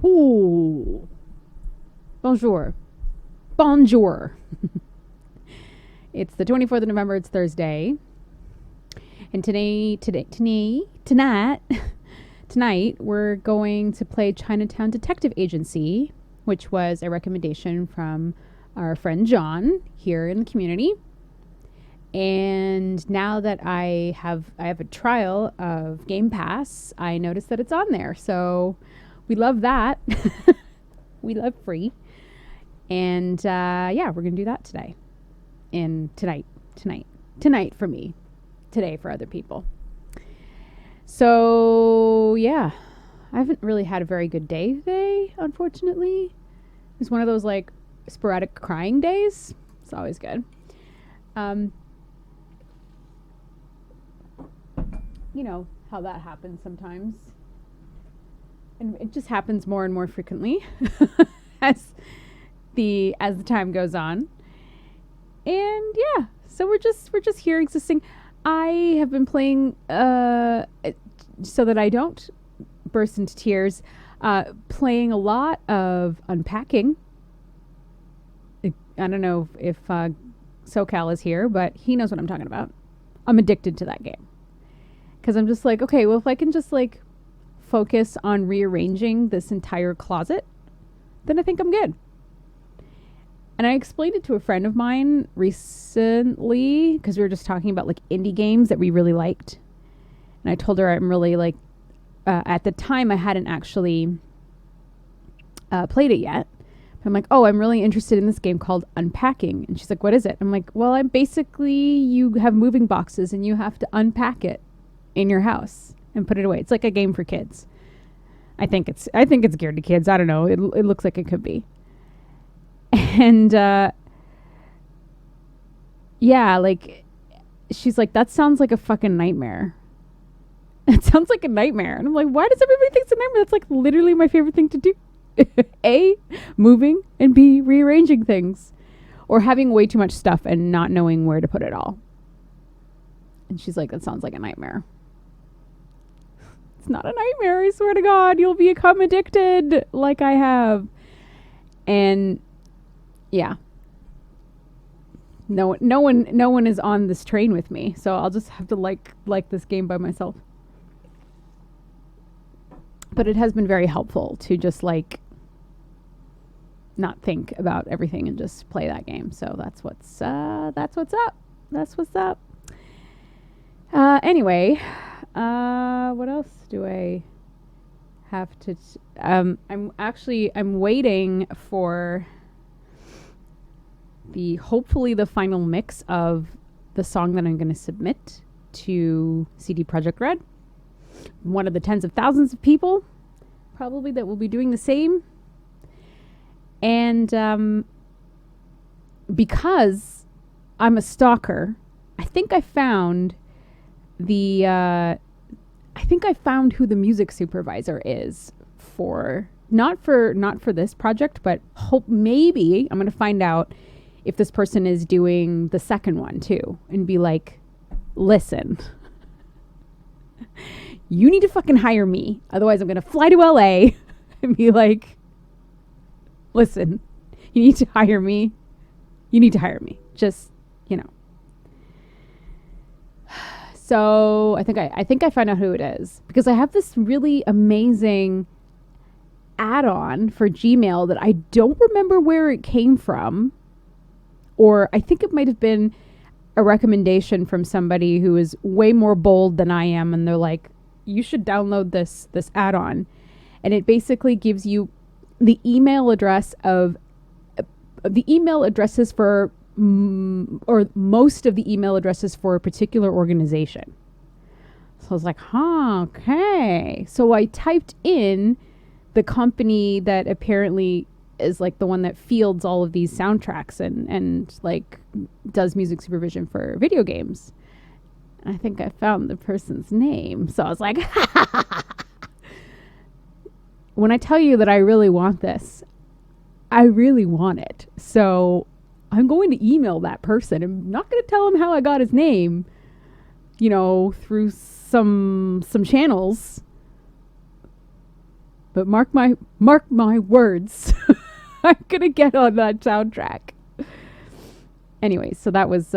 Ooh. Bonjour. Bonjour. It's the 24th of November. It's Thursday. And tonight, we're going to play Chinatown Detective Agency, which was a recommendation from our friend John here in the community. And now that I have a trial of Game Pass, I noticed that it's on there. So we love that. We love free. And we're going to do that today. And tonight for me, today for other people. So I haven't really had a very good day today, unfortunately. It's one of those like sporadic crying days. It's always good. You know how that happens sometimes, and it just happens more and more frequently as the time goes on. And so we're just here existing. I have been playing so that I don't burst into tears, playing a lot of Unpacking. I don't know if SoCal is here, but he knows what I'm talking about. I'm addicted to that game because I'm just like, okay, well, if I can just like focus on rearranging this entire closet, then I think I'm good. And I explained it to a friend of mine recently because we were just talking about like indie games that we really liked. And I told her I'm really like, at the time I hadn't actually played it yet. But I'm like, oh, I'm really interested in this game called Unpacking. And she's like, what is it? I'm like, well, you have moving boxes and you have to unpack it in your house and put it away. It's like a game for kids. I think it's geared to kids. I don't know. It looks like it could be. And like she's like, that sounds like a fucking nightmare. It sounds like a nightmare. And I'm like, why does everybody think it's a nightmare? That's like literally my favorite thing to do. A, moving, and B, rearranging things, or having way too much stuff and not knowing where to put it all. And she's like, that sounds like a nightmare. It's not a nightmare, I swear to God. You'll become addicted like I have. And no one is on this train with me, so I'll just have to like this game by myself. But it has been very helpful to just like not think about everything and just play that game. So that's what's up. Anyway, what else do I have to? I'm waiting for hopefully the final mix of the song that I'm going to submit to CD Projekt Red. One of the tens of thousands of people probably that will be doing the same. And because I'm a stalker, I think I found who the music supervisor is for not for this project, but maybe I'm going to find out if this person is doing the second one too, and be like, listen, you need to fucking hire me. Otherwise I'm going to fly to LA and be like, listen, you need to hire me. Just, So I think I found out who it is because I have this really amazing add-on for Gmail that I don't remember where it came from. Or I think it might have been a recommendation from somebody who is way more bold than I am. And they're like, you should download this add-on. And it basically gives you the email address of the email addresses for, or most of the email addresses for a particular organization. So I was like, okay. So I typed in the company that apparently is like the one that fields all of these soundtracks and like does music supervision for video games. I think I found the person's name. So I was like, when I tell you that I really want this, I really want it. So I'm going to email that person. I'm not going to tell him how I got his name, through some channels. But mark my words. I'm going to get on that soundtrack. Anyway, so that was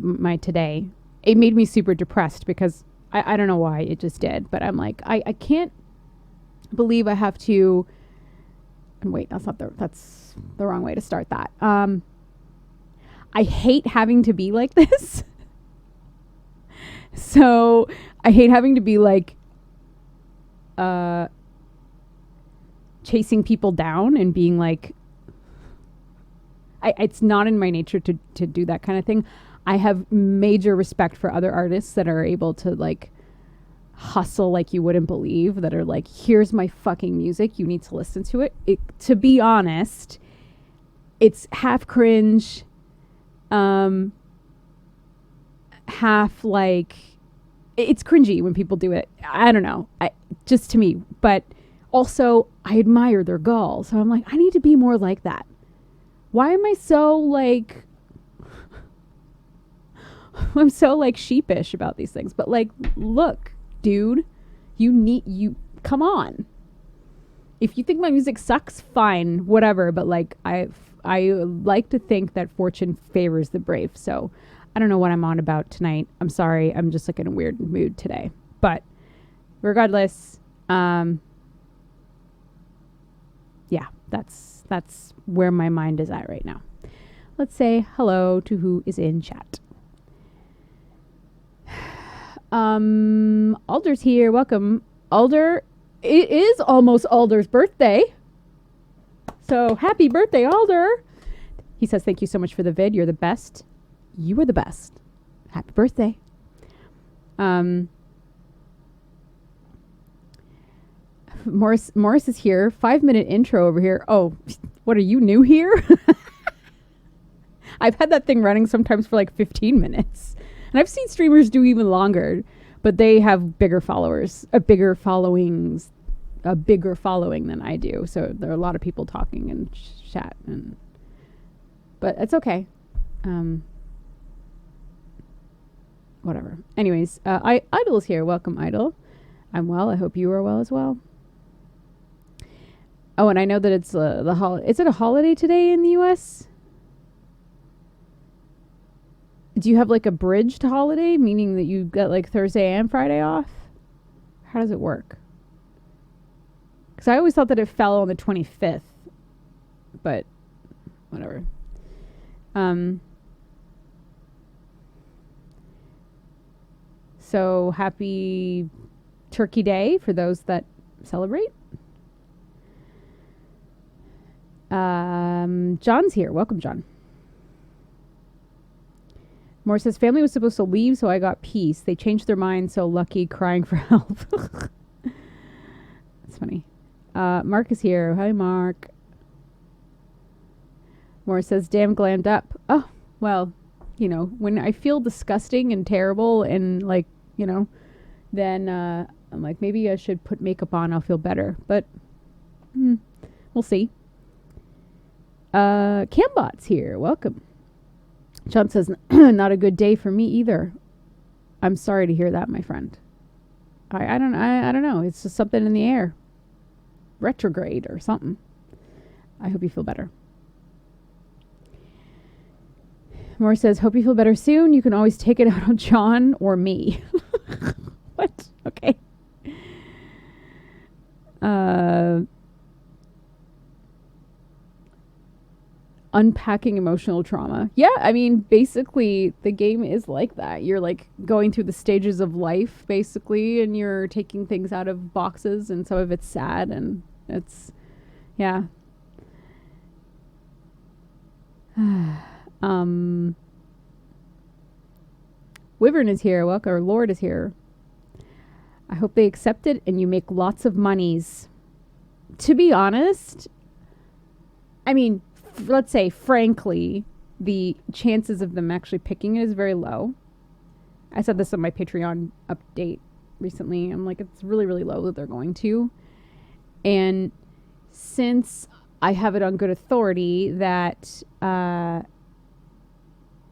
my today. It made me super depressed because I don't know why, it just did. But I'm like, I can't believe I have to. And wait, that's the wrong way to start that. I hate having to be like this. So I hate having to be like chasing people down and being like, it's not in my nature to do that kind of thing. I have major respect for other artists that are able to like hustle like you wouldn't believe, that are like, here's my fucking music, you need to listen to it. To be honest, it's half cringe, half like, it's cringy when people do it. I don't know, just to me. But also, I admire their gall. So I'm like, I need to be more like that. Why am I so like, I'm so like sheepish about these things? But like, look, dude, come on. If you think my music sucks, fine, whatever. But like, I like to think that fortune favors the brave. So I don't know what I'm on about tonight. I'm sorry. I'm just like in a weird mood today. But regardless, yeah, that's where my mind is at right now. Let's say hello to who is in chat. Alder's here. Welcome, Alder. It is almost Alder's birthday. So happy birthday, Alder. He says, thank you so much for the vid. You're the best. You are the best. Happy birthday. Morris is here. 5-minute intro over here. Oh, what are you new here? I've had that thing running sometimes for like 15 minutes. And I've seen streamers do even longer, but they have bigger followers, a bigger following than I do. So there are a lot of people talking and chat, but it's okay. Whatever. Anyways, Idol is here. Welcome, Idol. I'm well. I hope you are well as well. Oh, and I know that it's the holiday. Is it a holiday today in the U.S.? Do you have like a bridged holiday, meaning that you get like Thursday and Friday off? How does it work? Because I always thought that it fell on the 25th, but whatever. So happy Turkey Day for those that celebrate. John's here. Welcome, John. Moore says, family was supposed to leave, so I got peace. They changed their mind, so lucky, crying for help. That's funny. Mark is here. Hi, Mark. Moore says, damn glammed up. Oh, well, you know, when I feel disgusting and terrible and, like, you know, then I'm like, maybe I should put makeup on. I'll feel better. But we'll see. Cambot's here. Welcome. John says, not a good day for me either. I'm sorry to hear that, my friend. I don't know. It's just something in the air. Retrograde or something. I hope you feel better. Moore says, hope you feel better soon. You can always take it out on John or me. What? Okay. Unpacking emotional trauma. Yeah, I mean, basically, the game is like that. You're like going through the stages of life, basically, and you're taking things out of boxes, and some of it's sad, and it's, yeah. Wyvern is here. Welcome. Or Lord is here. I hope they accept it and you make lots of monies. To be honest, I mean, let's say, frankly, the chances of them actually picking it is very low. I said this on my Patreon update recently. I'm like, it's really, really low that they're going to. And since I have it on good authority that,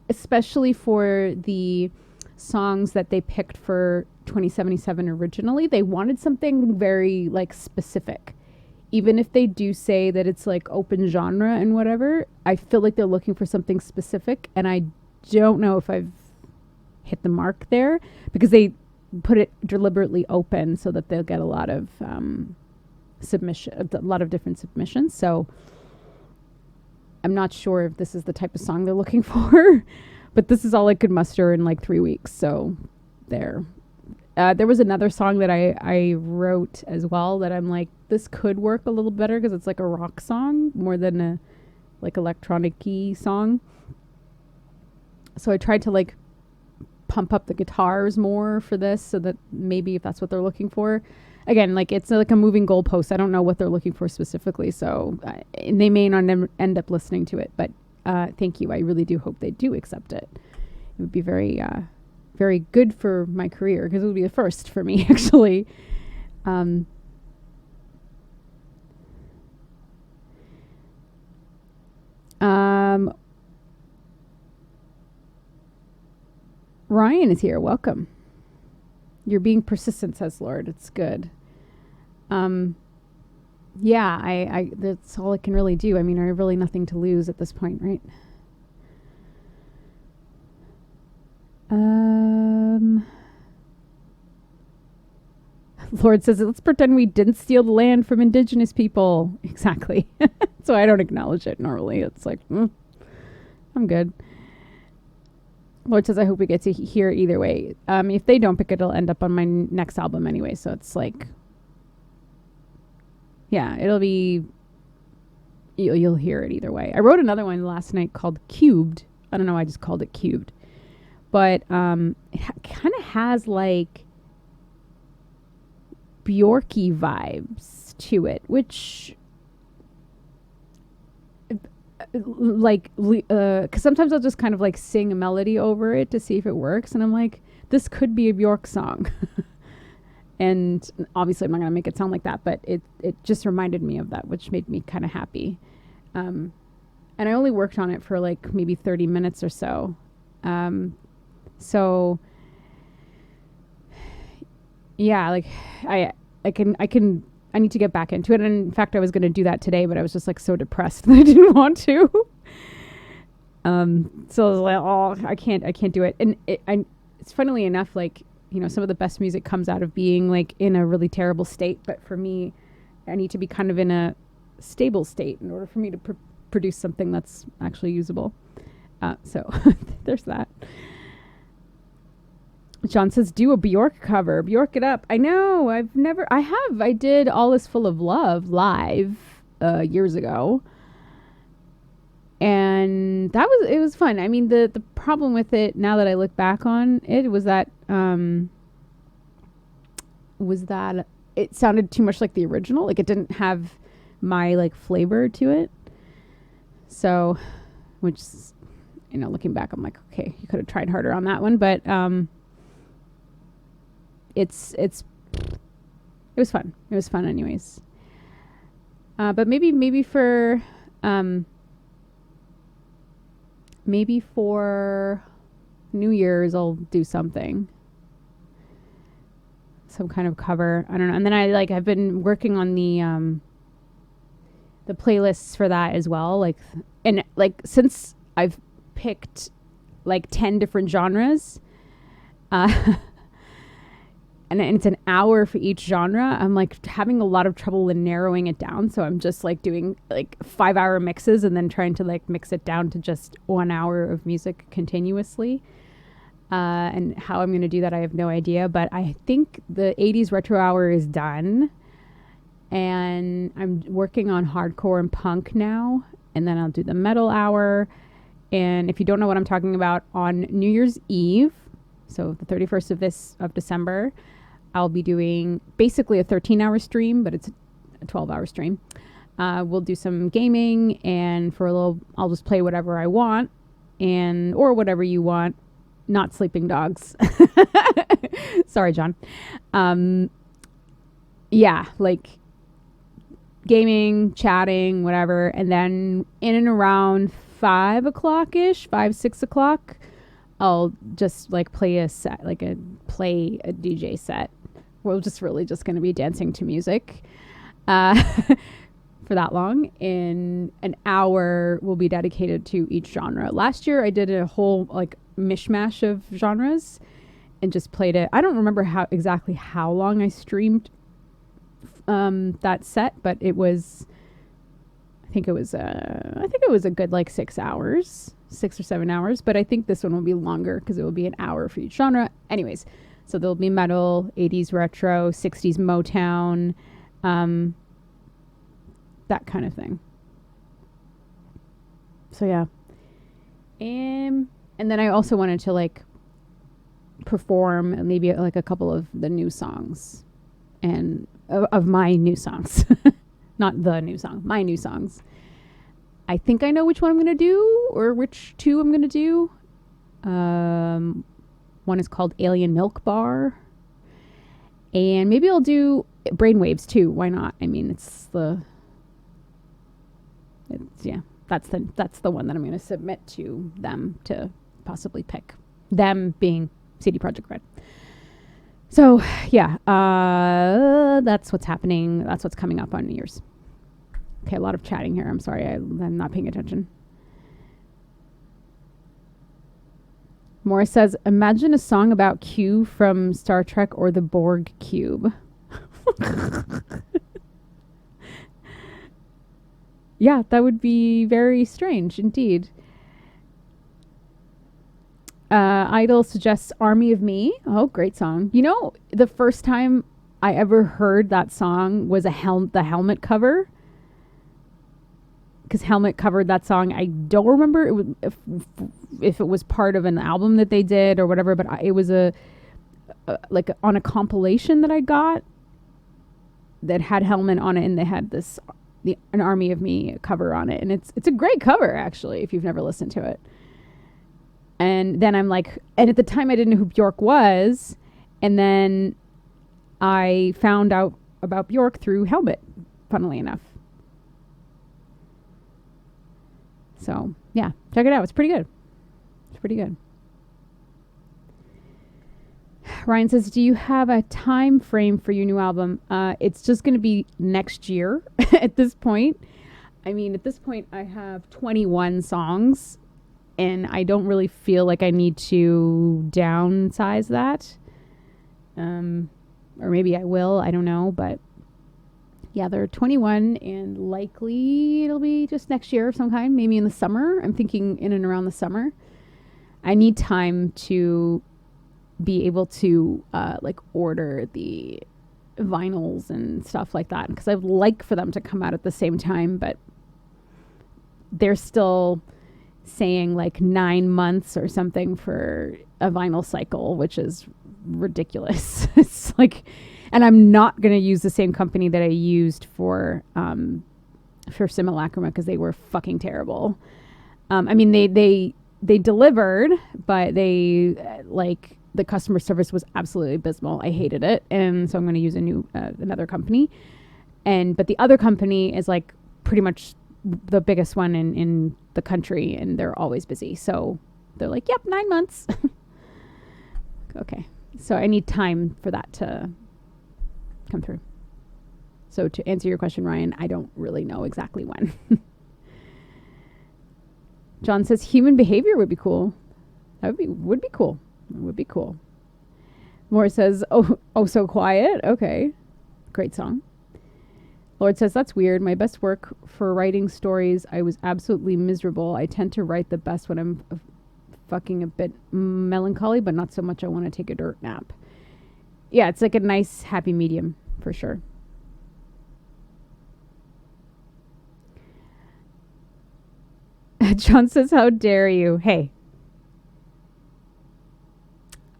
especially for the songs that they picked for 2077 originally. They wanted something very like specific. Even if they do say that it's like open genre and whatever, I feel like they're looking for something specific, and I don't know if I've hit the mark there, because they put it deliberately open so that they'll get a lot of a lot of different submissions. So I'm not sure if this is the type of song they're looking for, but this is all I could muster in like 3 weeks. So there. There was another song that I wrote as well that I'm like, this could work a little better because it's like a rock song more than a like electronic-y song. So I tried to like pump up the guitars more for this, so that maybe if that's what they're looking for. Again, like it's like a moving goalpost. I don't know what they're looking for specifically, so they may not end up listening to it. But thank you. I really do hope they do accept it. It would be very good for my career, because it would be the first for me, actually. Ryan is here. Welcome. You're being persistent, says Lord. It's good. Yeah, I that's all I can really do. I mean, I have really nothing to lose at this point, right? Lord says, let's pretend we didn't steal the land from indigenous people. Exactly. So I don't acknowledge it normally. It's like, I'm good. Lord says, I hope we get to hear it either way. If they don't pick it, it'll end up on my next album anyway. So it's like, yeah, it'll be, you'll hear it either way. I wrote another one last night called Cubed. I don't know, I just called it Cubed. But it kind of has like Bjorky vibes to it, which like because sometimes I'll just kind of like sing a melody over it to see if it works, and I'm like, this could be a Bjork song. And obviously I'm not gonna make it sound like that, but it just reminded me of that, which made me kind of happy. And I only worked on it for like maybe 30 minutes or so. So yeah, like I need to get back into it. And in fact, I was going to do that today, but I was just like so depressed that I didn't want to. So I was like, oh, I can't do it. And it's funnily enough, like, you know, some of the best music comes out of being like in a really terrible state. But for me, I need to be kind of in a stable state in order for me to produce something that's actually usable. So there's that. John says, do a Bjork cover. Bjork it up. I know. I did All Is Full of Love live years ago. And it was fun. I mean, the problem with it, now that I look back on it, was that it sounded too much like the original. Like, it didn't have my like flavor to it. So, which, you know, looking back, I'm like, okay, you could have tried harder on that one. But it was fun. It was fun anyways. But maybe for New Year's I'll do something. Some kind of cover. I don't know. And then I've been working on the playlists for that as well. Like, and like, since I've picked like 10 different genres, and it's an hour for each genre, I'm like having a lot of trouble in narrowing it down. So I'm just like doing like 5-hour mixes and then trying to like mix it down to just 1 hour of music continuously. And how I'm going to do that, I have no idea. But I think the 80s retro hour is done. And I'm working on hardcore and punk now. And then I'll do the metal hour. And if you don't know what I'm talking about, on New Year's Eve, so the 31st of December, I'll be doing basically a 13-hour stream, but it's a 12-hour stream. We'll do some gaming, and for a little, I'll just play whatever I want, or whatever you want. Not sleeping dogs. Sorry, John. Yeah, like gaming, chatting, whatever. And then in and around 5 o'clock-ish, 5, 6 o'clock, I'll just like play a set, like play a DJ set. We're just really just going to be dancing to music uh, for that long. In an hour will be dedicated to each genre. Last year I did a whole like mishmash of genres and just played it. I don't remember exactly how long I streamed that set, but it was I think it was a good like 6 hours, 6 or 7 hours, but I think this one will be longer because it will be an hour for each genre. Anyways, so there'll be metal, 80s retro, 60s Motown, that kind of thing. So yeah. And then I also wanted to like perform maybe like a couple of the new songs and of my new songs. Not the new song, my new songs. I think I know which one I'm going to do or which two I'm going to do. One is called Alien Milk Bar. And maybe I'll do Brainwaves too. Why not? I mean, that's the one that I'm going to submit to them to possibly pick. Them being CD Projekt Red. So, yeah, that's what's happening. That's what's coming up on New Year's. Okay, a lot of chatting here. I'm sorry, I'm not paying attention. Morris says, imagine a song about Q from Star Trek or the Borg Cube. Yeah, that would be very strange indeed. Idol suggests Army of Me. Oh, great song. You know, the first time I ever heard that song was the Helmet cover. Because Helmet covered that song. I don't remember if it was part of an album that they did or whatever, but it was like on a compilation that I got that had Helmet on it, and they had an Army of Me cover on it, and it's a great cover actually if you've never listened to it. And then I'm like, and at the time I didn't know who Bjork was. And then I found out about Bjork through Helmet, funnily enough. So, yeah, check it out. It's pretty good. It's pretty good. Ryan says, do you have a time frame for your new album? It's just going to be next year at this point. I mean, at this point, I have 21 songs. And I don't really feel like I need to downsize that. Or maybe I will. I don't know. But yeah, there are 21 and likely it'll be just next year of some kind. Maybe in the summer. I'm thinking in and around the summer. I need time to be able to like order the vinyls and stuff like that. Because I'd like for them to come out at the same time. But they're still saying like 9 months or something for a vinyl cycle, which is ridiculous. It's like, and I'm not going to use the same company that I used for Simulacruma because they were fucking terrible. I mean, they delivered, but they like the customer service was absolutely abysmal. I hated it, and so I'm going to use another company. But the other company is like pretty much the biggest one in the country, and they're always busy. So they're like, yep, 9 months. Okay. So I need time for that to come through. So to answer your question, Ryan, I don't really know exactly when. John says human behavior would be cool. That would be cool. It would be cool. Moore says, oh, so quiet. Okay. Great song. Lord says, that's weird. My best work for writing stories, I was absolutely miserable. I tend to write the best when I'm fucking a bit melancholy, but not so much I want to take a dirt nap. Yeah, it's like a nice happy medium for sure. John says, how dare you? Hey.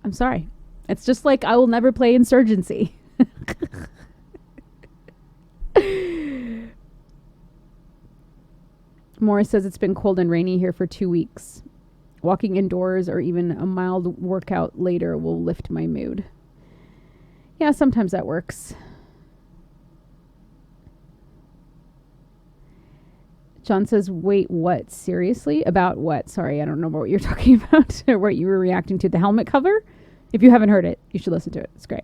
I'm sorry. It's just like I will never play Insurgency. Morris says it's been cold and rainy here for 2 weeks. Walking indoors or even a mild workout later will lift my mood. Yeah, sometimes that works. John says, wait, what? Seriously? About what? Sorry, I don't know what you're talking about or what you were reacting to. The helmet cover? If you haven't heard it, you should listen to it. It's great.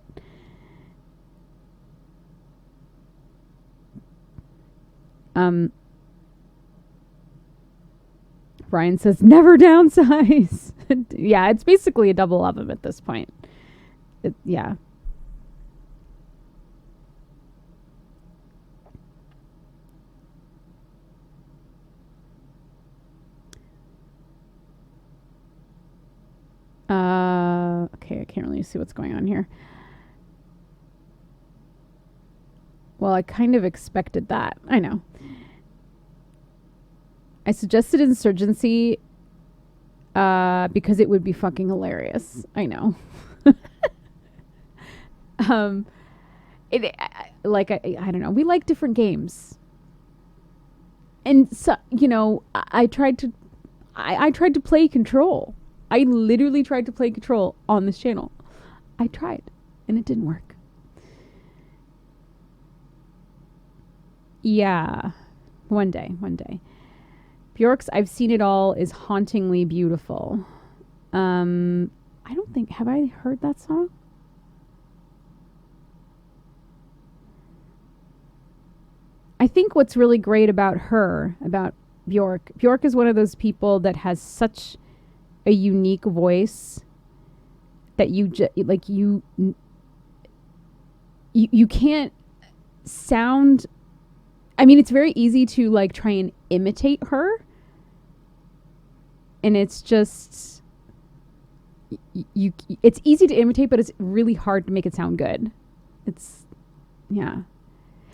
Brian says, never downsize. Yeah, it's basically a double album at this point. Yeah. Okay, I can't really see what's going on here. Well, I kind of expected that. I know. I suggested Insurgency because it would be fucking hilarious. I know. I don't know. We like different games. And so, you know, I tried to play Control. I literally tried to play Control on this channel. I tried, and it didn't work. Yeah. One day. Bjork's I've Seen It All is hauntingly beautiful. I don't think, have I heard that song? I think what's really great about Bjork is one of those people that has such a unique voice that you can't sound. I mean, it's very easy to like try and imitate her, and it's just it's easy to imitate, but it's really hard to make it sound good. Yeah.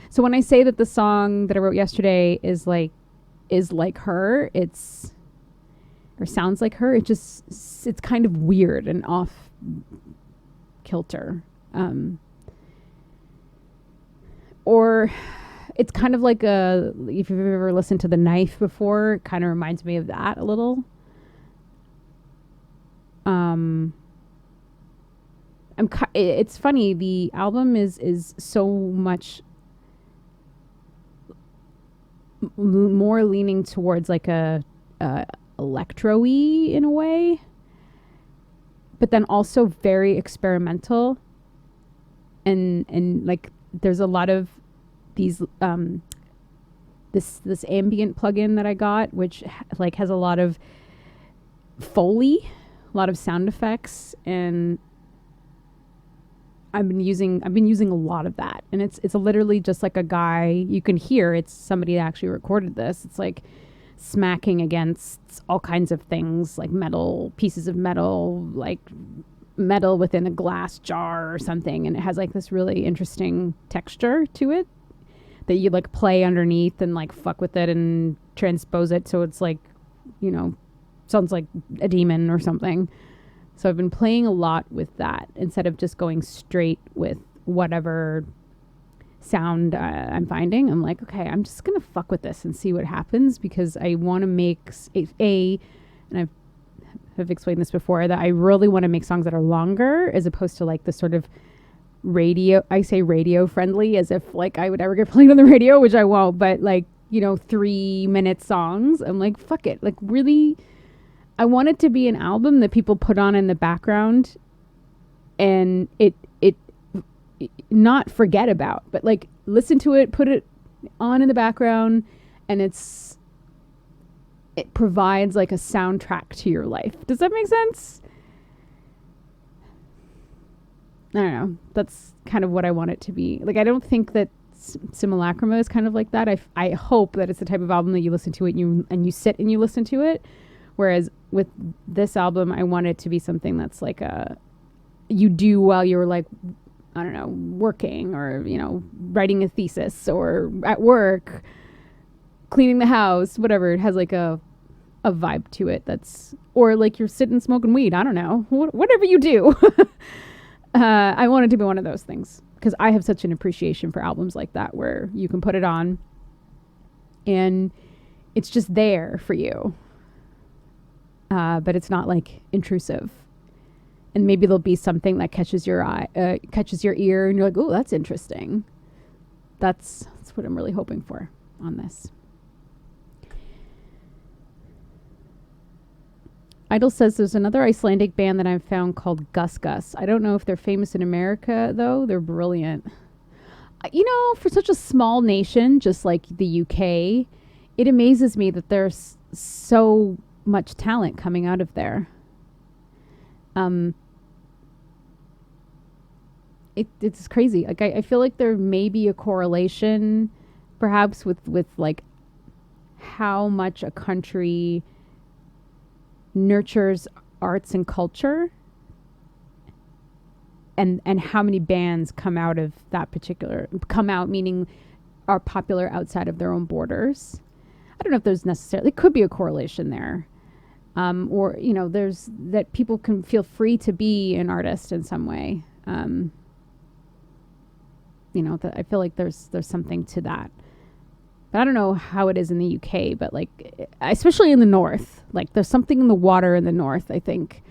So when I say that the song that I wrote yesterday is like her, or sounds like her, it's kind of weird and off kilter. Or it's kind of like if you've ever listened to The Knife before, it kind of reminds me of that a little. It's funny, the album is so much more leaning towards like a electro-y in a way, but then also very experimental, and like there's a lot of these this ambient plugin that I got, which like has a lot of Foley, a lot of sound effects, and I've been using a lot of that, and it's literally just like a guy, you can hear it's somebody that actually recorded this. It's like smacking against all kinds of things, like metal, pieces of metal, like metal within a glass jar or something, and it has like this really interesting texture to it that you like play underneath and like fuck with it and transpose it so it's like, you know, sounds like a demon or something. So I've been playing a lot with that instead of just going straight with whatever sound I'm finding. I'm like, okay, I'm just going to fuck with this and see what happens, because I want to make and I've explained this before, that I really want to make songs that are longer as opposed to like the sort of radio, I say radio friendly as if like I would ever get played on the radio, which I won't, but like, you know, 3-minute songs. I'm like, fuck it. Like really, I want it to be an album that people put on in the background and it not forget about, but like listen to it, put it on in the background, and it provides like a soundtrack to your life. Does that make sense? I don't know. That's kind of what I want it to be. Like, I don't think that Simulacruma is kind of like that. I hope that it's the type of album that you listen to it and you sit and you listen to it. Whereas with this album, I want it to be something that's like you do while you're like, I don't know, working or, you know, writing a thesis or at work, cleaning the house, whatever. It has like a vibe to it or like you're sitting smoking weed. I don't know. Whatever you do. I want it to be one of those things because I have such an appreciation for albums like that where you can put it on and it's just there for you. But it's not like intrusive. And maybe there'll be something that catches your ear, and you're like, "Oh, that's interesting." That's what I'm really hoping for on this. Idol says there's another Icelandic band that I've found called Gus Gus. I don't know if they're famous in America, though. They're brilliant. For such a small nation, just like the UK, it amazes me that there's so much talent coming out of there. It's crazy. Like, I feel like there may be a correlation, perhaps, with like how much a country nurtures arts and culture, and how many bands come out of that meaning are popular outside of their own borders. I don't know if there's necessarily, it could be a correlation there. Or, there's that people can feel free to be an artist in some way. That I feel like there's something to that. But I don't know how it is in the UK, but like, especially in the north, like there's something in the water in the north, I think,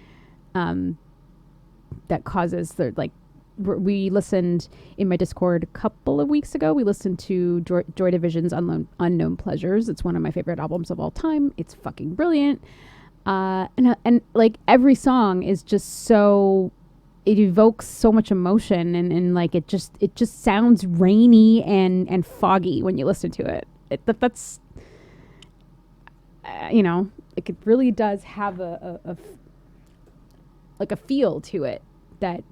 that causes we listened in my Discord a couple of weeks ago. We listened to Joy Division's Unknown Pleasures. It's one of my favorite albums of all time. It's fucking brilliant. And like every song is just it evokes so much emotion, and like it just sounds rainy and foggy when you listen to it. That's like it really does have a feel to it that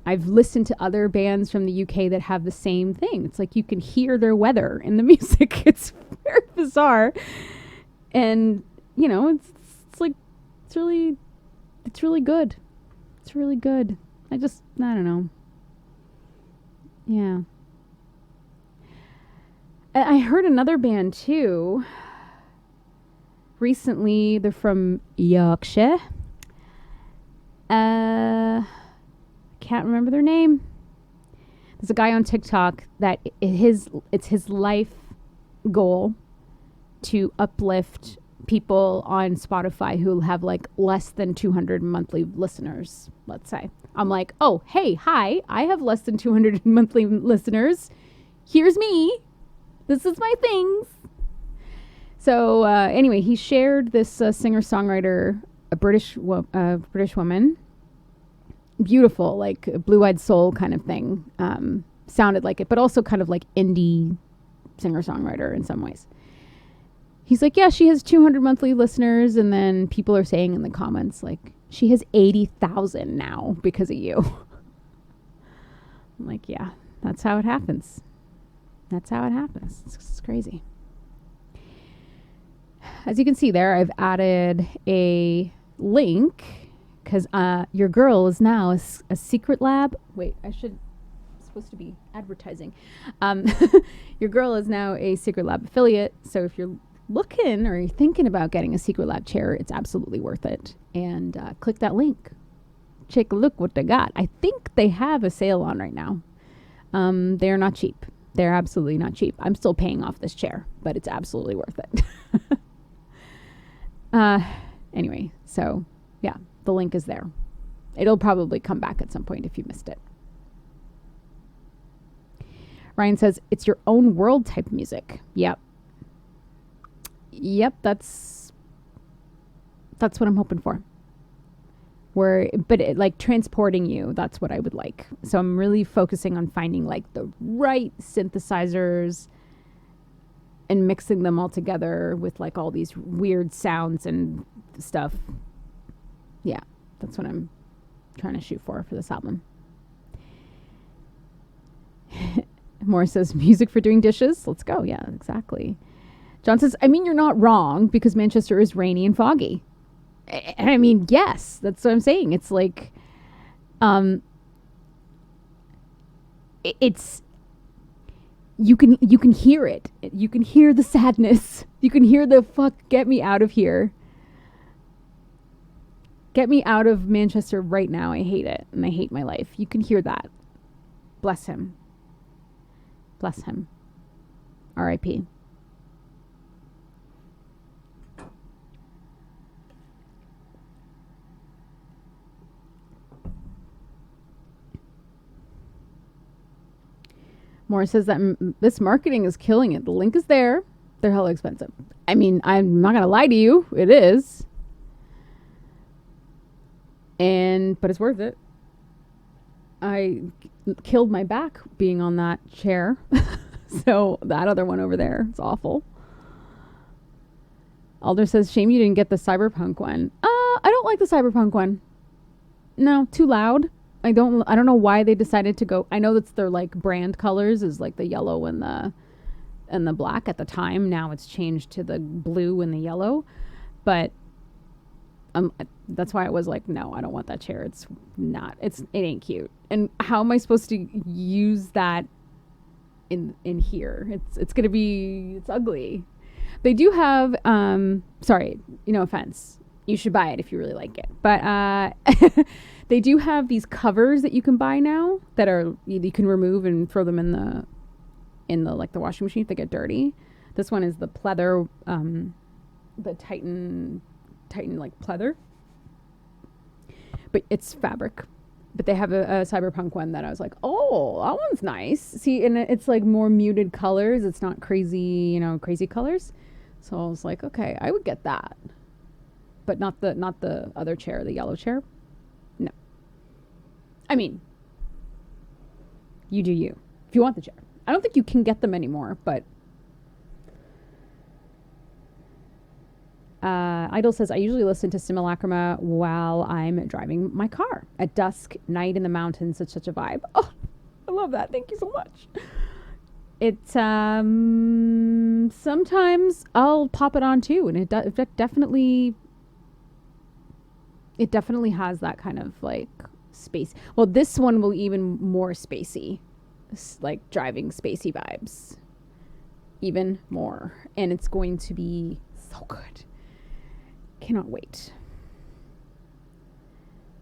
I've listened to other bands from the UK that have the same thing. It's like you can hear their weather in the music. It's very bizarre, and it's like it's really good. It's really good. I don't know. Yeah. I heard another band too recently. They're from Yorkshire. Can't remember their name. There's a guy on TikTok that it's his life goal to uplift people on Spotify who have like less than 200 monthly listeners, let's say. I'm like, oh, hey, hi, I have less than 200 monthly listeners. Here's me. This is my things. So anyway, he shared this singer-songwriter, a British woman, beautiful, like blue-eyed soul kind of thing. Sounded like it, but also kind of like indie singer-songwriter in some ways. He's like, yeah, she has 200 monthly listeners. And then people are saying in the comments, like, she has 80,000 now because of you. I'm like, yeah, that's how it happens. That's how it happens. It's crazy. As you can see there, I've added a link because your girl is now a secret lab. Wait, supposed to be advertising. Your girl is now a Secret Lab affiliate. So if you're looking or you're thinking about getting a Secret Lab chair, it's absolutely worth it. And click that link. Take a look what they got. I think they have a sale on right now. They're not cheap. They're absolutely not cheap. I'm still paying off this chair, but it's absolutely worth it. Anyway, so yeah, the link is there. It'll probably come back at some point if you missed it. Ryan says, it's your own world type music. Yep, that's what I'm hoping for. But like transporting you, that's what I would like. So I'm really focusing on finding like the right synthesizers and mixing them all together with like all these weird sounds and stuff. Yeah, that's what I'm trying to shoot for this album. Morris says, music for doing dishes. Let's go. Yeah, exactly. John says, I mean, you're not wrong because Manchester is rainy and foggy. I mean, yes, that's what I'm saying. It's like, it's, you can hear it. You can hear the sadness. You can hear the fuck, get me out of here. Get me out of Manchester right now. I hate it. And I hate my life. You can hear that. Bless him. Bless him. R.I.P. Moore says that this marketing is killing it. The link is there. They're hella expensive. I mean, I'm not going to lie to you. It is. But it's worth it. I killed my back being on that chair. So that other one over there, it's awful. Alder says, shame you didn't get the cyberpunk one. I don't like the cyberpunk one. No, too loud. I don't know why they decided to go. I know that's their like brand colors is like the yellow and the black at the time. Now it's changed to the blue and the yellow. But that's why I was like, no, I don't want that chair. It ain't cute. And how am I supposed to use that in here? It's ugly. They do have, sorry, no offense. You should buy it if you really like it. But they do have these covers that you can buy now that are, you can remove and throw them in the like the washing machine if they get dirty. This one is the pleather, the Titan like pleather. But it's fabric. But they have a cyberpunk one that I was like, oh, that one's nice. See, and it's like more muted colors. It's not crazy, crazy colors. So I was like, okay, I would get that. But not the other chair, the yellow chair. No. I mean, you do you. If you want the chair. I don't think you can get them anymore, but Idol says, I usually listen to Simulacruma while I'm driving my car. At dusk, night in the mountains, it's such a vibe. Oh, I love that. Thank you so much. It's sometimes I'll pop it on too, and it definitely has that kind of like space. Well, this one will even more spacey, like driving spacey vibes, even more, and it's going to be so good. Cannot wait.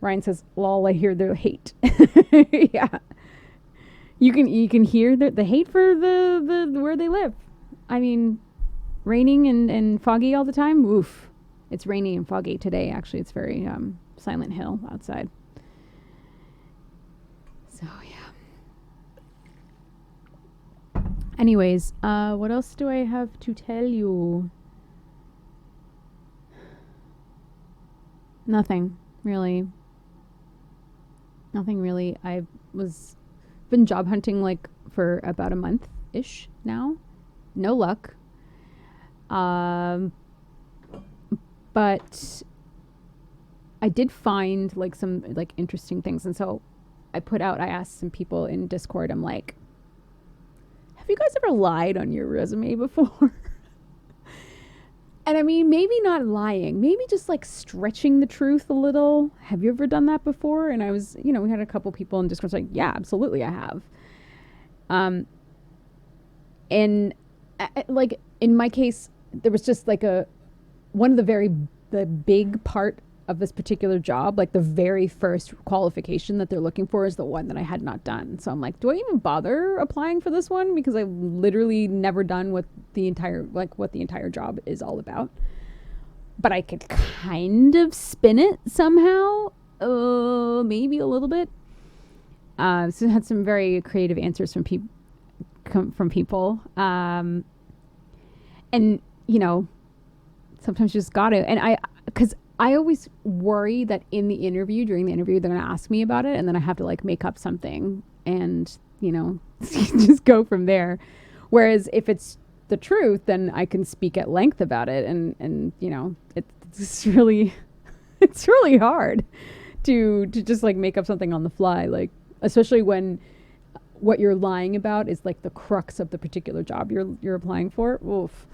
Ryan says, "Lol, I hear the hate." Yeah. You can hear the hate for the where they live. I mean, raining and foggy all the time. Oof. It's rainy and foggy today. Actually, it's very Silent Hill outside. So yeah. Anyways, what else do I have to tell you? Nothing really. I was been job hunting like for about a month-ish now. No luck. But I did find like some like interesting things, and so I asked some people in Discord, I'm like, have you guys ever lied on your resume before? And I mean, maybe not lying, maybe just like stretching the truth a little. Have you ever done that before? And I was, we had a couple people in Discord like, yeah, absolutely, I have. And like in my case, there was just like the big part of this particular job, like the very first qualification that they're looking for is the one that I had not done. So I'm like, do I even bother applying for this one? Because I've literally never done what the entire job is all about. But I could kind of spin it somehow, maybe a little bit. So I had some very creative answers from people. And, sometimes you just got to. And because I always worry that during the interview, they're going to ask me about it, and then I have to like make up something and, just go from there. Whereas if it's the truth, then I can speak at length about it. And it's really hard to just like make up something on the fly, like, especially when what you're lying about is like the crux of the particular job you're applying for. Oof.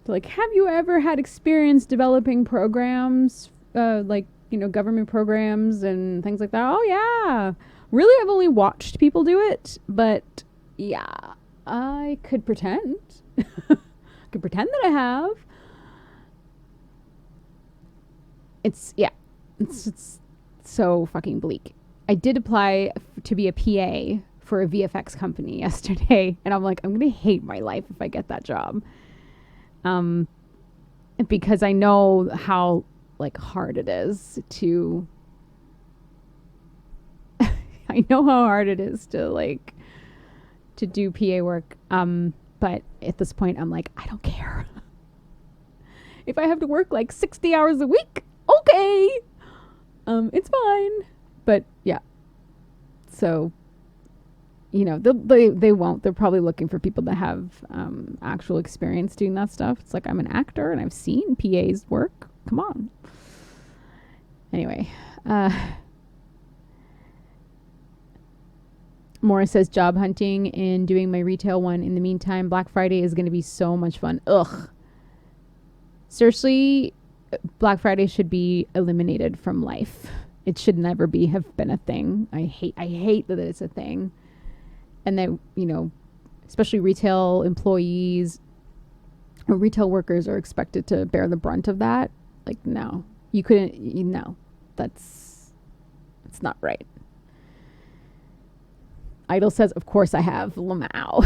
Like, have you ever had experience developing programs, government programs and things like that? Oh, yeah. Really, I've only watched people do it. But, yeah, I could pretend. I could pretend that I have. It's so fucking bleak. I did apply to be a PA for a VFX company yesterday. And I'm like, I'm going to hate my life if I get that job. Because I know how like hard it is to I know how hard it is to do PA work. But at this point I'm like, I don't care. If I have to work like 60 hours a week, okay. It's fine. But yeah, so they won't. They're probably looking for people that have actual experience doing that stuff. It's like, I'm an actor and I've seen PAs work. Come on. Anyway, Morris says job hunting and doing my retail one. In the meantime, Black Friday is going to be so much fun. Ugh. Seriously, Black Friday should be eliminated from life. It should never have been a thing. I hate that it's a thing. And that, especially retail employees or retail workers are expected to bear the brunt of that. Like, no, you couldn't, it's not right. Idol says, of course I have. Lamau.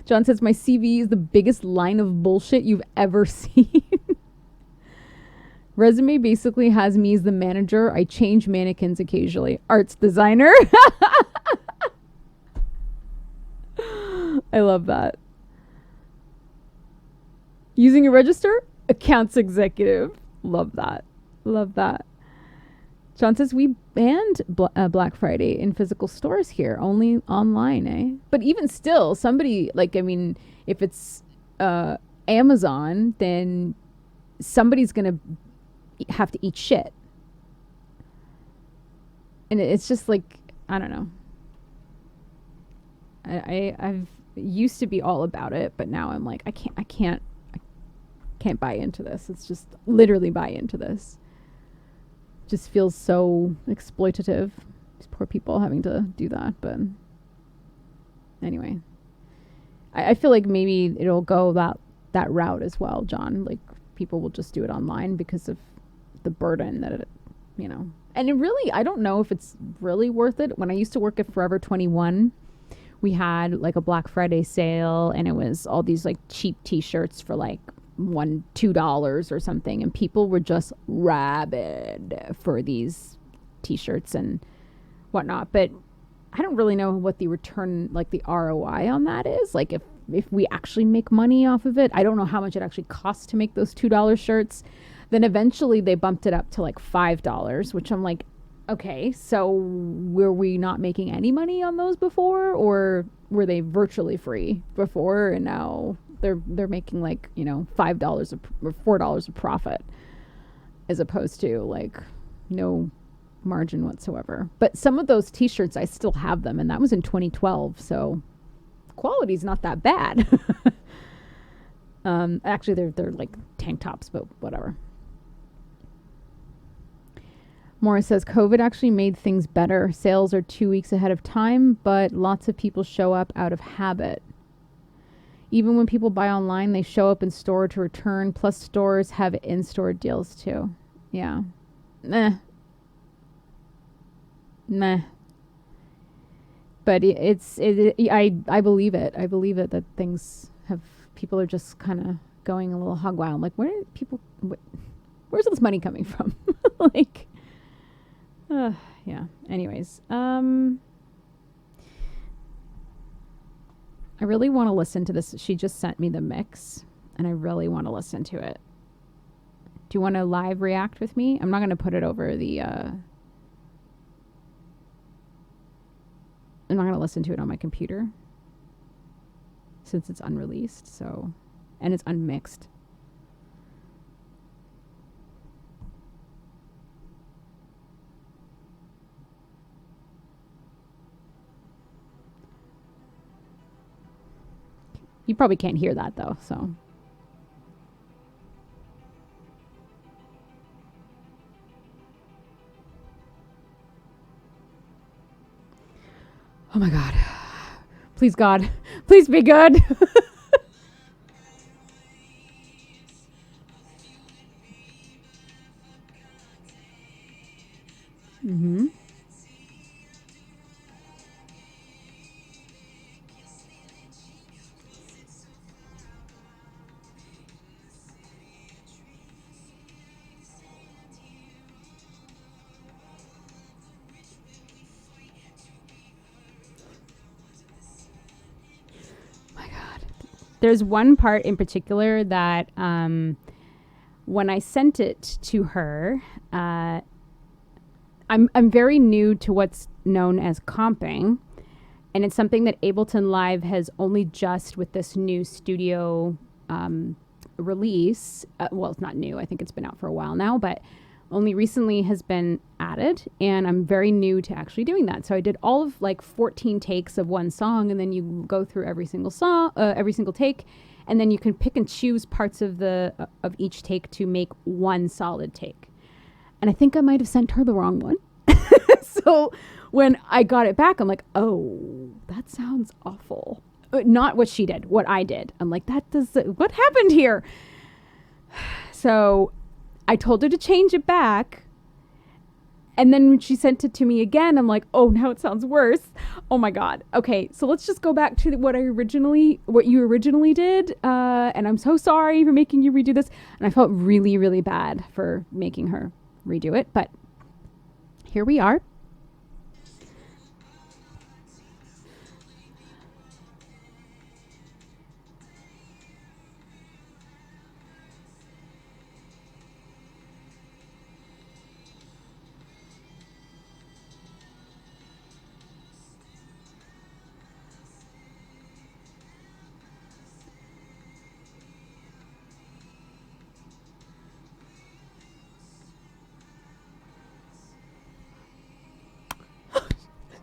John says, my CV is the biggest line of bullshit you've ever seen. Resume basically has me as the manager. I change mannequins occasionally. Arts designer. I love that. Using a register? Accounts executive. Love that. Love that. John says, we banned Black Friday in physical stores here, only online, eh? But even still, somebody, if it's Amazon, then somebody's going to have to eat shit. And it's just like, I don't know. I've used to be all about it, but now I'm like, I can't buy into this. It's just literally buy into this. Just feels so exploitative. These poor people having to do that. But anyway, I feel like maybe it'll go that route as well, John. Like, people will just do it online because of the burden that it, And it really, I don't know if it's really worth it. When I used to work at Forever 21, we had like a Black Friday sale, and it was all these like cheap t-shirts for like $2 or something, and people were just rabid for these t-shirts and whatnot. But I don't really know what the return, like the ROI on that is. Like, if we actually make money off of it, I don't know how much it actually costs to make those $2 shirts. Then eventually they bumped it up to like $5, which I'm like, okay, so were we not making any money on those before, or were they virtually free before, and now they're making like, $5 or $4 of profit, as opposed to like no margin whatsoever. But some of those t-shirts, I still have them, and that was in 2012, so quality's not that bad. Actually, they're like tank tops, but whatever. Morris says, COVID actually made things better. Sales are 2 weeks ahead of time, but lots of people show up out of habit. Even when people buy online, they show up in store to return. Plus, stores have in-store deals too. Yeah. Meh. But I believe it. I believe it that people are just kind of going a little hog wild. Like, where's all this money coming from? Like, yeah. Anyways, I really want to listen to this. She just sent me the mix, and I really want to listen to it. Do you want to live react with me? I'm not going to put it over the, I'm not going to listen to it on my computer since it's unreleased, and it's unmixed. You probably can't hear that though, so. Oh my God. Please, God. Please be good. Mm-hmm. My God. There's one part in particular that when I sent it to her, I'm very new to what's known as comping, and it's something that Ableton Live has only just with this new studio release. Well, it's not new. I think it's been out for a while now, but only recently has been added, and I'm very new to actually doing that. So I did all of like 14 takes of one song, and then you go through every single song, every single take, and then you can pick and choose parts of the of each take to make one solid take. And I think I might have sent her the wrong one. So when I got it back, I'm like, oh, that sounds awful. Not what she did, what I did. I'm like, what happened here? So I told her to change it back. And then when she sent it to me again, I'm like, oh, now it sounds worse. Oh my God. Okay, so let's just go back to what you originally did. And I'm so sorry for making you redo this. And I felt really, really bad for making her redo it. But here we are.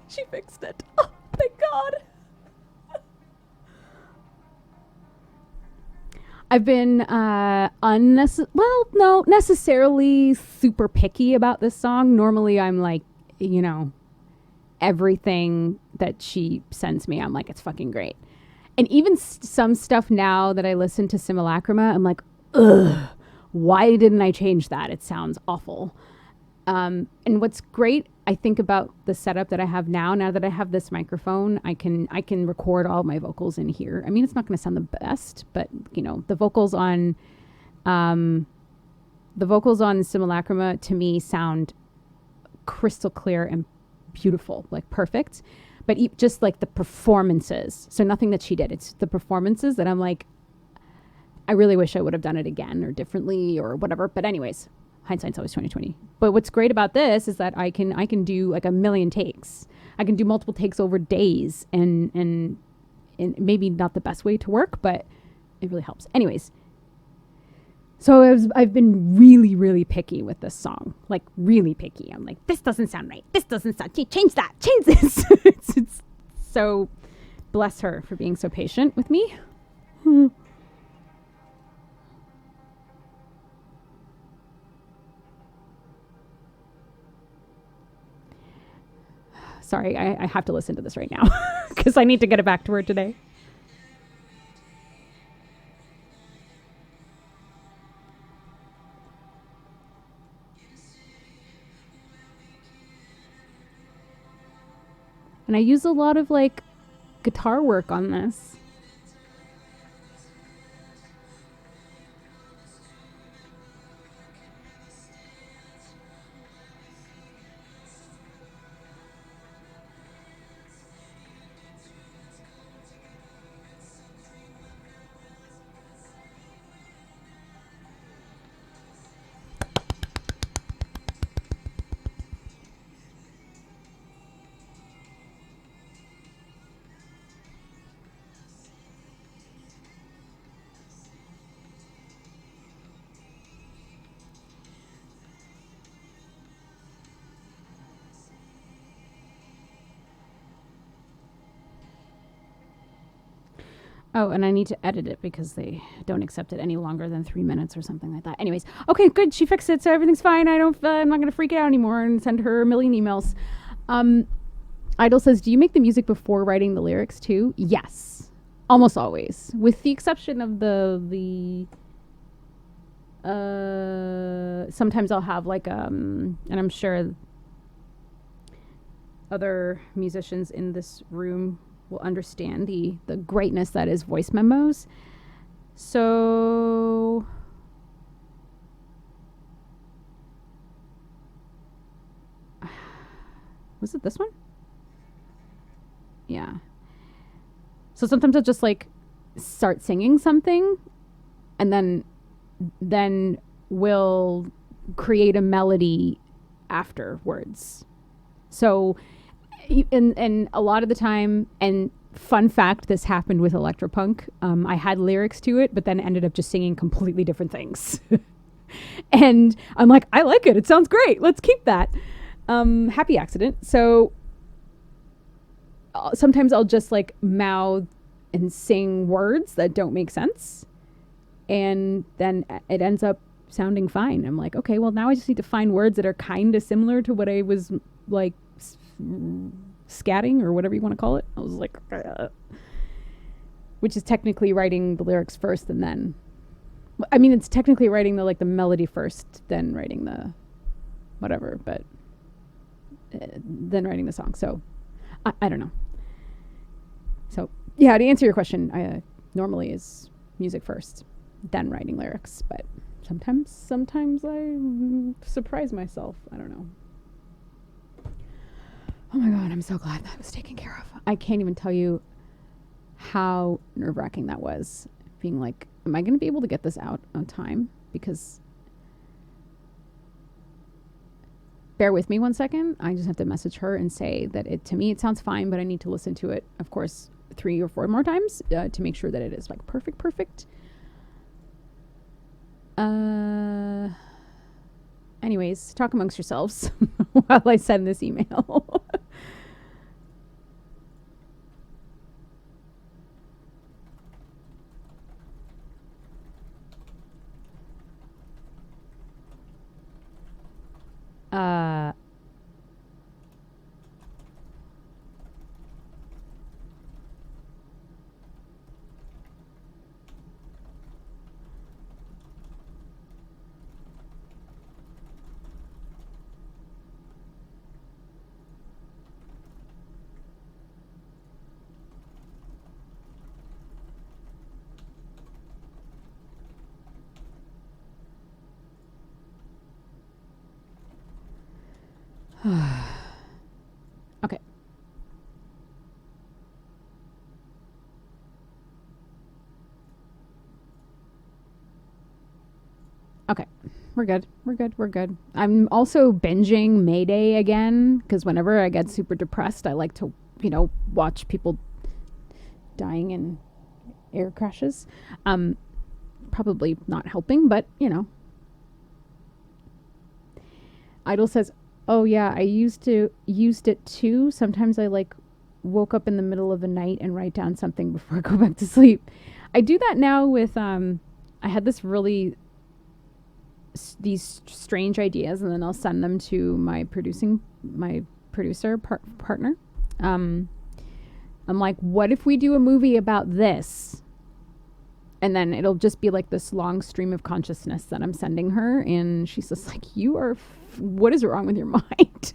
She fixed it. Oh, thank God. I've been necessarily super picky about this song. Normally I'm like, everything that she sends me, I'm like, it's fucking great. And even some stuff now that I listen to Simulacrima, I'm like, ugh, why didn't I change that? It sounds awful. And what's great, I think, about the setup that I have now that I have this microphone, I can record all my vocals in here. I mean, it's not going to sound the best, but the vocals on Simulacrima to me sound crystal clear and beautiful, like perfect. But just like the performances, so nothing that she did, it's the performances that I'm like, I really wish I would have done it again or differently or whatever. But anyways, hindsight's always 20/20. But what's great about this is that I can do like a million takes. I can do multiple takes over days, and maybe not the best way to work, but it really helps. Anyways, so I've been really, really picky with this song, like really picky. I'm like, this doesn't sound right. This doesn't sound. Change that. Change this. it's so bless her for being so patient with me. Sorry, I have to listen to this right now because I need to get it back to her today. And I use a lot of like guitar work on this. Oh, and I need to edit it because they don't accept it any longer than 3 minutes or something like that. Anyways, okay, good. She fixed it, so everything's fine. I'm not going to freak out anymore and send her a million emails. Idol says, do you make the music before writing the lyrics too? Yes, almost always, with the exception of the sometimes I'll have like and I'm sure other musicians in this room will understand the greatness that is voice memos. So was it this one? Yeah. So sometimes I'll just like start singing something, and then will create a melody afterwards. So, and a lot of the time, and fun fact, this happened with electropunk. I had lyrics to it, but then ended up just singing completely different things. And I'm like, I like it. It sounds great. Let's keep that. Happy accident. So sometimes I'll just like mouth and sing words that don't make sense. And then it ends up sounding fine. I'm like, okay, well, now I just need to find words that are kind of similar to what I was like scatting or whatever you want to call it. I was like, which is technically writing the lyrics first and then, I mean, it's technically writing the like the melody first, then writing the whatever, but then writing the song. So I don't know. So yeah, to answer your question, normally is music first, then writing lyrics, but sometimes I surprise myself. I don't know. Oh my God, I'm so glad that was taken care of. I can't even tell you how nerve-wracking that was. Being like, am I going to be able to get this out on time? Because, bear with me one second. I just have to message her and say that to me, it sounds fine, but I need to listen to it, of course, 3 or 4 more times to make sure that it is like perfect. Anyways, talk amongst yourselves while I send this email. Okay. Okay. We're good. I'm also binging Mayday again because whenever I get super depressed, I like to, watch people dying in air crashes. Probably not helping, but, Idol says, oh yeah, I used it too. Sometimes I woke up in the middle of the night and write down something before I go back to sleep. I do that now with, I had these strange ideas, and then I'll send them to my producer partner. I'm like, what if we do a movie about this? And then it'll just be like this long stream of consciousness that I'm sending her. And she's just like, what is wrong with your mind?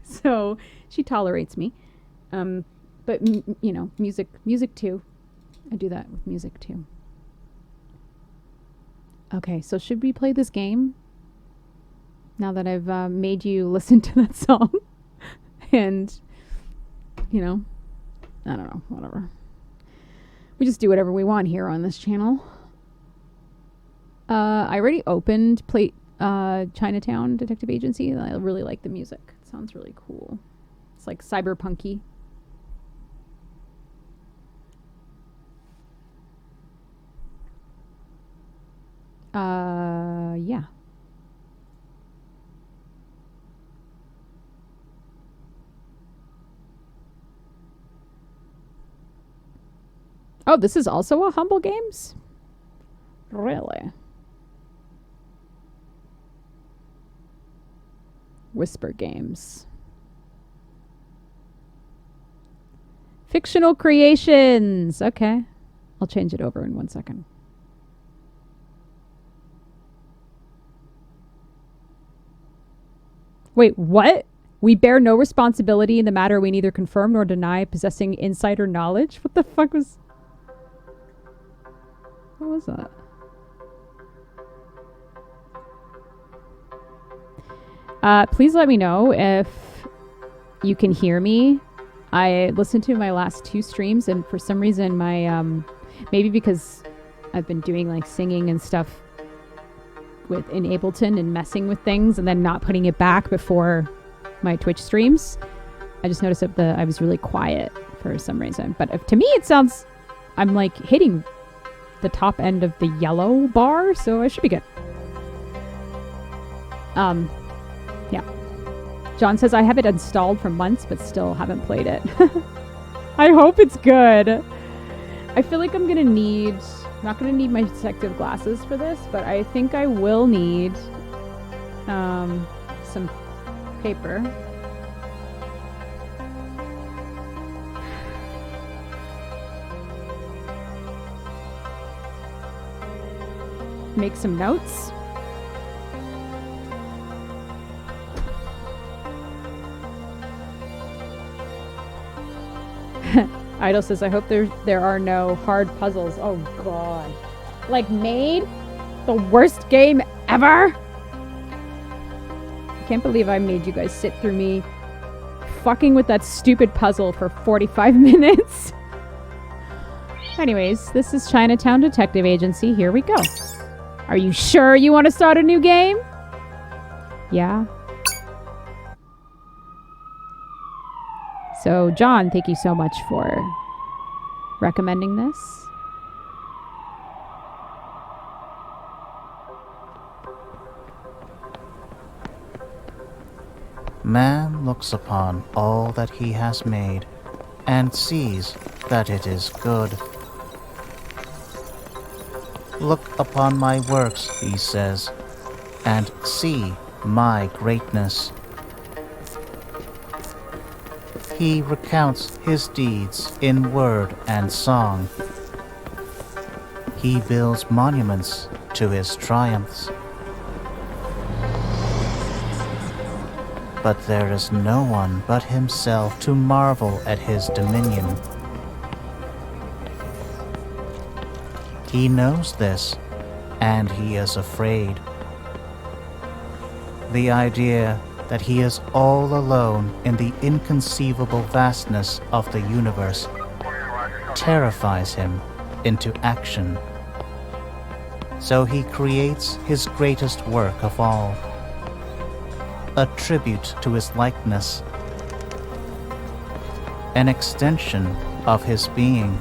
So she tolerates me. But music too. I do that with music too. Okay, so should we play this game? Now that I've made you listen to that song. And, I don't know, whatever. We just do whatever we want here on this channel. I already opened Chinatown Detective Agency. I really like the music. It sounds really cool. It's like cyberpunky. Yeah. Oh, this is also a Humble Games? Really? Whisper Games. Fictional Creations. Okay. I'll change it over in 1 second. Wait, what? We bear no responsibility in the matter. We neither confirm nor deny possessing insider knowledge. What the fuck was... What was that? Please let me know if you can hear me. I listened to my last 2 streams, and for some reason my maybe because I've been doing like singing and stuff in Ableton and messing with things and then not putting it back before my Twitch streams. I just noticed that I was really quiet for some reason. But to me, it sounds... I'm like hitting the top end of the yellow bar, so I should be good. Yeah. John says, I have it installed for months, but still haven't played it. I hope it's good. I feel like I'm not gonna need my detective glasses for this, but I think I will need some paper. Make some notes. Idol says, I hope there are no hard puzzles. Oh god. Like Made? The worst game ever? I can't believe I made you guys sit through me fucking with that stupid puzzle for 45 minutes. Anyways, this is Chinatown Detective Agency. Here we go. Are you sure you want to start a new game? Yeah. So, John, thank you so much for recommending this. Man looks upon all that he has made and sees that it is good. Look upon my works, he says, and see my greatness. He recounts his deeds in word and song. He builds monuments to his triumphs. But there is no one but himself to marvel at his dominion. He knows this, and he is afraid. The idea that he is all alone in the inconceivable vastness of the universe terrifies him into action. So he creates his greatest work of all, a tribute to his likeness, an extension of his being,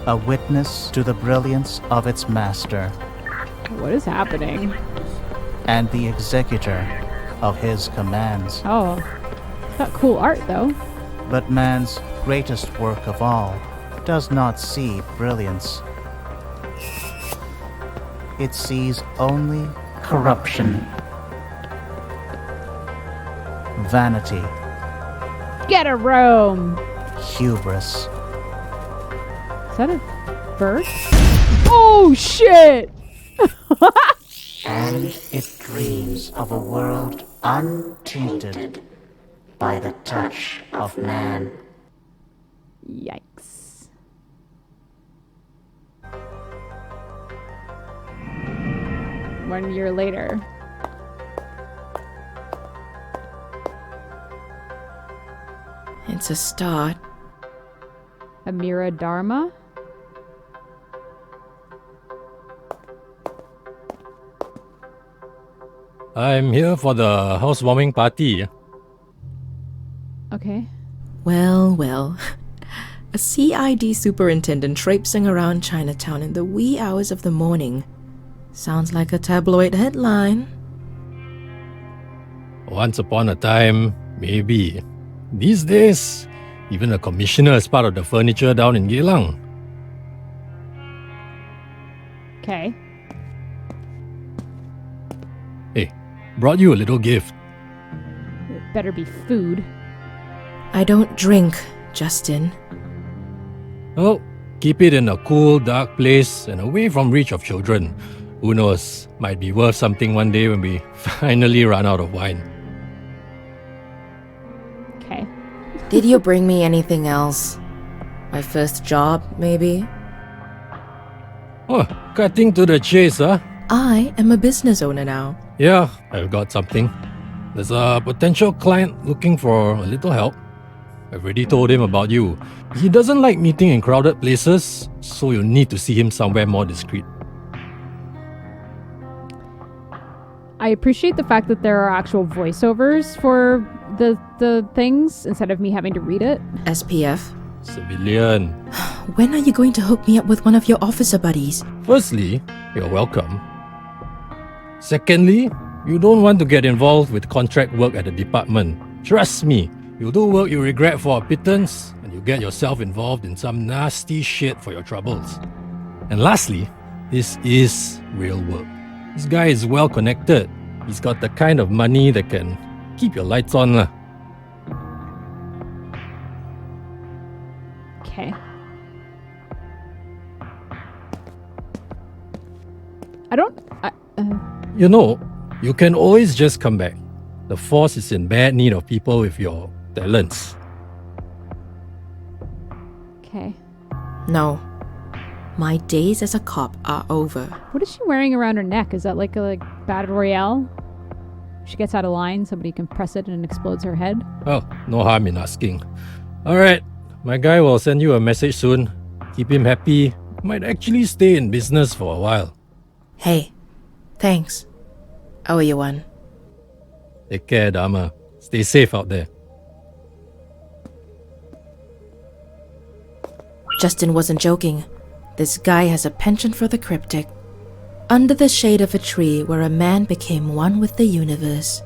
a witness to the brilliance of its master. What is happening? And the executor of his commands. Oh, it's got cool art though. But man's greatest work of all does not see brilliance. It sees only corruption, vanity, Get a room! hubris. Is that a bird? Oh shit! And it dreams of a world untainted by the touch of man. Yikes. 1 year later. It's a start. Amira Dharma? I'm here for the housewarming party. Okay. Well, well. A CID superintendent traipsing around Chinatown in the wee hours of the morning. Sounds like a tabloid headline. Once upon a time, maybe. These days, even a commissioner is part of the furniture down in Geylang. Okay. Hey, brought you a little gift. It better be food. I don't drink, Justin. Oh, keep it in a cool, dark place and away from reach of children. Who knows, might be worth something one day when we finally run out of wine. Okay. Did you bring me anything else? My first job, maybe? Oh, cutting to the chase, huh? I am a business owner now. Yeah, I've got something. There's a potential client looking for a little help. I've already told him about you. He doesn't like meeting in crowded places, so you'll need to see him somewhere more discreet. I appreciate the fact that there are actual voiceovers for the things instead of me having to read it. SPF? Civilian. When are you going to hook me up with one of your officer buddies? Firstly, you're welcome. Secondly, you don't want to get involved with contract work at the department. Trust me, you'll do work you regret for a pittance, and you get yourself involved in some nasty shit for your troubles. And lastly, this is real work. This guy is well connected. He's got the kind of money that can keep your lights on. Okay. You know, you can always just come back. The force is in bad need of people with your talents. Okay. No. My days as a cop are over. What is she wearing around her neck? Is that like a battle royale? She gets out of line, somebody can press it and it explodes her head. Well, no harm in asking. Alright, my guy will send you a message soon. Keep him happy. Might actually stay in business for a while. Hey, thanks. I owe you one. Take care, Dama. Stay safe out there. Justin wasn't joking. This guy has a penchant for the cryptic. Under the shade of a tree where a man became one with the universe.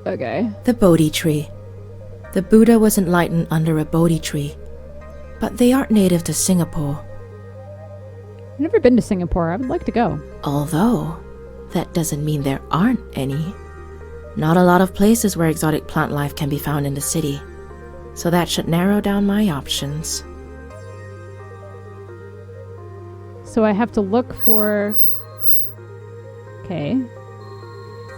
Okay. The Bodhi tree. The Buddha was enlightened under a Bodhi tree. But they aren't native to Singapore. I've never been to Singapore. I would like to go. Although, that doesn't mean there aren't any. Not a lot of places where exotic plant life can be found in the city. So that should narrow down my options. So I have to look for... Okay.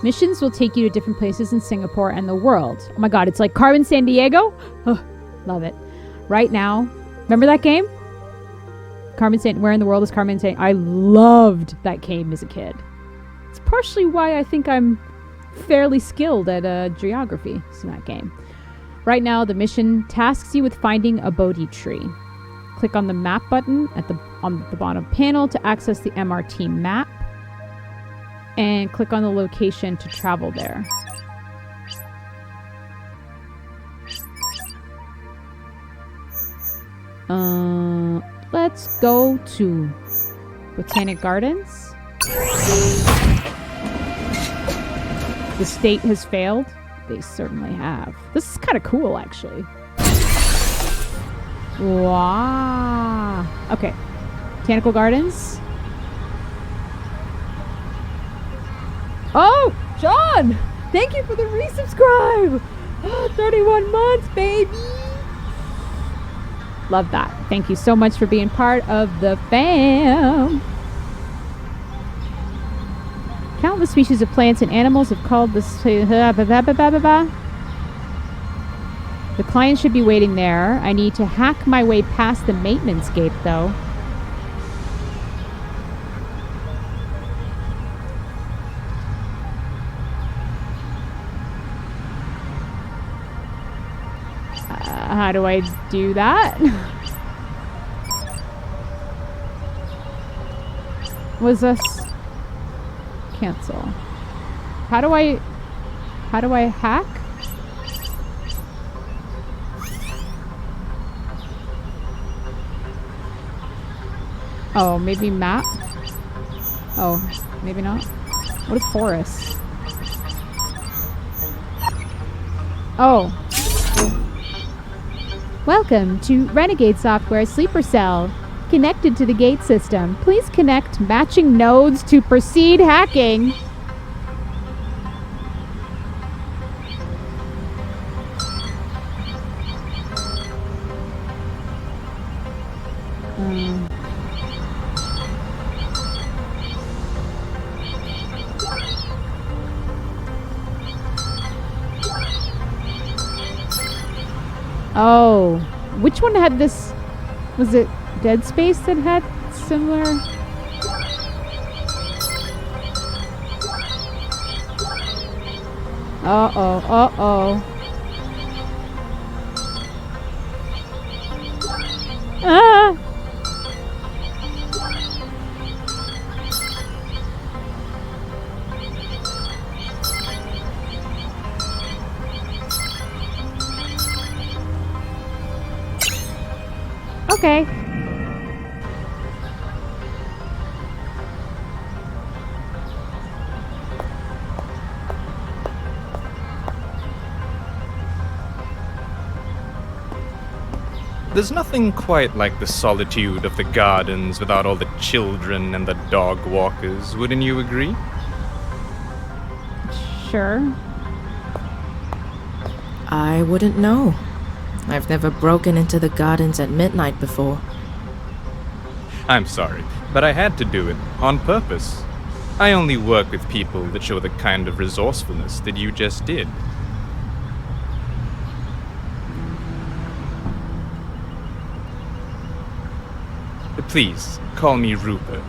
Missions will take you to different places in Singapore and the world. Oh my god, it's like Carmen Sandiego? Oh, love it. Right now, remember that game? Where in the world is Carmen Sandiego? I loved that game as a kid. It's partially why I think I'm fairly skilled at geography in that game. Right now, the mission tasks you with finding a Bodhi tree. Click on the map button on the bottom panel to access the MRT map. And click on the location to travel there. Let's go to Botanic Gardens. The state has failed. They certainly have. This is kind of cool, actually. Wow. Okay. Botanical Gardens. Oh, John! Thank you for the resubscribe! 31 months, baby! Love that. Thank you so much for being part of the fam. Countless species of plants and animals have called this... The client should be waiting there. I need to hack my way past the maintenance gate, though. How do I do that? Was this cancel? How do I hack? Oh, maybe map? Oh, maybe not. What is forest? Oh. Welcome to Renegade Software Sleeper Cell. Connected to the gate system. Please connect matching nodes to proceed hacking. Oh, which one had this? Was it Dead Space that had similar? Uh-oh, uh-oh. Ah! Okay. There's nothing quite like the solitude of the gardens without all the children and the dog walkers, wouldn't you agree? Sure. I wouldn't know. I've never broken into the gardens at midnight before. I'm sorry, but I had to do it, on purpose. I only work with people that show the kind of resourcefulness that you just did. Please, call me Rupert.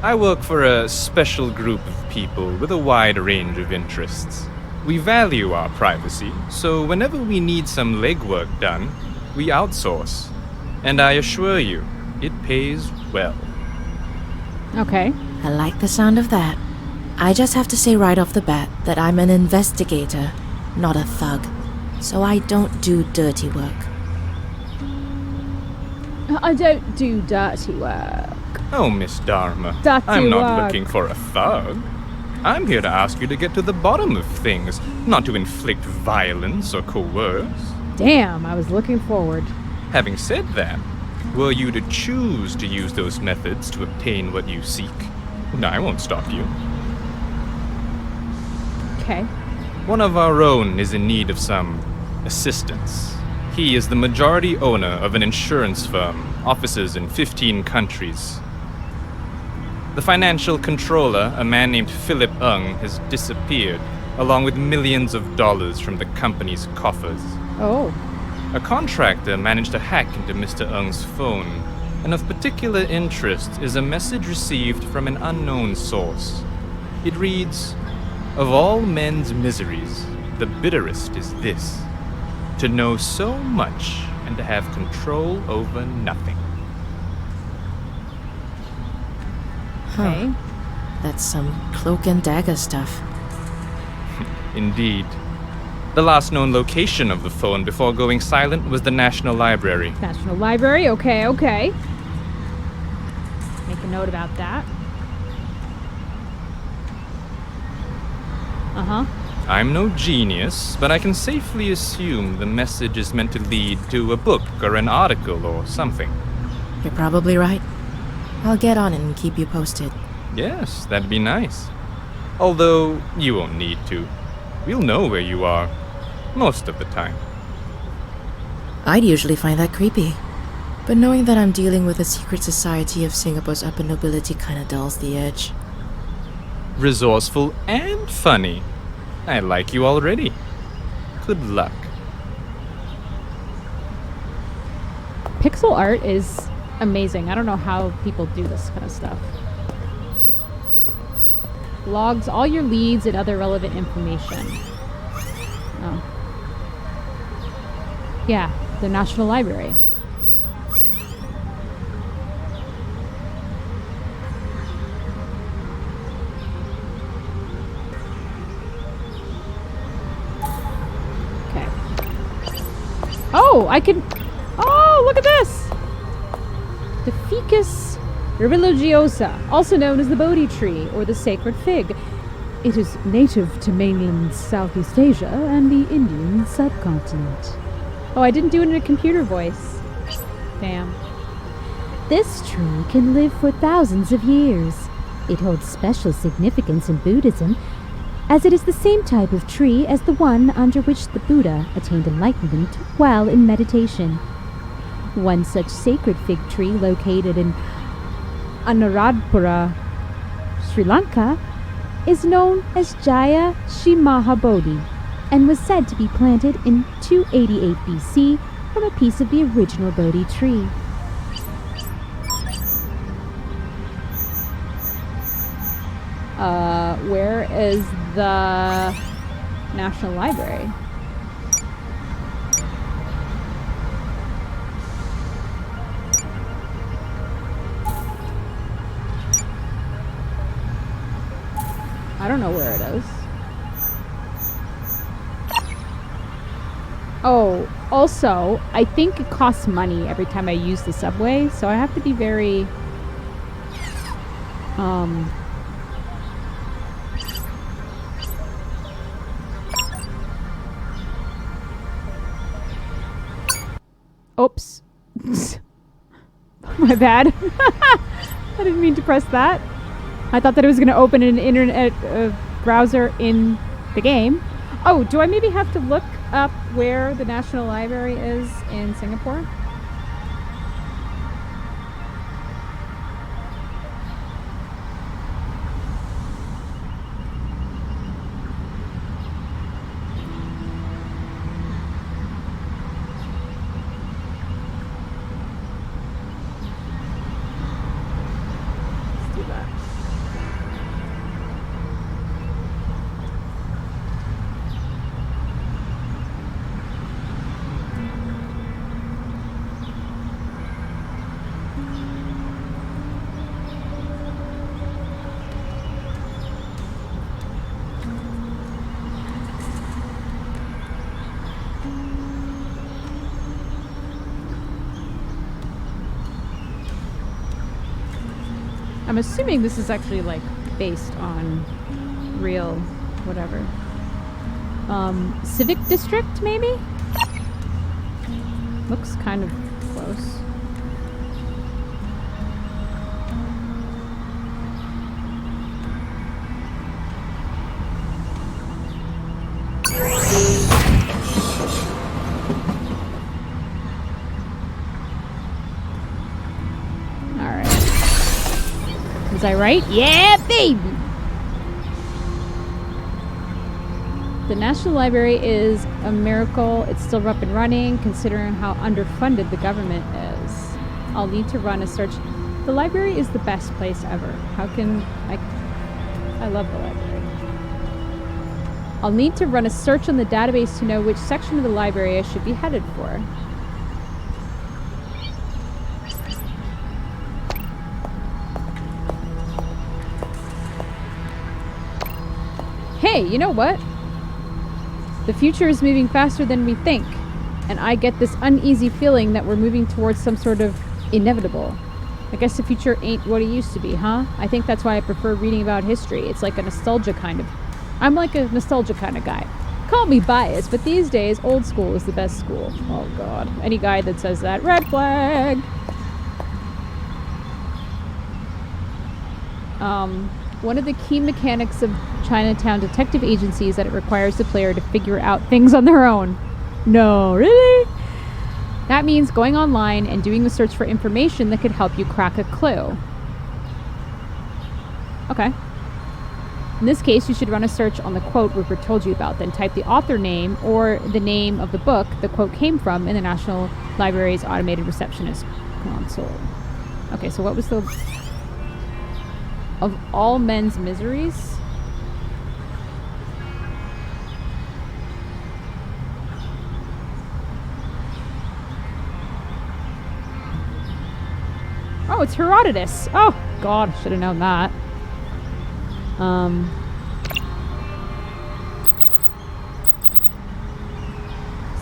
I work for a special group of people with a wide range of interests. We value our privacy, so whenever we need some legwork done, we outsource. And I assure you, it pays well. Okay. I like the sound of that. I just have to say right off the bat that I'm an investigator, not a thug. So I don't do dirty work. I don't do dirty work. Oh, Miss Dharma, Dirty I'm not work. looking for a thug. I'm here to ask you to get to the bottom of things, not to inflict violence or coerce. Damn, I was looking forward. Having said that, were you to choose to use those methods to obtain what you seek, I won't stop you. Okay. One of our own is in need of some assistance. He is the majority owner of an insurance firm, offices in 15 countries. The financial controller, a man named Philip Ung, has disappeared, along with millions of dollars from the company's coffers. Oh. A contractor managed to hack into Mr. Ung's phone, and of particular interest is a message received from an unknown source. It reads, "Of all men's miseries, the bitterest is this, to know so much and to have control over nothing." Okay. That's some cloak and dagger stuff. Indeed. The last known location of the phone before going silent was the National Library. National Library. Okay, okay. Make a note about that. Uh-huh. I'm no genius, but I can safely assume the message is meant to lead to a book or an article or something. You're probably right. I'll get on it and keep you posted. Yes, that'd be nice. Although, you won't need to. We'll know where you are. Most of the time. I'd usually find that creepy. But knowing that I'm dealing with a secret society of Singapore's upper nobility kinda dulls the edge. Resourceful and funny. I like you already. Good luck. Pixel art is amazing. I don't know how people do this kind of stuff. Logs all your leads and other relevant information. Oh. Yeah, the National Library. Okay. Oh, I can... Oh, look at this! The Ficus religiosa, also known as the Bodhi tree or the sacred fig. It is native to mainland Southeast Asia and the Indian subcontinent. Oh, I didn't do it in a computer voice. Damn. This tree can live for thousands of years. It holds special significance in Buddhism, as it is the same type of tree as the one under which the Buddha attained enlightenment while in meditation. One such sacred fig tree located in Anuradhapura, Sri Lanka, is known as Jaya Shimahabodhi and was said to be planted in 288 BC from a piece of the original Bodhi tree. Where is the National Library? I don't know where it is. Oh, also, I think it costs money every time I use the subway, so I have to be very... Oops. My bad. I didn't mean to press that. I thought that it was going to open an internet browser in the game. Oh, do I maybe have to look up where the National Library is in Singapore? Let's do that. I'm assuming this is actually like based on real whatever. Civic district maybe? Looks kind of close. Was I right? Yeah, baby! The National Library is a miracle. It's still up and running, considering how underfunded the government is. I'll need to run a search. The library is the best place ever. How can I love the library. I'll need to run a search on the database to know which section of the library I should be headed for. Hey, you know what? The future is moving faster than we think, and I get this uneasy feeling that we're moving towards some sort of inevitable. I guess the future ain't what it used to be, huh? I think that's why I prefer reading about history. It's like a nostalgia kind of... I'm like a nostalgia kind of guy. Call me biased, but these days, old school is the best school. Oh, God. Any guy that says that, red flag! One of the key mechanics of Chinatown Detective Agency is that it requires the player to figure out things on their own. No, really? That means going online and doing a search for information that could help you crack a clue. Okay. In this case, you should run a search on the quote Rupert told you about, then type the author name or the name of the book the quote came from in the National Library's automated receptionist console. Okay, so what was the... Of all men's miseries? Oh, it's Herodotus. Oh, God, should have known that.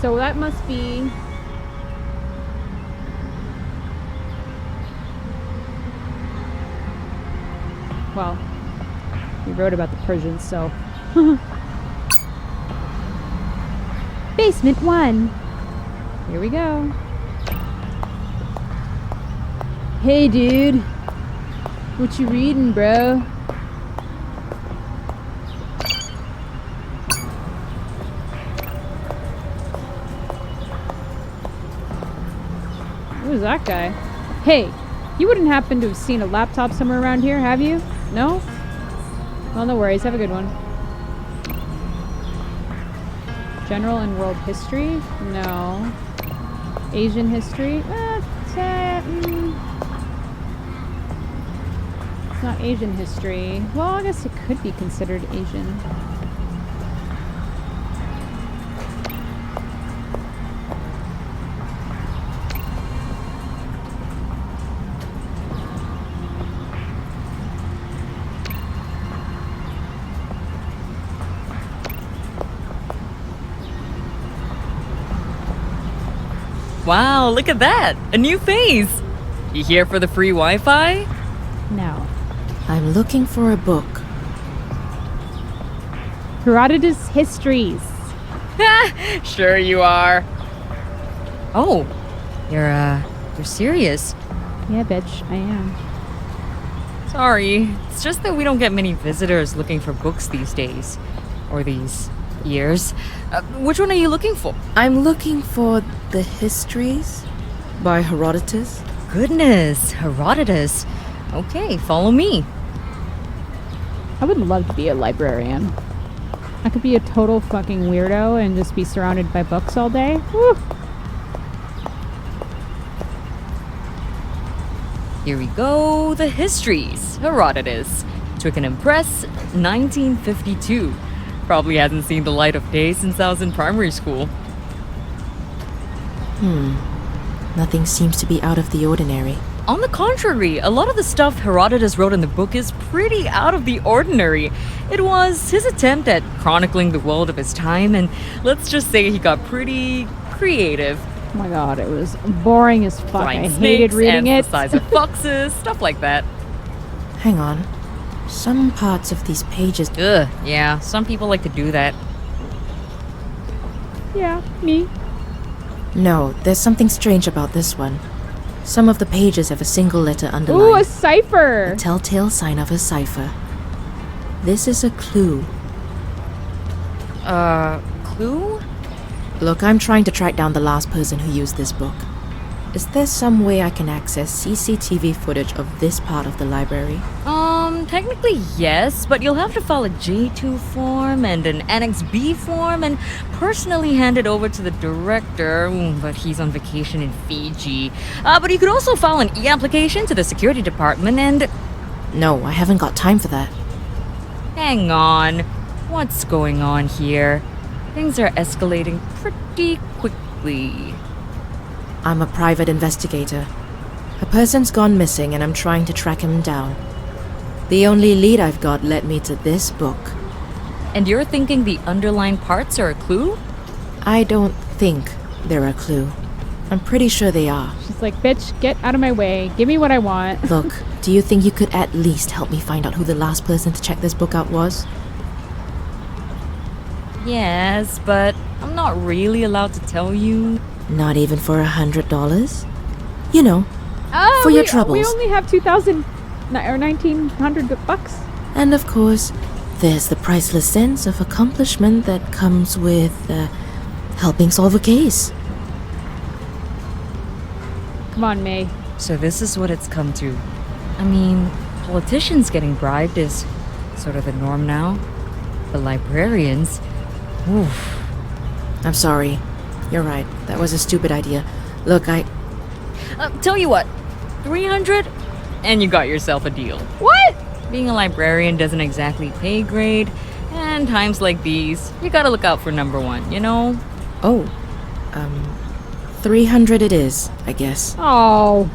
So that must be... Well, he wrote about the Persians, so... Basement 1. Here we go. Hey, dude. What you reading, bro? Who's that guy? Hey, you wouldn't happen to have seen a laptop somewhere around here, have you? No? Well, no worries. Have a good one. General and world history? No. Asian history? It's not Asian history. Well, I guess it could be considered Asian. Wow, look at that! A new face! You here for the free Wi-Fi? No. I'm looking for a book. Herodotus Histories. Sure you are. Oh, you're serious? Yeah, bitch, I am. Sorry, it's just that we don't get many visitors looking for books these days. Or these years. Which one are you looking for? I'm looking for the Histories by Herodotus. Goodness, Herodotus. Okay, follow me. I would love to be a librarian. I could be a total fucking weirdo and just be surrounded by books all day. Woo! Here we go, the Histories, Herodotus. To can impress, 1952. Probably hasn't seen the light of day since I was in primary school. Nothing seems to be out of the ordinary. On the contrary, a lot of the stuff Herodotus wrote in the book is pretty out of the ordinary. It was his attempt at chronicling the world of his time, and let's just say he got pretty creative. Oh my god, it was boring as fuck. Flying I hated snakes, reading ants it. the size of foxes, stuff like that. Hang on. Some parts of these pages. Ugh, yeah, some people like to do that. Yeah, me. No, there's something strange about this one. Some of the pages have a single letter Ooh, a underlined. cipher! A telltale sign of a cipher. This is a clue. Clue? Look, I'm trying to track down the last person who used this book. Is there some way I can access CCTV footage of this part of the library? Technically yes, but you'll have to file a J2 form and an Annex B form and personally hand it over to the director, but he's on vacation in Fiji. But you could also file an e-application to the security department and... No, I haven't got time for that. Hang on. What's going on here? Things are escalating pretty quickly. I'm a private investigator. A person's gone missing and I'm trying to track him down. The only lead I've got led me to this book. And you're thinking the underlined parts are a clue? I don't think they're a clue. I'm pretty sure they are. She's like, bitch, get out of my way. Give me what I want. Look, do you think you could at least help me find out who the last person to check this book out was? Yes, but I'm not really allowed to tell you. Not even for $100? You know, Oh, For your we troubles. only have 2,000 or 1,900 bucks. and of course, there's the priceless sense of accomplishment that comes with helping solve a case. Come on, May. So this is what it's come to. I mean, politicians getting bribed is sort of the norm now. But librarians, oof. I'm sorry. You're right. That was a stupid idea. Look, Tell you what, 300 and you got yourself a deal. What? Being a librarian doesn't exactly pay grade, and times like these, you gotta look out for number one, you know? 300 it is, I guess. Oh.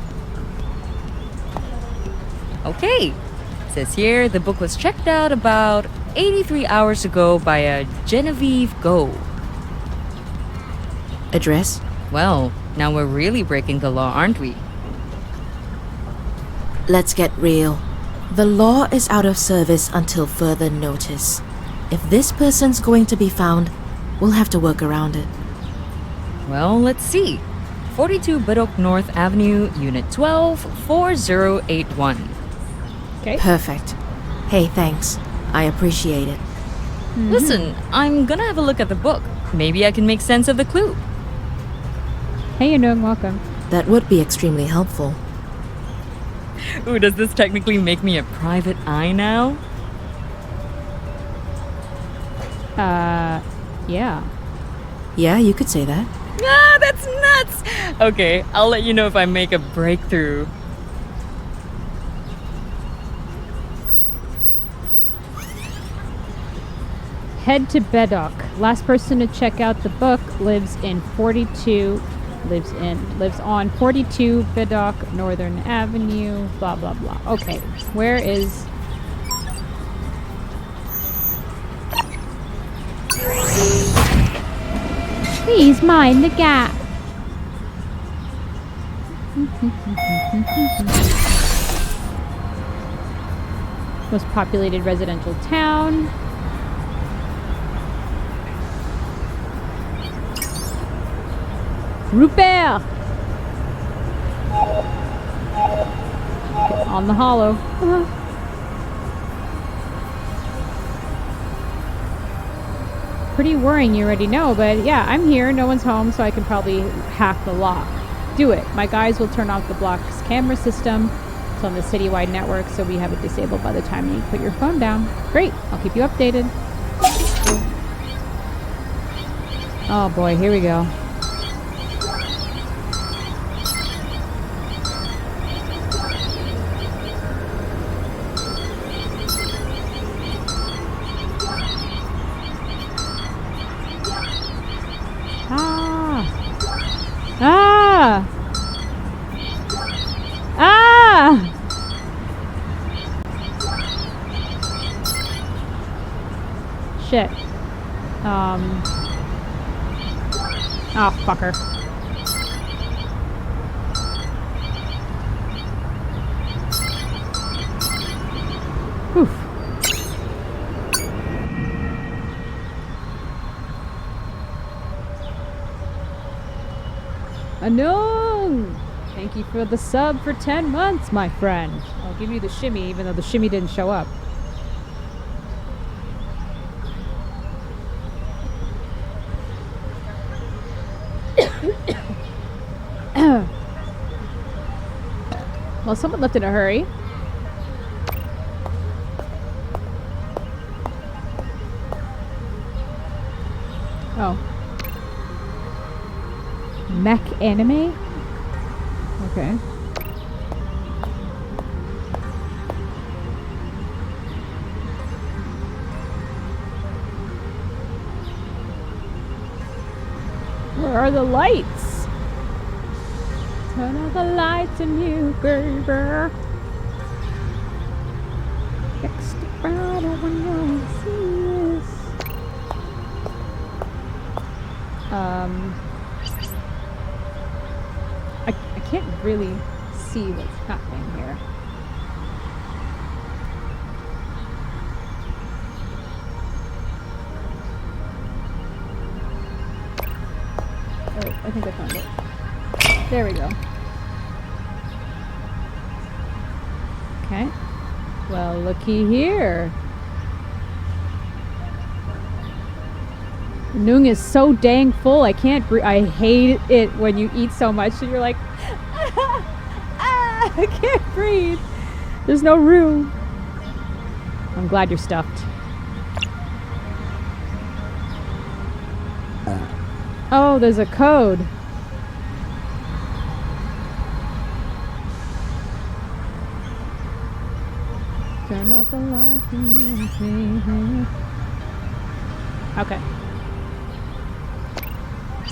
Okay. Says here the book was checked out about 83 hours ago by a Genevieve Go. Address? Well, now we're really breaking the law, aren't we? Let's get real. The law is out of service until further notice. If this person's going to be found, we'll have to work around it. Well, let's see. 42 Biddock North Avenue, Unit 12, 4081. Okay. Perfect. Hey, thanks. I appreciate it. Listen, I'm gonna have a look at the book. Maybe I can make sense of the clue. Hey, you're doing welcome. That would be extremely helpful. Ooh, does this technically make me a private eye now? Yeah. Yeah, you could say that. Ah, that's nuts! Okay, I'll let you know if I make a breakthrough. Head to Beddock. Last person to check out the book lives on 42 Beddock Northern Avenue, blah blah blah. Okay, where is Please mind the gap. Most populated residential town. Rupert! On the hollow. Pretty worrying, you already know, but yeah, I'm here. No one's home, so I can probably hack the lock. Do it. My guys will turn off the block's camera system. It's on the citywide network, so we have it disabled by the time you put your phone down. Great. I'll keep you updated. Oh boy, here we go. Shit. Oh, fucker. Whew. No! Thank you for the sub for 10 months, my friend. I'll give you the shimmy, even though the shimmy didn't show up. Well, someone left in a hurry. Oh. Mech anime? Okay. Where are the lights? Turn on the lights and you, baby. Extra brighter when you see this. I can't really see what's happening here. Oh, I think I found it. There we go. Okay. Well, looky here. Noong is so dang full, I can't breathe. I hate it when you eat so much and you're like, I can't breathe. There's no room. I'm glad you're stuffed. Oh, there's a code. Turn off the lights. Okay.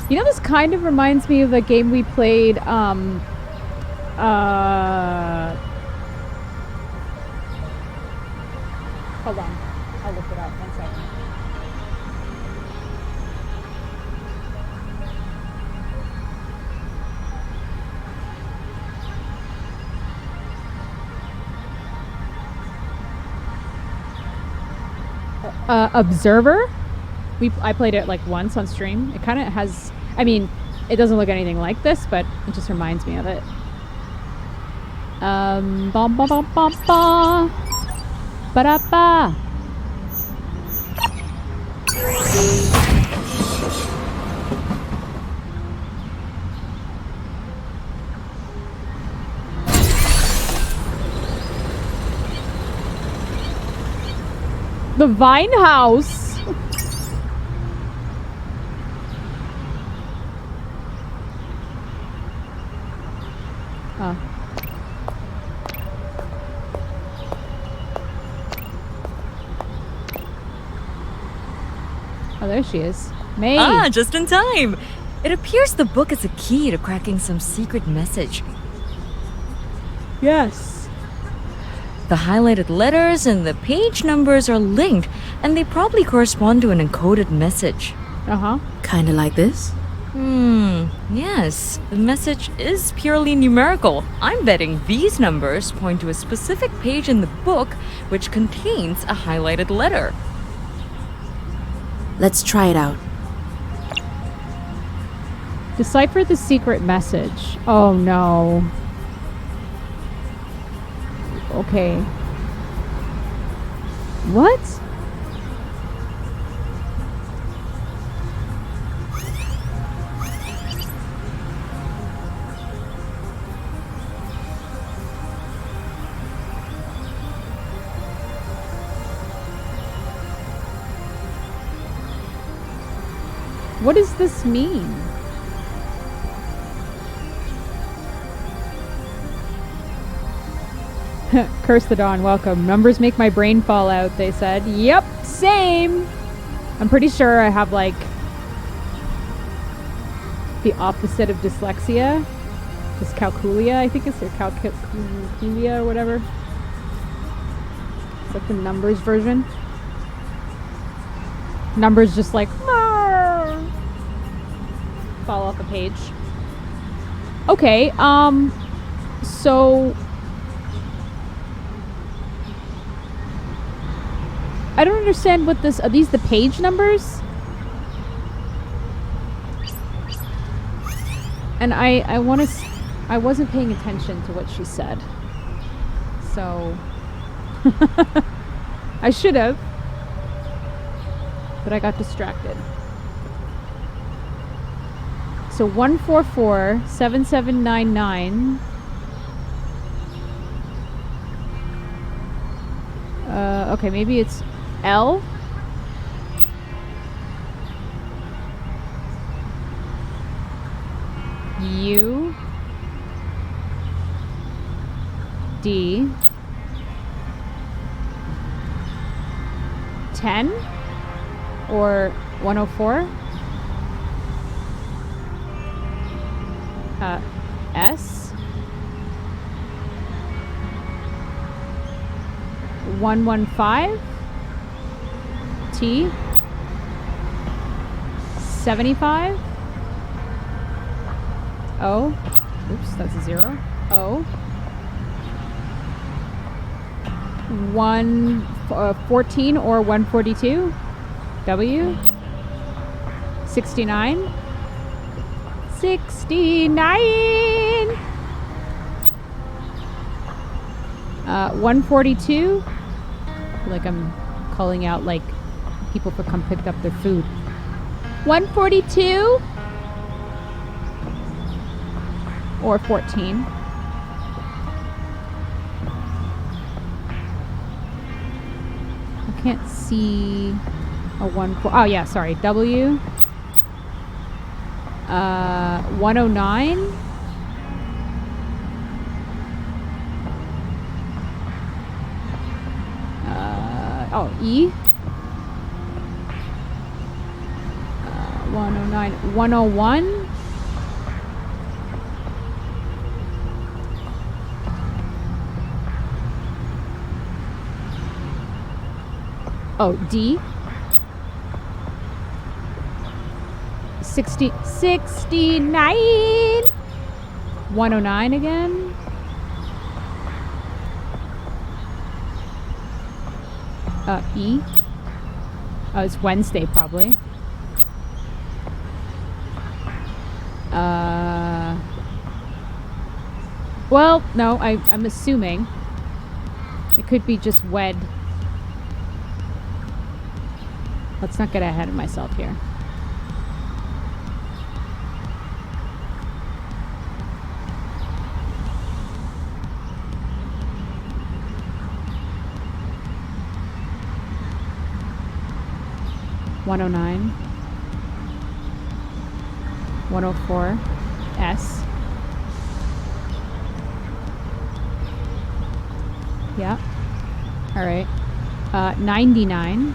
You know, this kind of reminds me of a game we played, hold on. I'll look it up. 1 second. Observer? I played it like once on stream. It kind of has, I mean, it doesn't look anything like this, but it just reminds me of it. Ba ba ba ba ba. Ba da ba. The Vine House. Oh. Oh, there she is. May. Ah, just in time. It appears the book is a key to cracking some secret message. Yes. The highlighted letters and the page numbers are linked, and they probably correspond to an encoded message. Uh-huh. Kinda like this? Yes. The message is purely numerical. I'm betting these numbers point to a specific page in the book which contains a highlighted letter. Let's try it out. Decipher the secret message. Oh no. Okay. What? What does this mean? Curse the dawn, welcome. Numbers make my brain fall out, they said. Yep, same! I'm pretty sure I have, like, the opposite of dyslexia. Dyscalculia, I think it's, or calculia or whatever. Is that the numbers version? Numbers just like, fall off a page. Okay, so... I don't understand what this... Are these the page numbers? And I want to... I wasn't paying attention to what she said. So... I should have. But I got distracted. So 144-7799. Okay, maybe it's L. U. D. 10 or 104. S. 115. T. 75. O. Oops, that's a 0. O. 114 or 142. W. 69. 69. 142. Like I'm calling out like people for come pick up their food. 142 or 14. I can't see a 1-4. Oh yeah, sorry. W. 109. E. 109. 101. Oh, D. 69. 109 again. E. Oh, it's Wednesday probably. Well, no, I'm assuming. It could be just wed. Let's not get ahead of myself here. $109. 104. S. Yeah. All right. 99.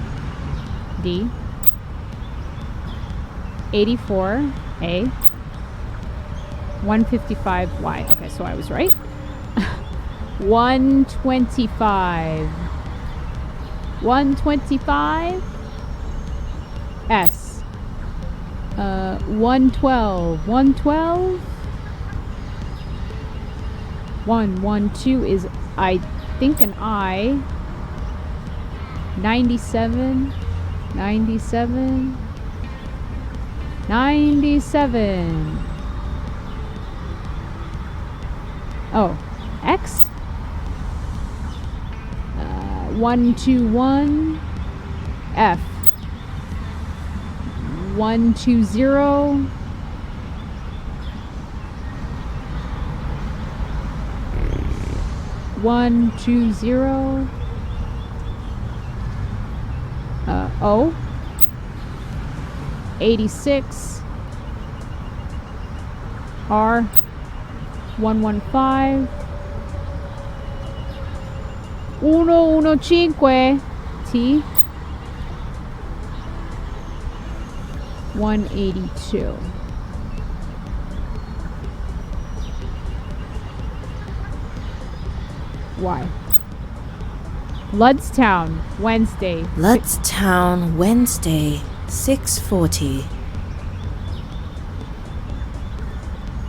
D. 84. A. 155. Y. Okay, so I was right. 125. 125. S. 112. 112? 112 is, I think, an I. 97. 97. 97. Oh, X? 121. F. 120. One, 2, 0. O. 86. R. 115. 115. T. 182. Y. Ludstown, Wednesday. Ludstown, Wednesday, 6:40.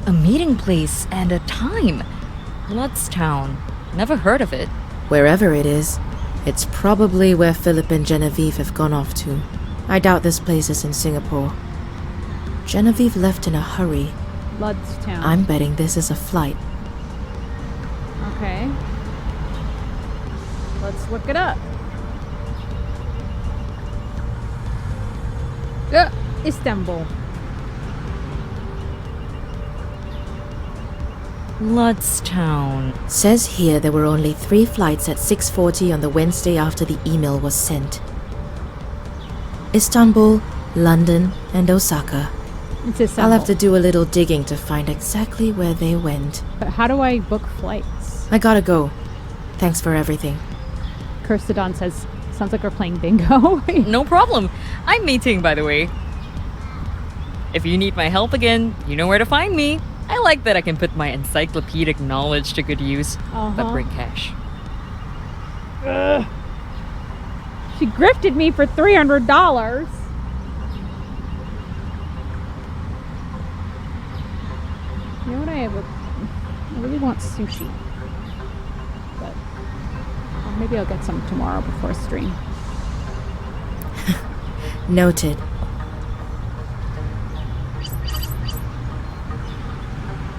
A meeting place and a time. Ludstown. Never heard of it. Wherever it is, it's probably where Philip and Genevieve have gone off to. I doubt this place is in Singapore. Genevieve left in a hurry. Ludstown. I'm betting this is a flight. Okay. Let's look it up. Istanbul. Ludstown. Says here there were only 3 flights at 6:40 on the Wednesday after the email was sent. Istanbul, London, and Osaka. It's Istanbul. I'll have to do a little digging to find exactly where they went. But how do I book flights? I gotta go. Thanks for everything. Kirstodon says, sounds like we're playing bingo. No problem. I'm meeting, by the way. If you need my help again, you know where to find me. I like that I can put my encyclopedic knowledge to good use. But bring cash. She grifted me for $300. You know what I really want sushi. But maybe I'll get some tomorrow before stream. Noted.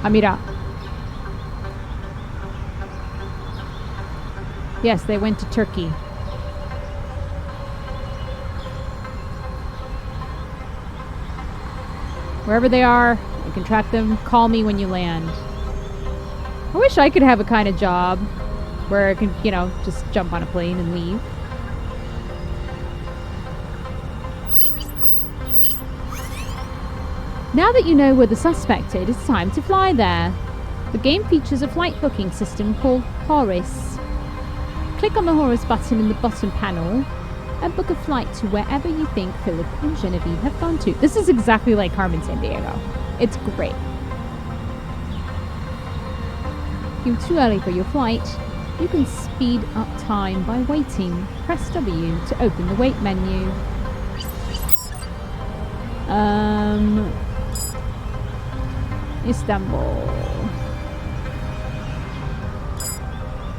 Amira. Yes, they went to Turkey. Wherever they are, you can track them. Call me when you land. I wish I could have a kind of job where I can, just jump on a plane and leave. Now that you know where the suspect is, it's time to fly there. The game features a flight booking system called Horus. Click on the Horus button in the bottom panel and book a flight to wherever you think Philip and Genevieve have gone to. This is exactly like Carmen Sandiego. It's great. If you're too early for your flight, you can speed up time by waiting. Press W to open the wait menu. Istanbul.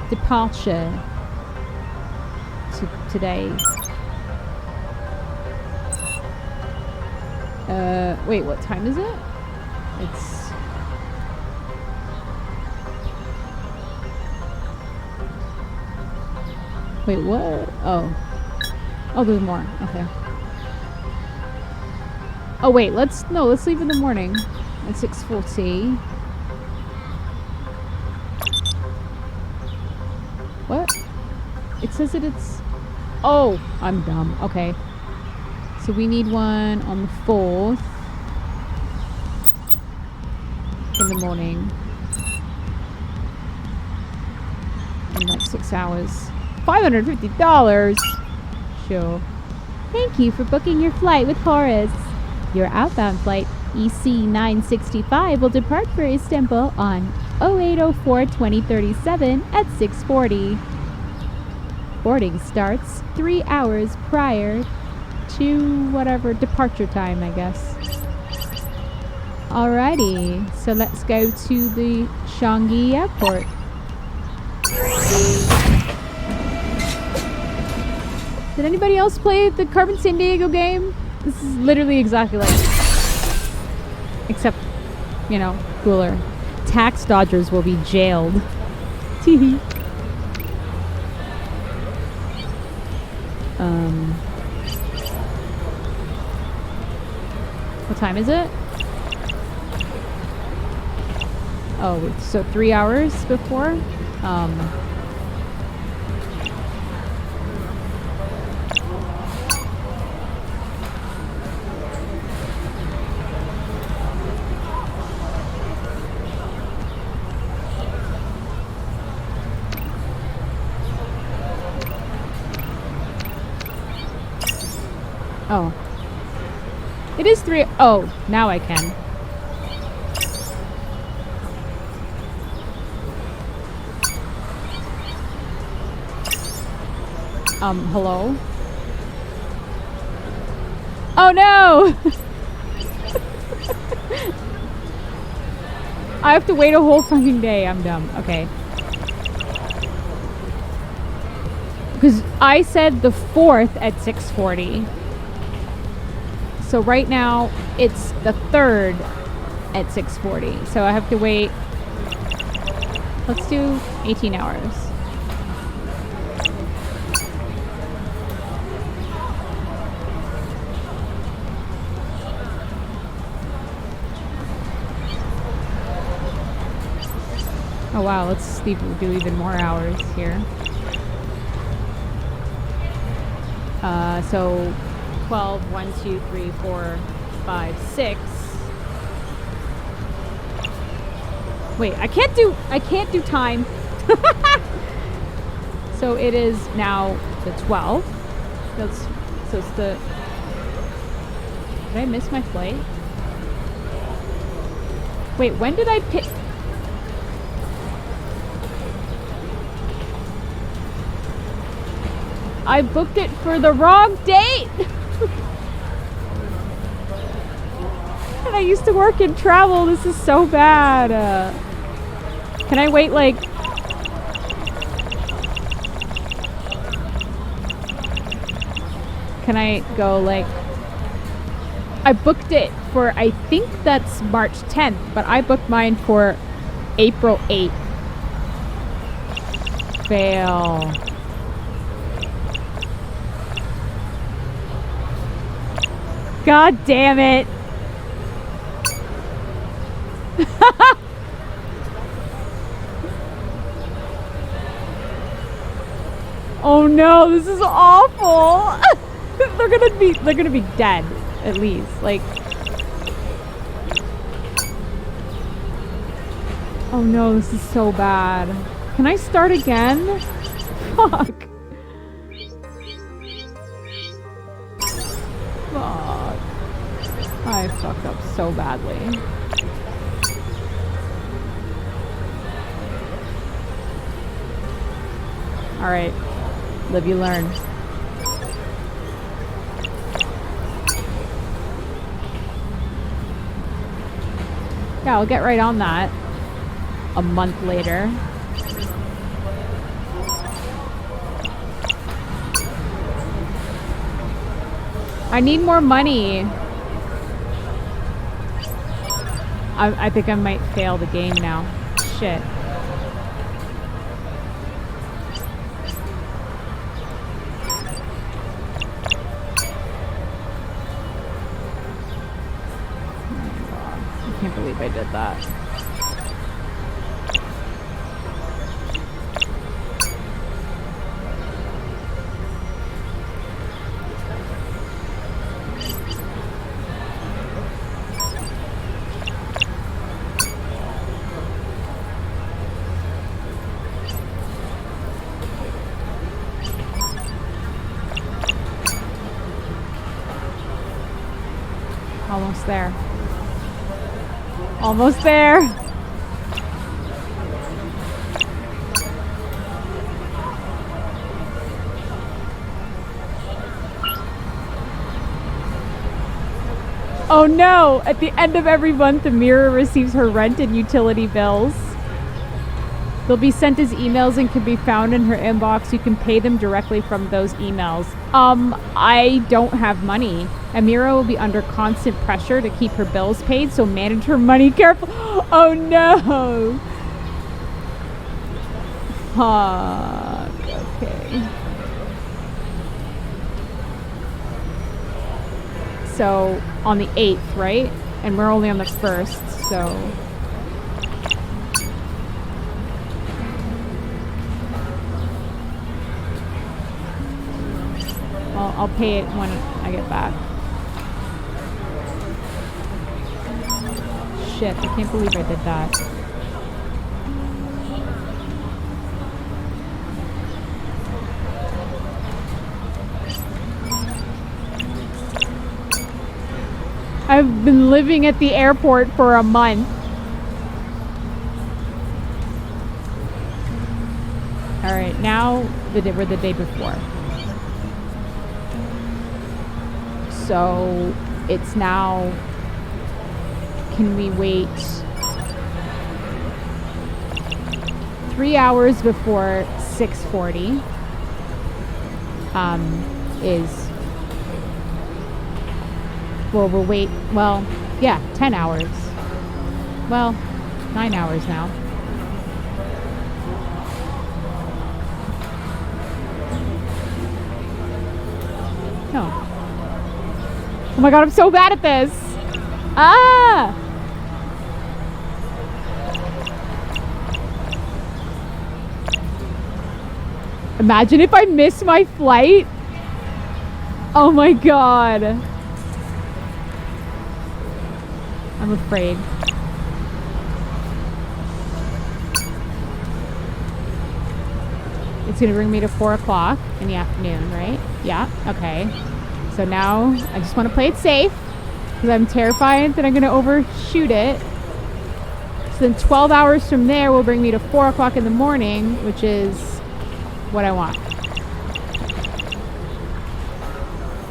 Departure today. Wait, what time is it? It's... Wait, what? Oh, there's more. Okay. Oh, wait, let's leave in the morning at 6:40. What? It says that it's... Oh, I'm dumb. Okay. So we need one on the 4th. In the morning. In like 6 hours. $550! Sure. Thank you for booking your flight with Horus. Your outbound flight, EC 965, will depart for Istanbul on 0804-2037 at 6:40. Boarding starts 3 hours prior to whatever departure time, I guess. Alrighty, so let's go to the Changi airport. Did anybody else play the Carmen Sandiego game? This is literally exactly like it. Except, you know, cooler. Tax dodgers will be jailed. Teehee. What time is it? Oh, so 3 hours before? Oh. It is 3. Oh, now I can. Hello? Oh no! I have to wait a whole fucking day. I'm dumb. Okay. Because I said the 4th at 6:40. So right now, it's the 3rd at 6:40. So I have to wait. Let's do 18 hours. Oh wow, let's do even more hours here. So 12, 1, 2, 3, 4, 5, 6. Wait, I can't do time. So it is now the 12th. So it's the... Did I miss my flight? Wait, when did I pick... I booked it for the wrong date! And I used to work in travel. This is so bad. Can I wait like... Can I go like... I booked it for, I think that's March 10th, but I booked mine for April 8th. Fail. God damn it. Oh no, this is awful. They're gonna be dead, at least. Like, oh no, this is so bad. Can I start again? Fuck. Fuck. I fucked up so badly. Alright. Live you learn. Yeah, I'll get right on that. A month later. I need more money. I think I might fail the game now. Shit. I can't believe I did that. Almost there. Almost there. Oh no! At the end of every month, Amira receives her rent and utility bills. They'll be sent as emails and can be found in her inbox. You can pay them directly from those emails. I don't have money. Amira will be under constant pressure to keep her bills paid, so manage her money carefully. Oh no! Fuck. Okay. So, on the 8th, right? And we're only on the 1st, so... Well, I'll pay it when I get back. Shit, I can't believe I did that. I've been living at the airport for a month. Alright, now we're the day before. So it's now, can we wait 3 hours before 6:40 is, well, we'll wait, well, yeah, 10 hours. Well, 9 hours now. No. Oh my god, I'm so bad at this. Ah! Imagine if I miss my flight. Oh my god. I'm afraid. It's gonna bring me to 4 o'clock in the afternoon, right? Yeah, okay. So now I just want to play it safe because I'm terrified that I'm going to overshoot it. So then 12 hours from there will bring me to 4 o'clock in the morning, which is what I want.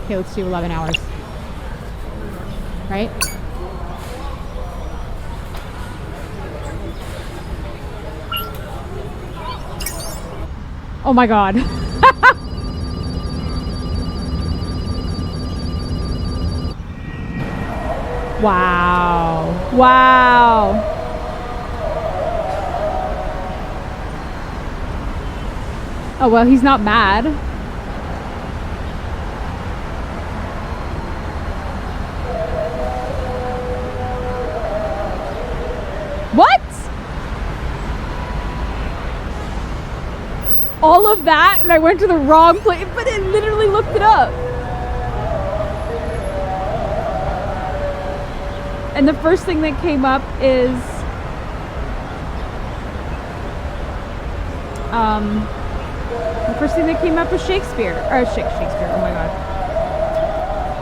Okay, let's do 11 hours. Right? Oh my god. Wow. Wow. Oh, well, he's not mad. What? All of that, and I went to the wrong place, but it literally looked it up. And the first thing that came up is the first thing that came up was Shakespeare. Or Shakespeare, oh my god.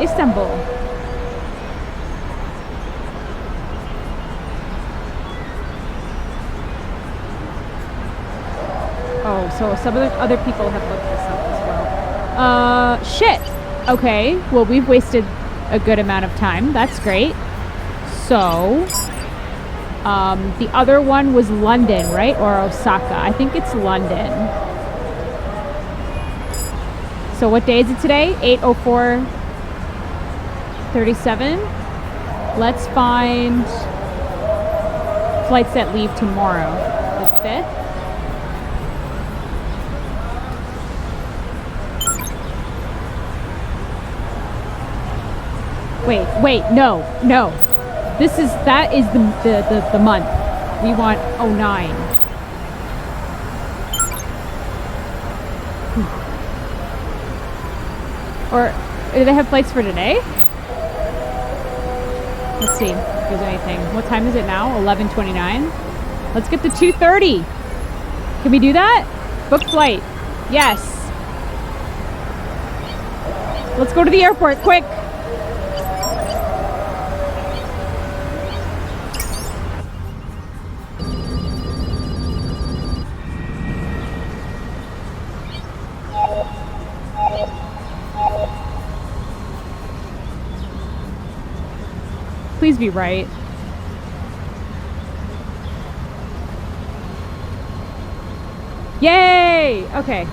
Istanbul. Oh, so some of the other people have looked this up as well. Shit. Okay, well, we've wasted a good amount of time. That's great. So, the other one was London, right? Or Osaka. I think it's London. So what day is it today? 8:04:37. Let's find flights that leave tomorrow. The 5th. Wait, no. That is the month. We want 09. Or do they have flights for today? Let's see if there's anything. What time is it now? 11:29. Let's get to 2:30. Can we do that? Book flight. Yes. Let's go to the airport, quick. Please be right. Yay! Okay.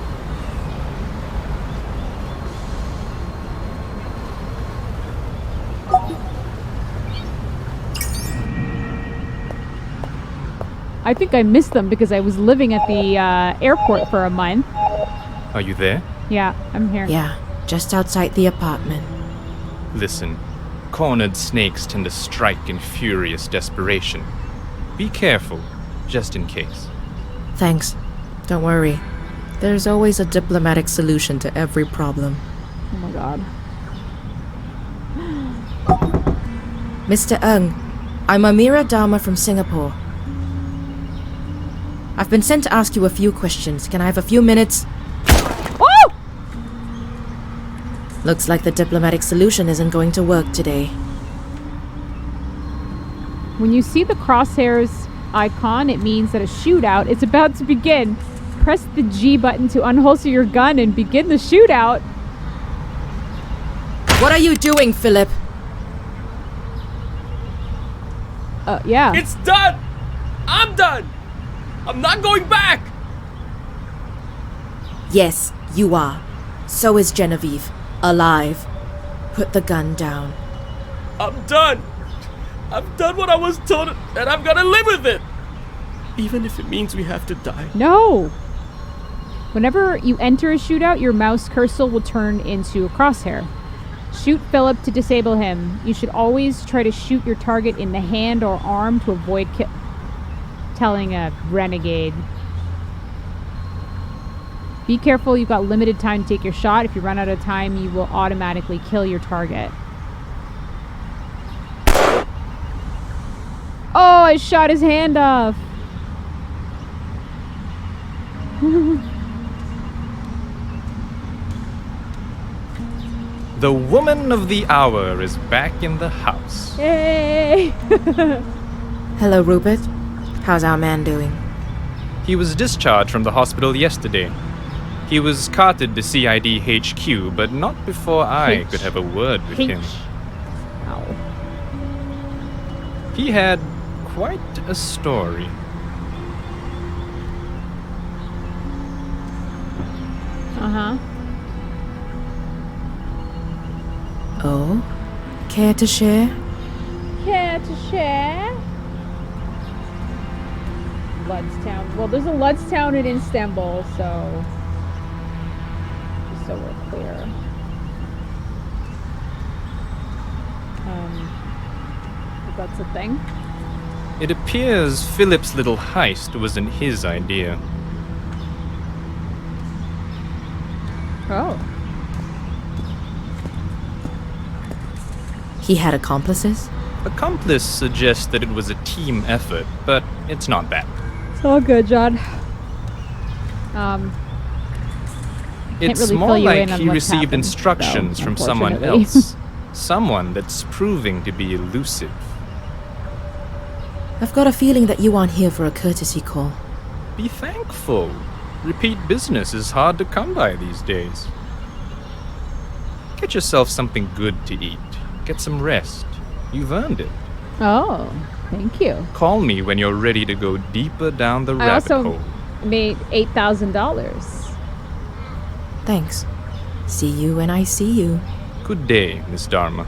I think I missed them because I was living at the airport for a month. Are you there? Yeah, I'm here. Yeah, just outside the apartment. Listen, cornered snakes tend to strike in furious desperation. Be careful, just in case. Thanks. Don't worry. There's always a diplomatic solution to every problem. Oh my god. Mr. Ng, I'm Amira Dharma from Singapore. I've been sent to ask you a few questions. Can I have a few minutes? Oh! Looks like the diplomatic solution isn't going to work today. When you see the crosshairs icon, it means that a shootout is about to begin. Press the G button to unholster your gun and begin the shootout. What are you doing, Philip? Yeah. It's done! I'm done! I'm not going back! Yes, you are. So is Genevieve. Alive. Put the gun down. I'm done! I've done what I was told, and I've got to live with it! Even if it means we have to die. No! Whenever you enter a shootout, your mouse cursor will turn into a crosshair. Shoot Philip to disable him. You should always try to shoot your target in the hand or arm to avoid telling a renegade. Be careful, you've got limited time to take your shot. If you run out of time, you will automatically kill your target. Oh, I shot his hand off. The woman of the hour is back in the house. Yay! Hello, Rupert. How's our man doing? He was discharged from the hospital yesterday. He was carted to CID HQ, but not before I could have a word with him. Ow. He had quite a story. Uh-huh. Oh? Care to share? Care to share? Ludstown. Well, there's a Ludstown in Istanbul, so... Just so we're clear. If that's a thing. It appears Philip's little heist wasn't his idea. Oh. He had accomplices? Accomplice suggests that it was a team effort, but it's not that. It's all good, John. It's really more fill you like in on he what's received happened, instructions though, from someone unfortunately. else. Someone that's proving to be elusive. I've got a feeling that you aren't here for a courtesy call. Be thankful. Repeat business is hard to come by these days. Get yourself something good to eat. Get some rest. You've earned it. Oh, thank you. Call me when you're ready to go deeper down the I rabbit also hole. made $8,000. Thanks. See you when I see you. Good day, Miss Dharma.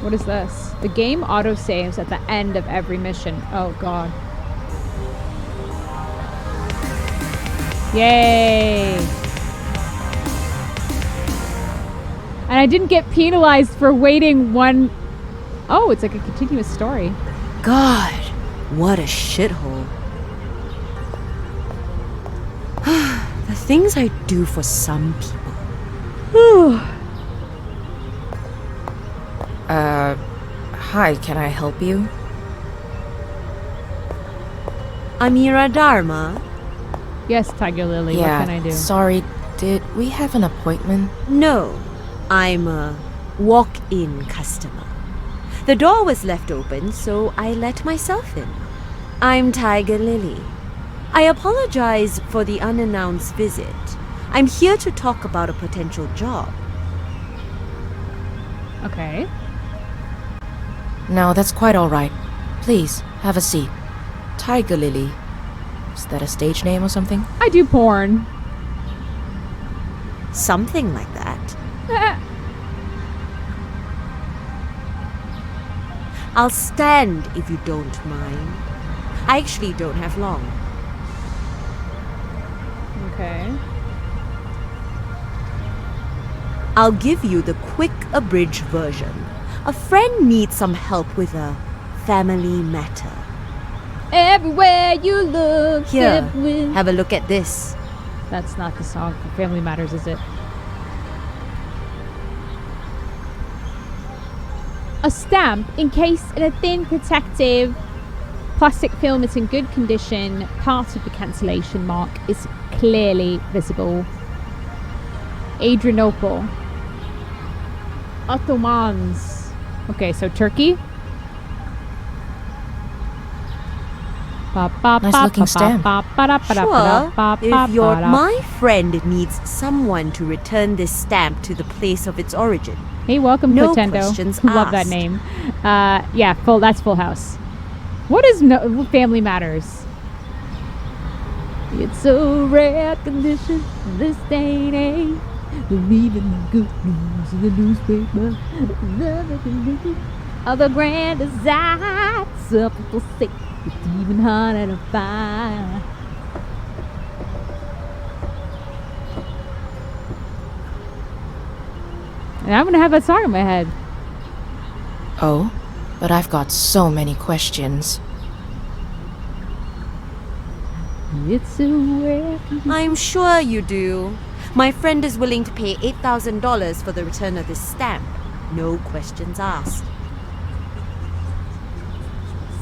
What is this? The game autosaves at the end of every mission. Oh, God. Yay! And I didn't get penalized for waiting one... Oh, it's like a continuous story. God, what a shithole. The things I do for some people. Hi, can I help you? Amira Dharma? Yes, Tiger Lily, Yeah, what can I do? sorry, did we have an appointment? No, I'm a walk-in customer. The door was left open, so I let myself in. I'm Tiger Lily. I apologize for the unannounced visit. I'm here to talk about a potential job. Okay. No, that's quite all right. Please, have a seat. Tiger Lily. Is that a stage name or something? I do porn. Something like that. I'll stand if you don't mind. I actually don't have long. Okay. I'll give you the quick abridged version. A friend needs some help with a family matter. Everywhere you look. Here, have a look at this. That's not the song for Family Matters, is it? A stamp encased in a thin protective plastic film is in good condition. Part of the cancellation mark is clearly visible. Adrianople. Ottomans. Okay, so Turkey. Nice looking stamp. Sure, if my friend needs someone to return this stamp to the place of its origin. Hey, welcome, No Potendo. questions Love that asked. name. Yeah, that's Full House. What is Family Matters? It's a rare condition, this day and age. Believing the good news in the newspaper. Of the grand desire. Some people say it's even harder to find. And I'm gonna have that song in my head. Oh, but I've got so many questions. It's a rare I'm sure you do. My friend is willing to pay $8,000 for the return of this stamp. No questions asked.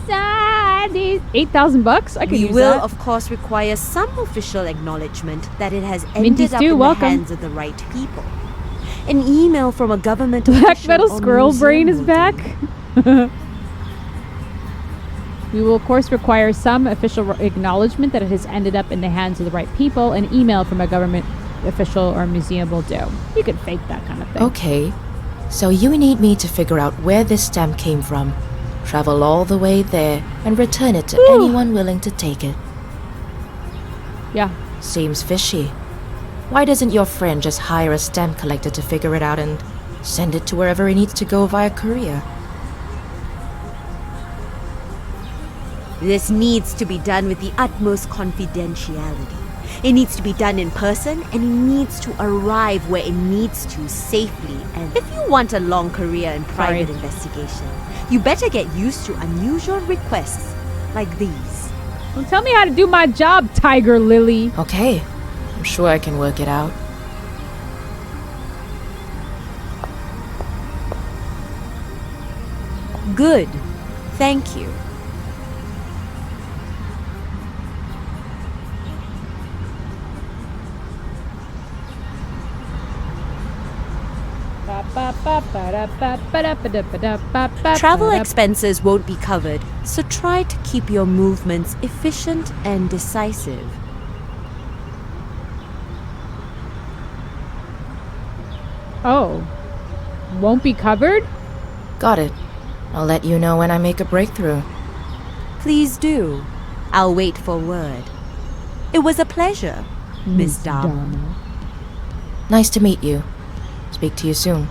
$8,000? I could We use will, that. of course, require some official acknowledgement that it has Minty ended up Stew, in welcome. the hands of the right people. An email from a government Black official Metal or Squirrel Brain is museum will back. do. We will, of course, require some official acknowledgement that it has ended up in the hands of the right people. An email from a government official or museum will do. You could fake that kind of thing. Okay, so you need me to figure out where this stamp came from, travel all the way there, and return it to anyone willing to take it. Yeah. Seems fishy. Why doesn't your friend just hire a stamp collector to figure it out and send it to wherever he needs to go via courier? This needs to be done with the utmost confidentiality. It needs to be done in person, and it needs to arrive where it needs to safely. And if you want a long career in private investigation, you better get used to unusual requests like these. Don't tell me how to do my job, Tiger Lily. Okay, I'm sure I can work it out. Good. Thank you. Travel expenses won't be covered, so try to keep your movements efficient and decisive. Oh. Won't be covered? Got it. I'll let you know when I make a breakthrough. Please do. I'll wait for word. It was a pleasure, Miss Dharma. Nice to meet you. Speak to you soon.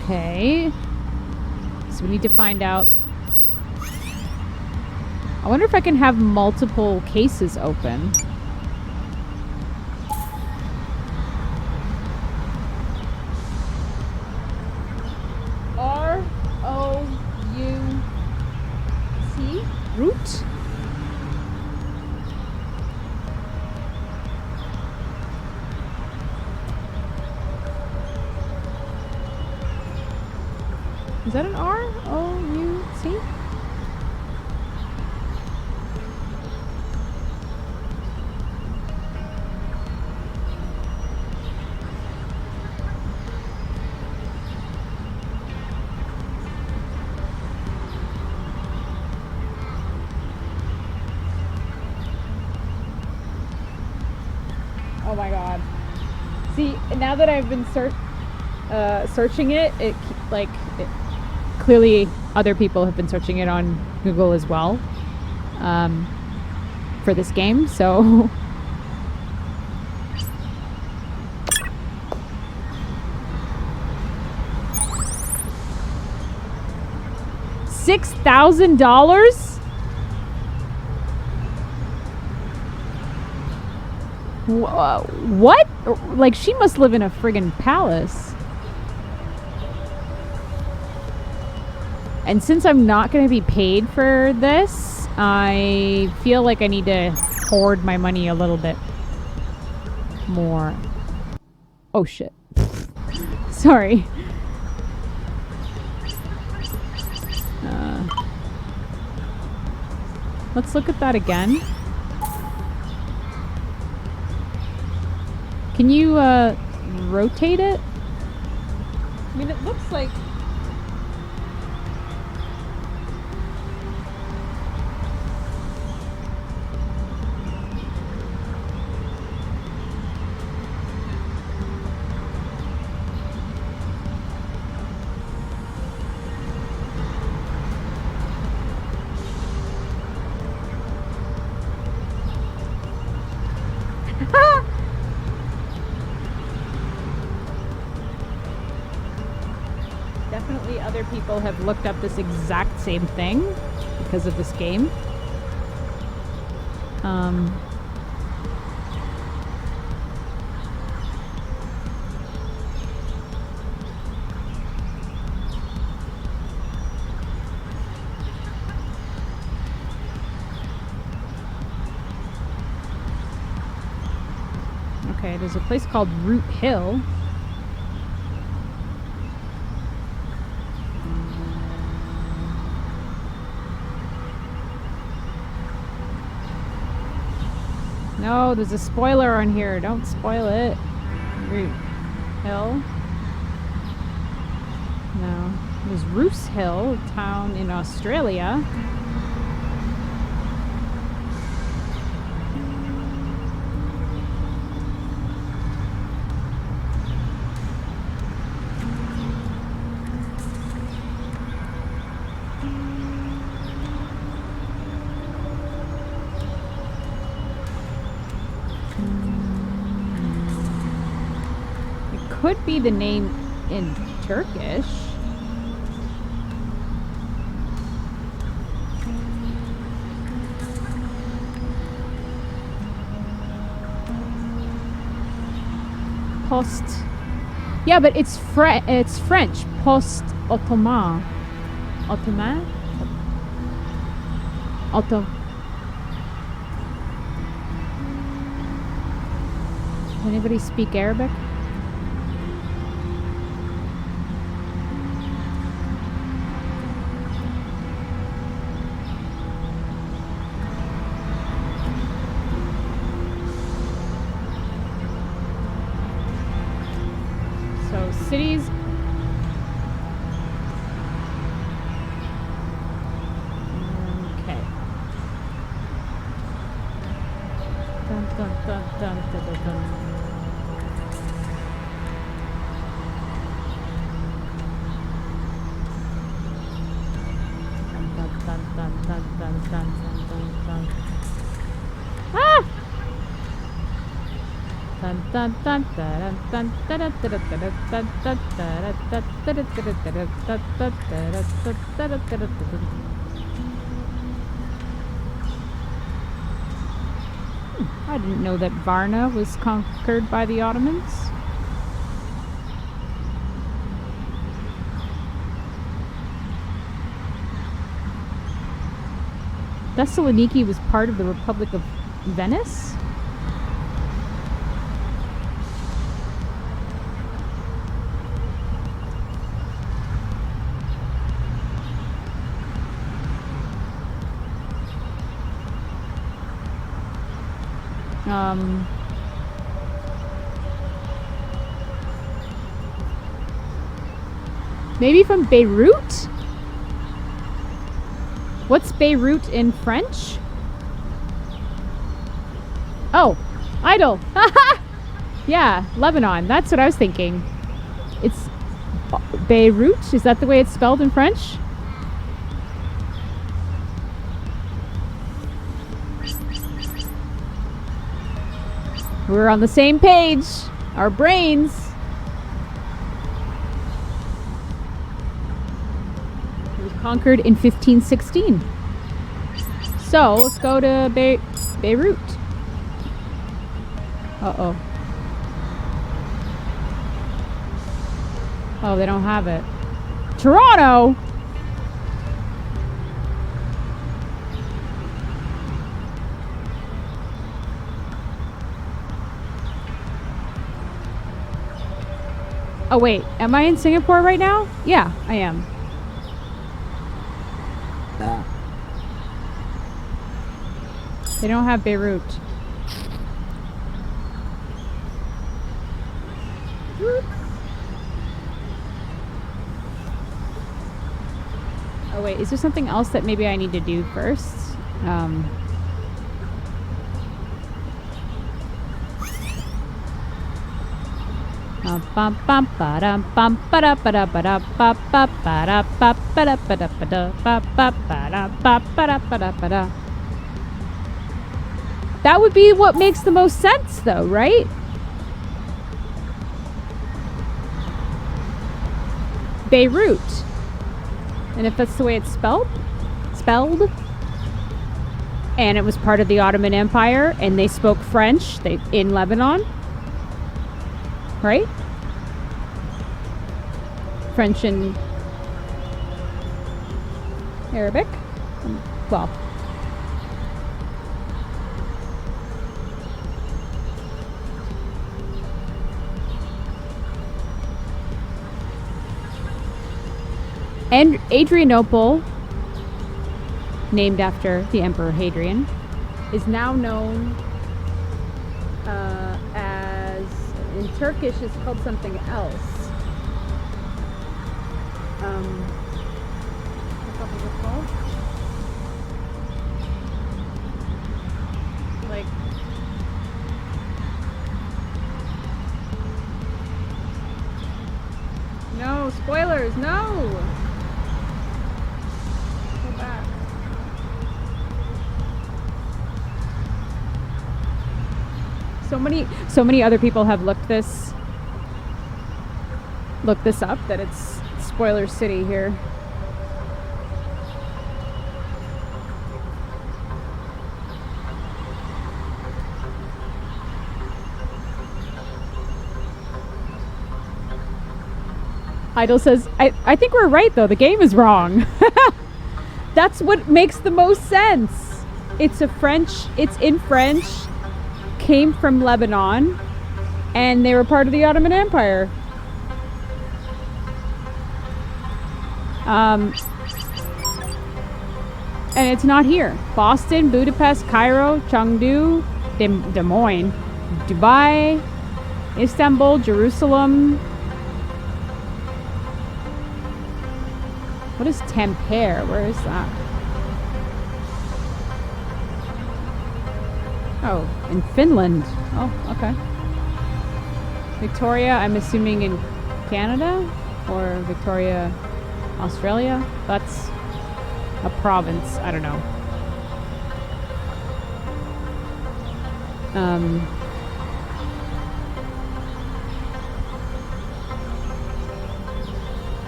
Okay. So we need to find out. I wonder if I can have multiple cases open. R-O-U-T? Root? Is that an R-O-U-T? that I've been searching it, clearly other people have been searching it on Google as well, for this game, so. $6,000? What? Like, she must live in a friggin' palace. And since I'm not going to be paid for this, I feel like I need to hoard my money a little bit more. Oh, shit. Sorry. Let's look at that again. Can you rotate it? I mean, it looks like... Definitely other people have looked up this exact same thing because of this game. Okay, there's a place called Root Hill. No, there's a spoiler on here. Don't spoil it. Root Hill. No. There's Roos Hill, a town in Australia. Could be the name in Turkish. Post. Yeah, but it's French. Post Ottoman. Ottoman? Otto. Anybody speak Arabic? Cities. Okay. Dun, dun, dun, dun, dun, dun, dun. Dun, dun, dun, dun, dun, dun, dun, dun. Ah! Dun dun dun dun dun dun dun dun dun dun. I didn't know that Varna was conquered by the Ottomans. Thessaloniki was part of the Republic of Venice? Maybe from Beirut? What's Beirut in French? Oh, idol. Yeah, Lebanon. That's what I was thinking. It's Beirut? Is that the way it's spelled in French? We're on the same page. Our brains. It was conquered in 1516. So, let's go to Beirut. Uh-oh. Oh, they don't have it. Toronto! Oh, wait. Am I in Singapore right now? Yeah, I am. They don't have Beirut. Oh, wait. Is there something else that maybe I need to do first? That would be what makes the most sense, though, right? Beirut. And if that's the way it's spelled, and it was part of the Ottoman Empire, and they spoke French in Lebanon, right? French and Arabic. Well, and Adrianople, named after the Emperor Hadrian, is now known as, in Turkish, it's called something else. What was it called? Like, no, spoilers, no! Go back. So many other people have looked this up that it's spoiler city here. Idol says, I think we're right though, the game is wrong. That's what makes the most sense. It's in French, came from Lebanon, and they were part of the Ottoman Empire. And it's not here. Boston, Budapest, Cairo, Chengdu, Des Moines, Dubai, Istanbul, Jerusalem. What is Tampere? Where is that? Oh, in Finland. Oh, okay. Victoria, I'm assuming in Canada? Or Victoria, Australia? That's a province. I don't know.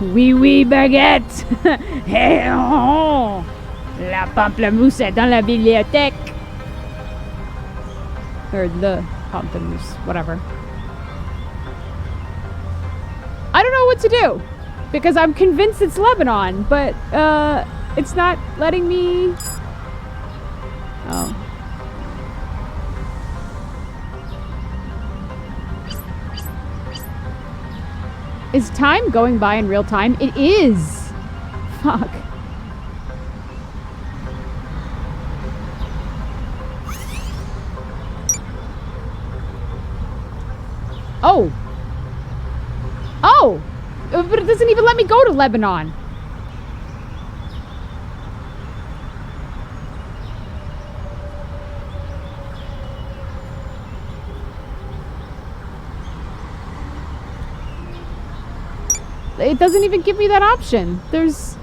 Oui, oui, baguette! Hey, oh! La pamplemousse est dans la bibliothèque! Or the pamplemousse, whatever. I don't know what to do! Because I'm convinced it's Lebanon, but, it's not letting me... Oh. Is time going by in real time? It is! Fuck. Oh! Oh! But it doesn't even let me go to Lebanon. It doesn't even give me that option. There's...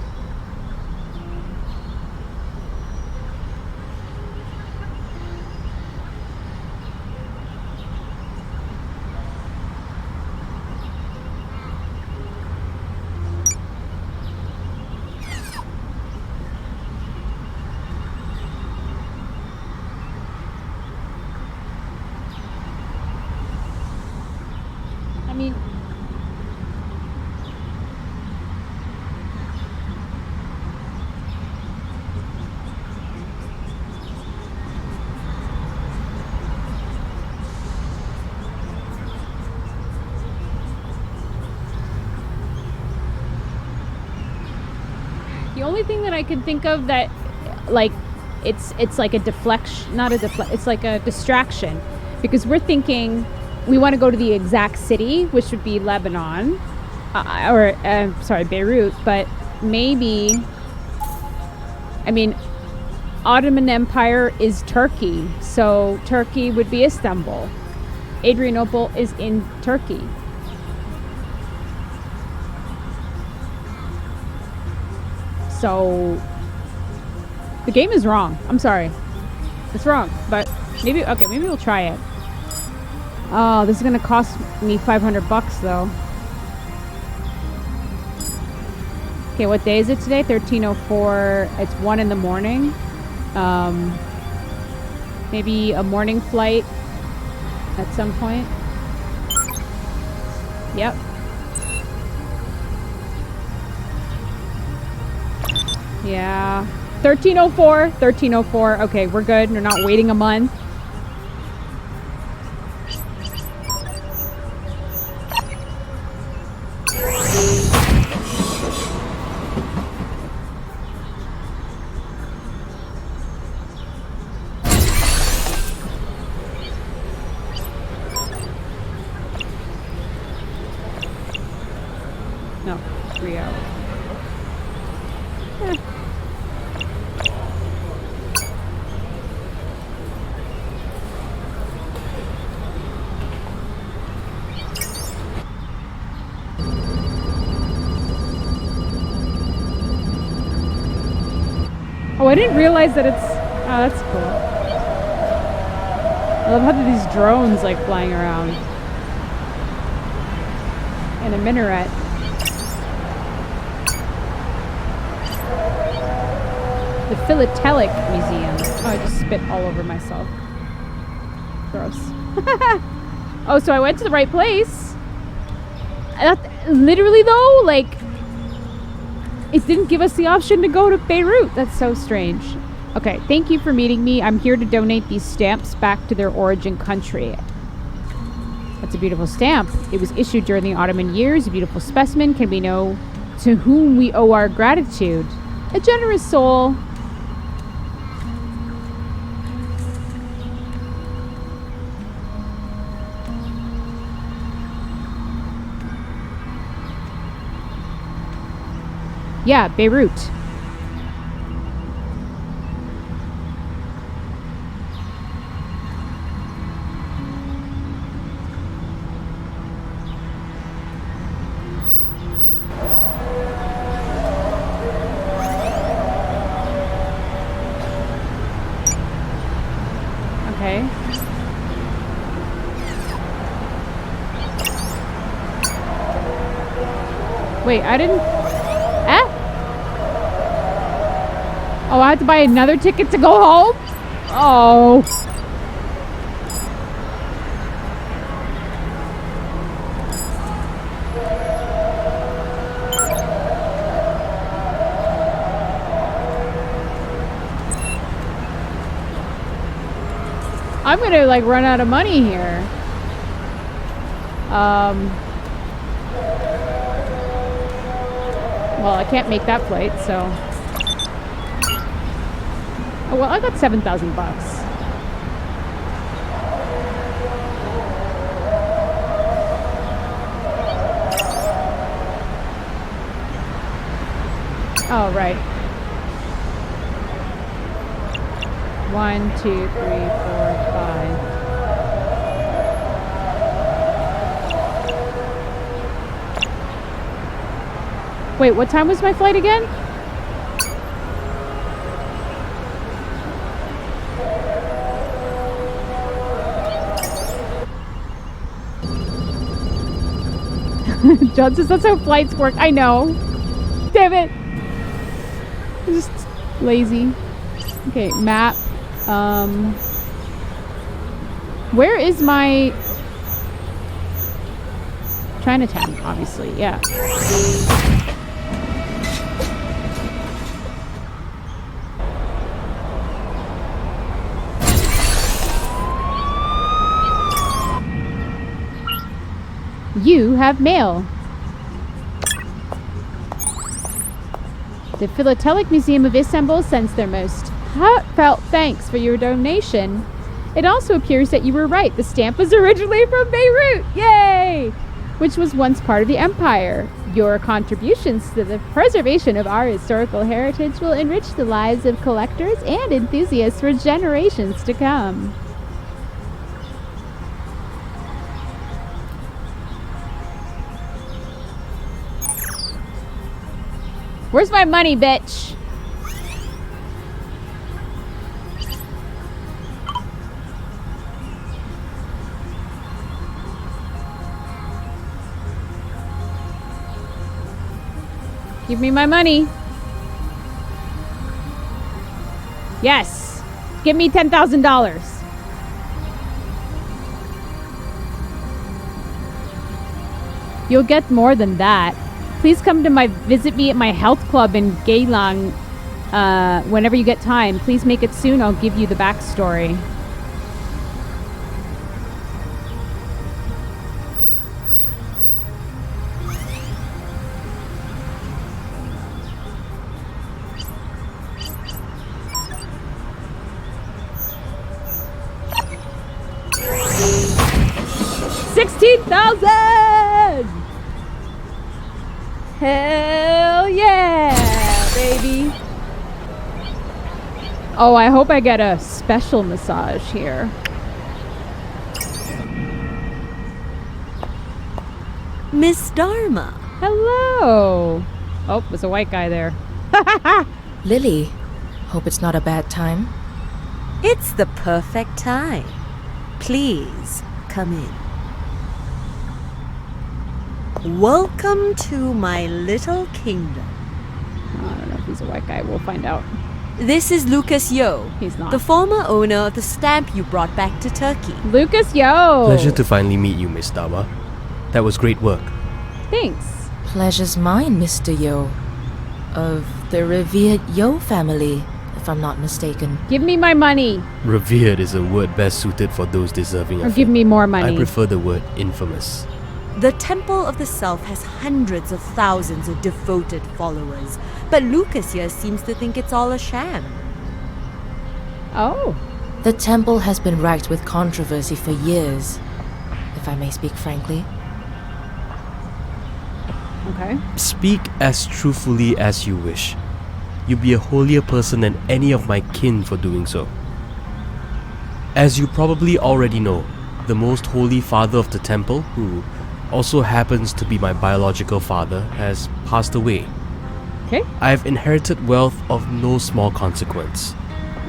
I mean... The only thing that I can think of that, like, it's like a deflection, not a deflect, it's like a distraction, because we're thinking we want to go to the exact city, which would be Lebanon, sorry, Beirut, but maybe, I mean, Ottoman Empire is Turkey, so Turkey would be Istanbul. Adrianople is in Turkey. So the game is wrong. I'm sorry. It's wrong, but maybe we'll try it. Oh, this is gonna cost me $500 though. Okay, what day is it today? 13:04. It's 1 in the morning. Maybe a morning flight at some point. Yep. Yeah. 13:04. 13:04. Okay, we're good. We're not waiting a month. No, 3 hours. Oh, I didn't realize that it's... Oh, that's cool. I love how these drones, like, flying around. And a minaret. The Philatelic Museum. Oh, I just spit all over myself. Gross. Oh, so I went to the right place. Literally, though, like... It didn't give us the option to go to Beirut. That's so strange. Okay, thank you for meeting me. I'm here to donate these stamps back to their origin country. That's a beautiful stamp. It was issued during the Ottoman years. A beautiful specimen. Can we know to whom we owe our gratitude? A generous soul. Yeah, Beirut. Okay. Wait, I didn't... Oh, I have to buy another ticket to go home? Oh. I'm gonna, like, run out of money here. Well, I can't make that flight, so... Oh, well, I got $7,000. Oh, right. 1, 2, 3, 4, 5. Wait, what time was my flight again? John says that's how flights work. I know. Damn it. I'm just lazy. Okay, map. Where is my... Chinatown, obviously, yeah. You have mail. The Philatelic Museum of Istanbul sends their most heartfelt thanks for your donation. It also appears that you were right. The stamp was originally from Beirut. Yay! Which was once part of the empire. Your contributions to the preservation of our historical heritage will enrich the lives of collectors and enthusiasts for generations to come. Where's my money, bitch? Give me my money. Yes. Give me $10,000. You'll get more than that. Please come to visit me at my health club in Geylang whenever you get time. Please make it soon. I'll give you the backstory. $16,000! Hell yeah, baby. Oh, I hope I get a special massage here. Miss Dharma. Hello. Oh, there's a white guy there. Lily, hope it's not a bad time. It's the perfect time. Please come in. Welcome to my little kingdom. I don't know if he's a white guy. We'll find out. This is Lucas Yo. He's not. The former owner of the stamp you brought back to Turkey. Lucas Yo. Pleasure to finally meet you, Miss Dharma. That was great work. Thanks. Pleasure's mine, Mr. Yo. Of the revered Yo family, if I'm not mistaken. Give me my money. Revered is a word best suited for those deserving Or of give it. me more money. I prefer the word infamous. The Temple of the Self has hundreds of thousands of devoted followers, but Lucas here seems to think it's all a sham. Oh. The temple has been racked with controversy for years, if I may speak frankly. Okay. Speak as truthfully as you wish. You'd be a holier person than any of my kin for doing so. As you probably already know, the most holy father of the temple, who also happens to be my biological father, has passed away. Okay. I've inherited wealth of no small consequence.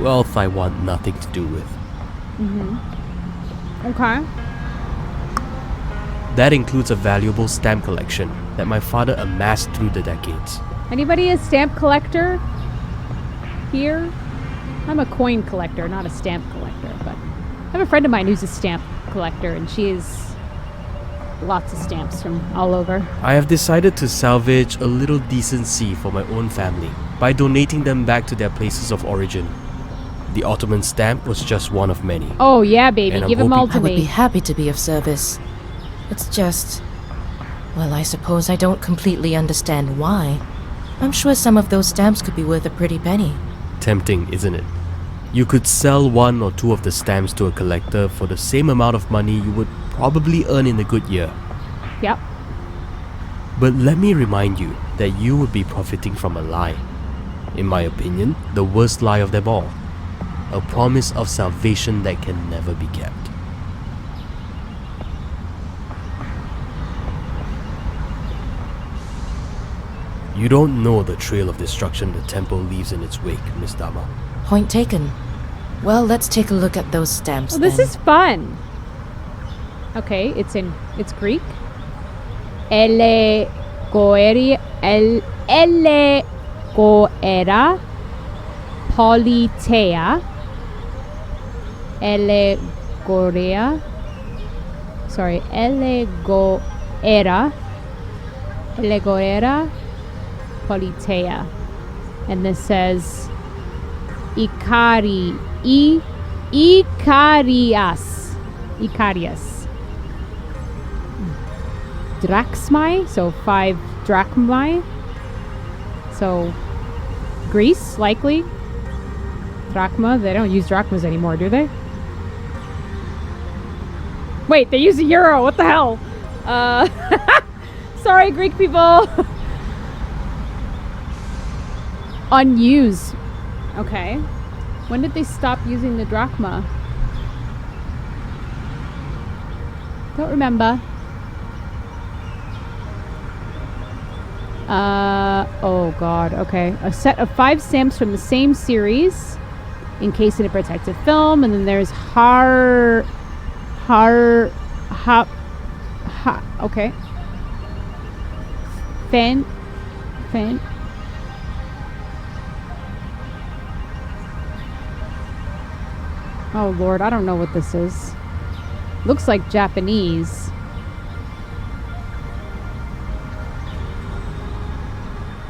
Wealth I want nothing to do with. Okay. That includes a valuable stamp collection that my father amassed through the decades. Anybody a stamp collector here? I'm a coin collector, not a stamp collector, but I have a friend of mine who's a stamp collector, and she has lots of stamps from all over. I have decided to salvage a little decency for my own family by donating them back to their places of origin. The Ottoman stamp was just one of many. Oh yeah, baby, And I'm give them all hoping- to I would be me. happy to be of service. It's just... well, I suppose I don't completely understand why. I'm sure some of those stamps could be worth a pretty penny. Tempting, isn't it? You could sell one or two of the stamps to a collector for the same amount of money you would probably earn in a good year. Yep. But let me remind you that you would be profiting from a lie. In my opinion, the worst lie of them all. A promise of salvation that can never be kept. You don't know the trail of destruction the temple leaves in its wake, Miss Dama. Point taken. Well, let's take a look at those stamps Well, this then. is fun. Okay, it's Greek. Elle goera politea. Elegoria politea. And this says Icarius. Drachmae, so 5 drachmae. So Greece, likely. Drachma, they don't use drachmas anymore, do they? Wait, they use a euro, what the hell? Sorry, Greek people. Unused. Okay. When did they stop using the drachma? Don't remember. Oh god, okay. A set of 5 stamps from the same series, encased in a protective film, and then there's okay. Fan. Oh lord, I don't know what this is. Looks like Japanese.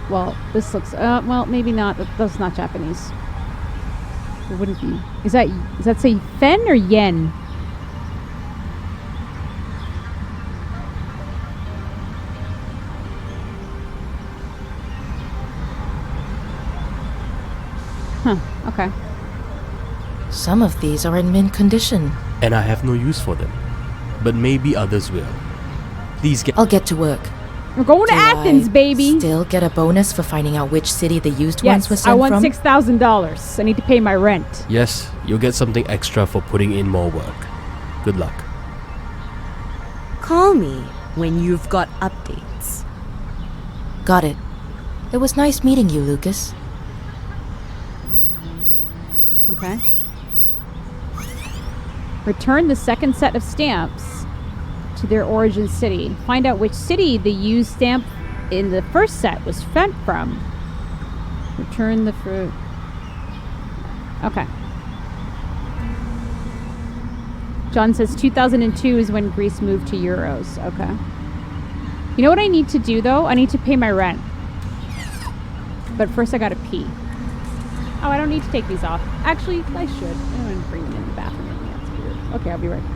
Well, this looks, well, maybe not. That's not Japanese. It wouldn't be. Does that say fen or yen? Huh, okay. Some of these are in mint condition. And I have no use for them. But maybe others will. Please get... I'll get to work. We're going to Athens, baby! Still get a bonus for finding out which city the used ones were Yes, sent I want from? $6,000. I need to pay my rent. Yes, you'll get something extra for putting in more work. Good luck. Call me when you've got updates. Got it. It was nice meeting you, Lucas. Okay. Return the second set of stamps to their origin city. Find out which city the used stamp in the first set was sent from. Return the fruit. Okay. John says 2002 is when Greece moved to euros. Okay. You know what I need to do, though? I need to pay my rent. But first I gotta pee. Oh, I don't need to take these off. Actually, I should. I'm gonna bring them in the bathroom. That's weird. Okay, I'll be right back.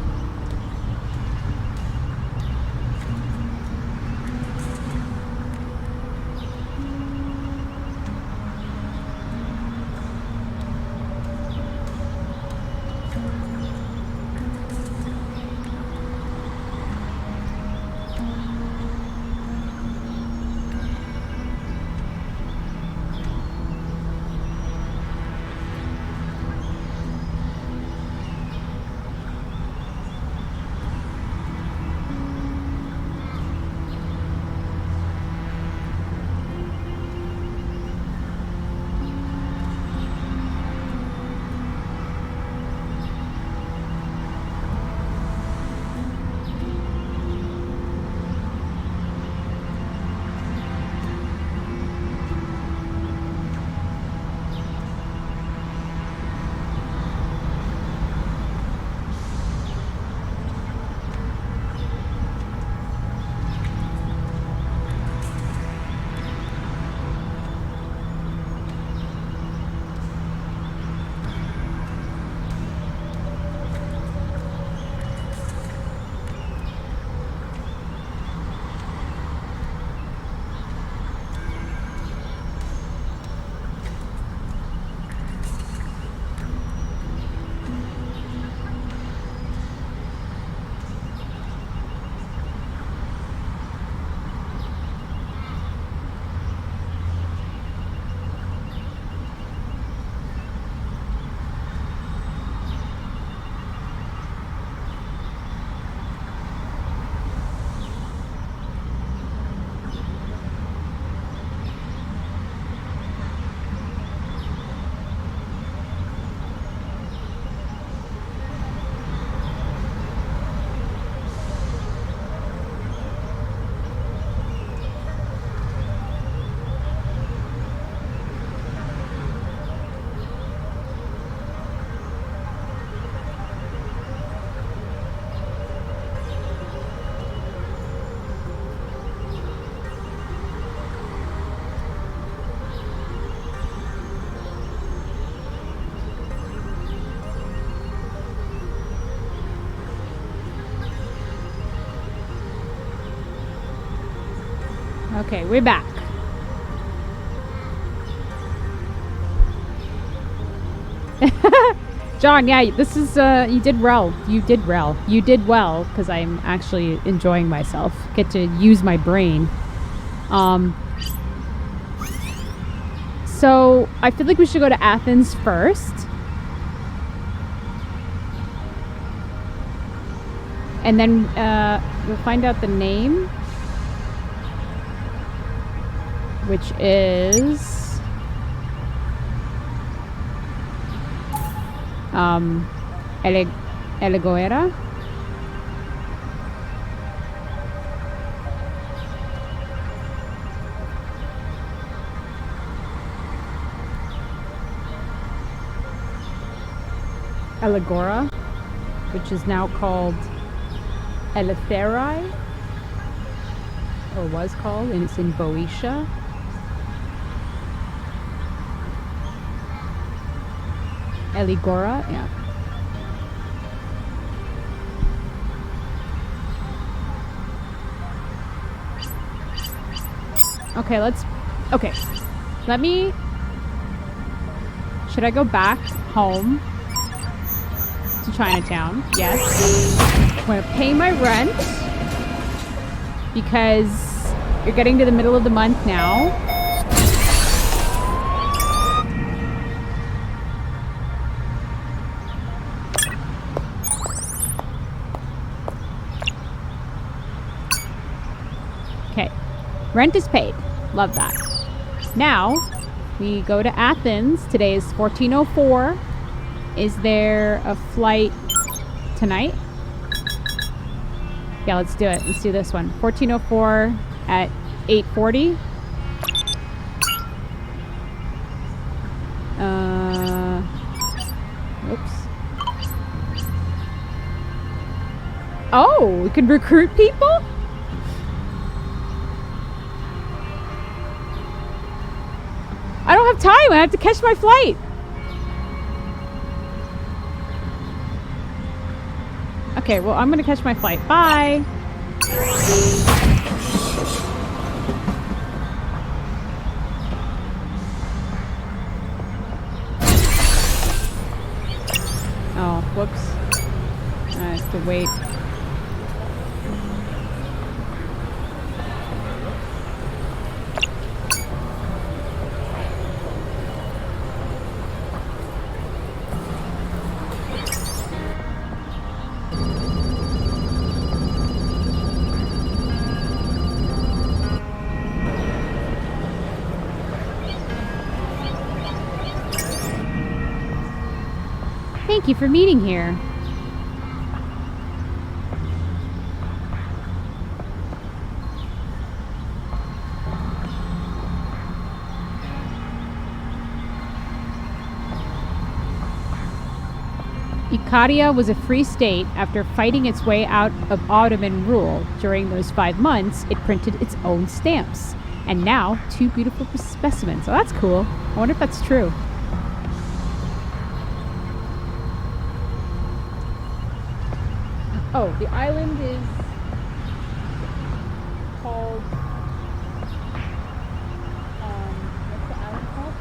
Okay, we're back. John, yeah, this is, you did well. You did well. You did well, because I'm actually enjoying myself. Get to use my brain. So, I feel like we should go to Athens first. And then, we'll find out the name. Which is... Elegoera. Elegora, which is now called Eleutherai, or was called, and it's in Boeotia. Eligora, yeah. Okay, let me... Should I go back home to Chinatown? Yes. I'm going to pay my rent because you're getting to the middle of the month now. Okay. Rent is paid. Love that. Now, we go to Athens. Today is 14:04. Is there a flight tonight? Yeah, let's do it. Let's do this one. 14:04 at 8:40. Oops. Oh, we can recruit people? I don't have time. I have to catch my flight. Okay, well, I'm going to catch my flight. Bye. Oh, whoops. I have to wait. Thank you for meeting here. Ikaria was a free state after fighting its way out of Ottoman rule. During those 5 months, it printed its own stamps. And now, 2 beautiful specimens. Oh, that's cool. I wonder if that's true. Oh, the island is called, what's the island called?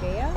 Udea?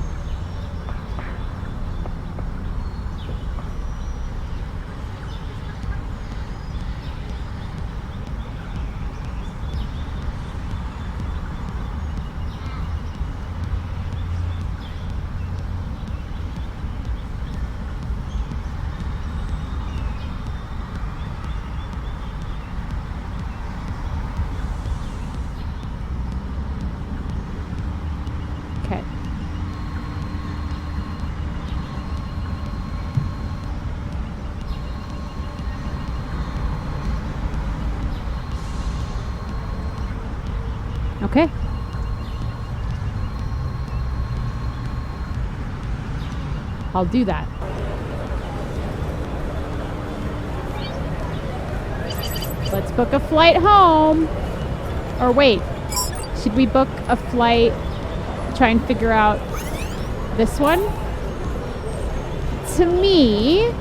Okay. I'll do that. Let's book a flight home. Or wait, should we book a flight, try and figure out this one? to me,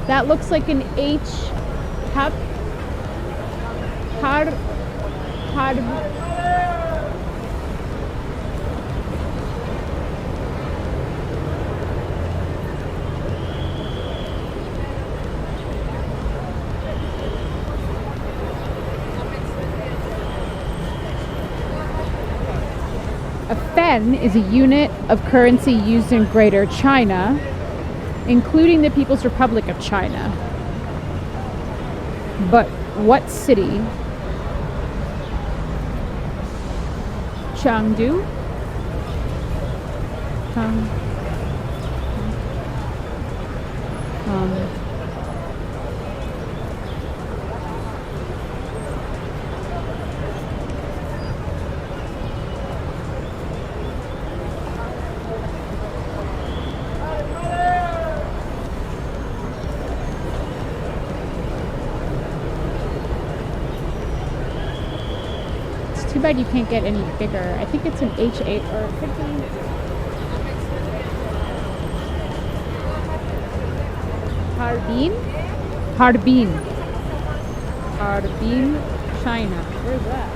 that looks like an H. A fen is a unit of currency used in Greater China, including the People's Republic of China. But what city? Chengdu? Too bad you can't get any bigger. I think it's an H8 or it could be. Harbin, China. Where's that?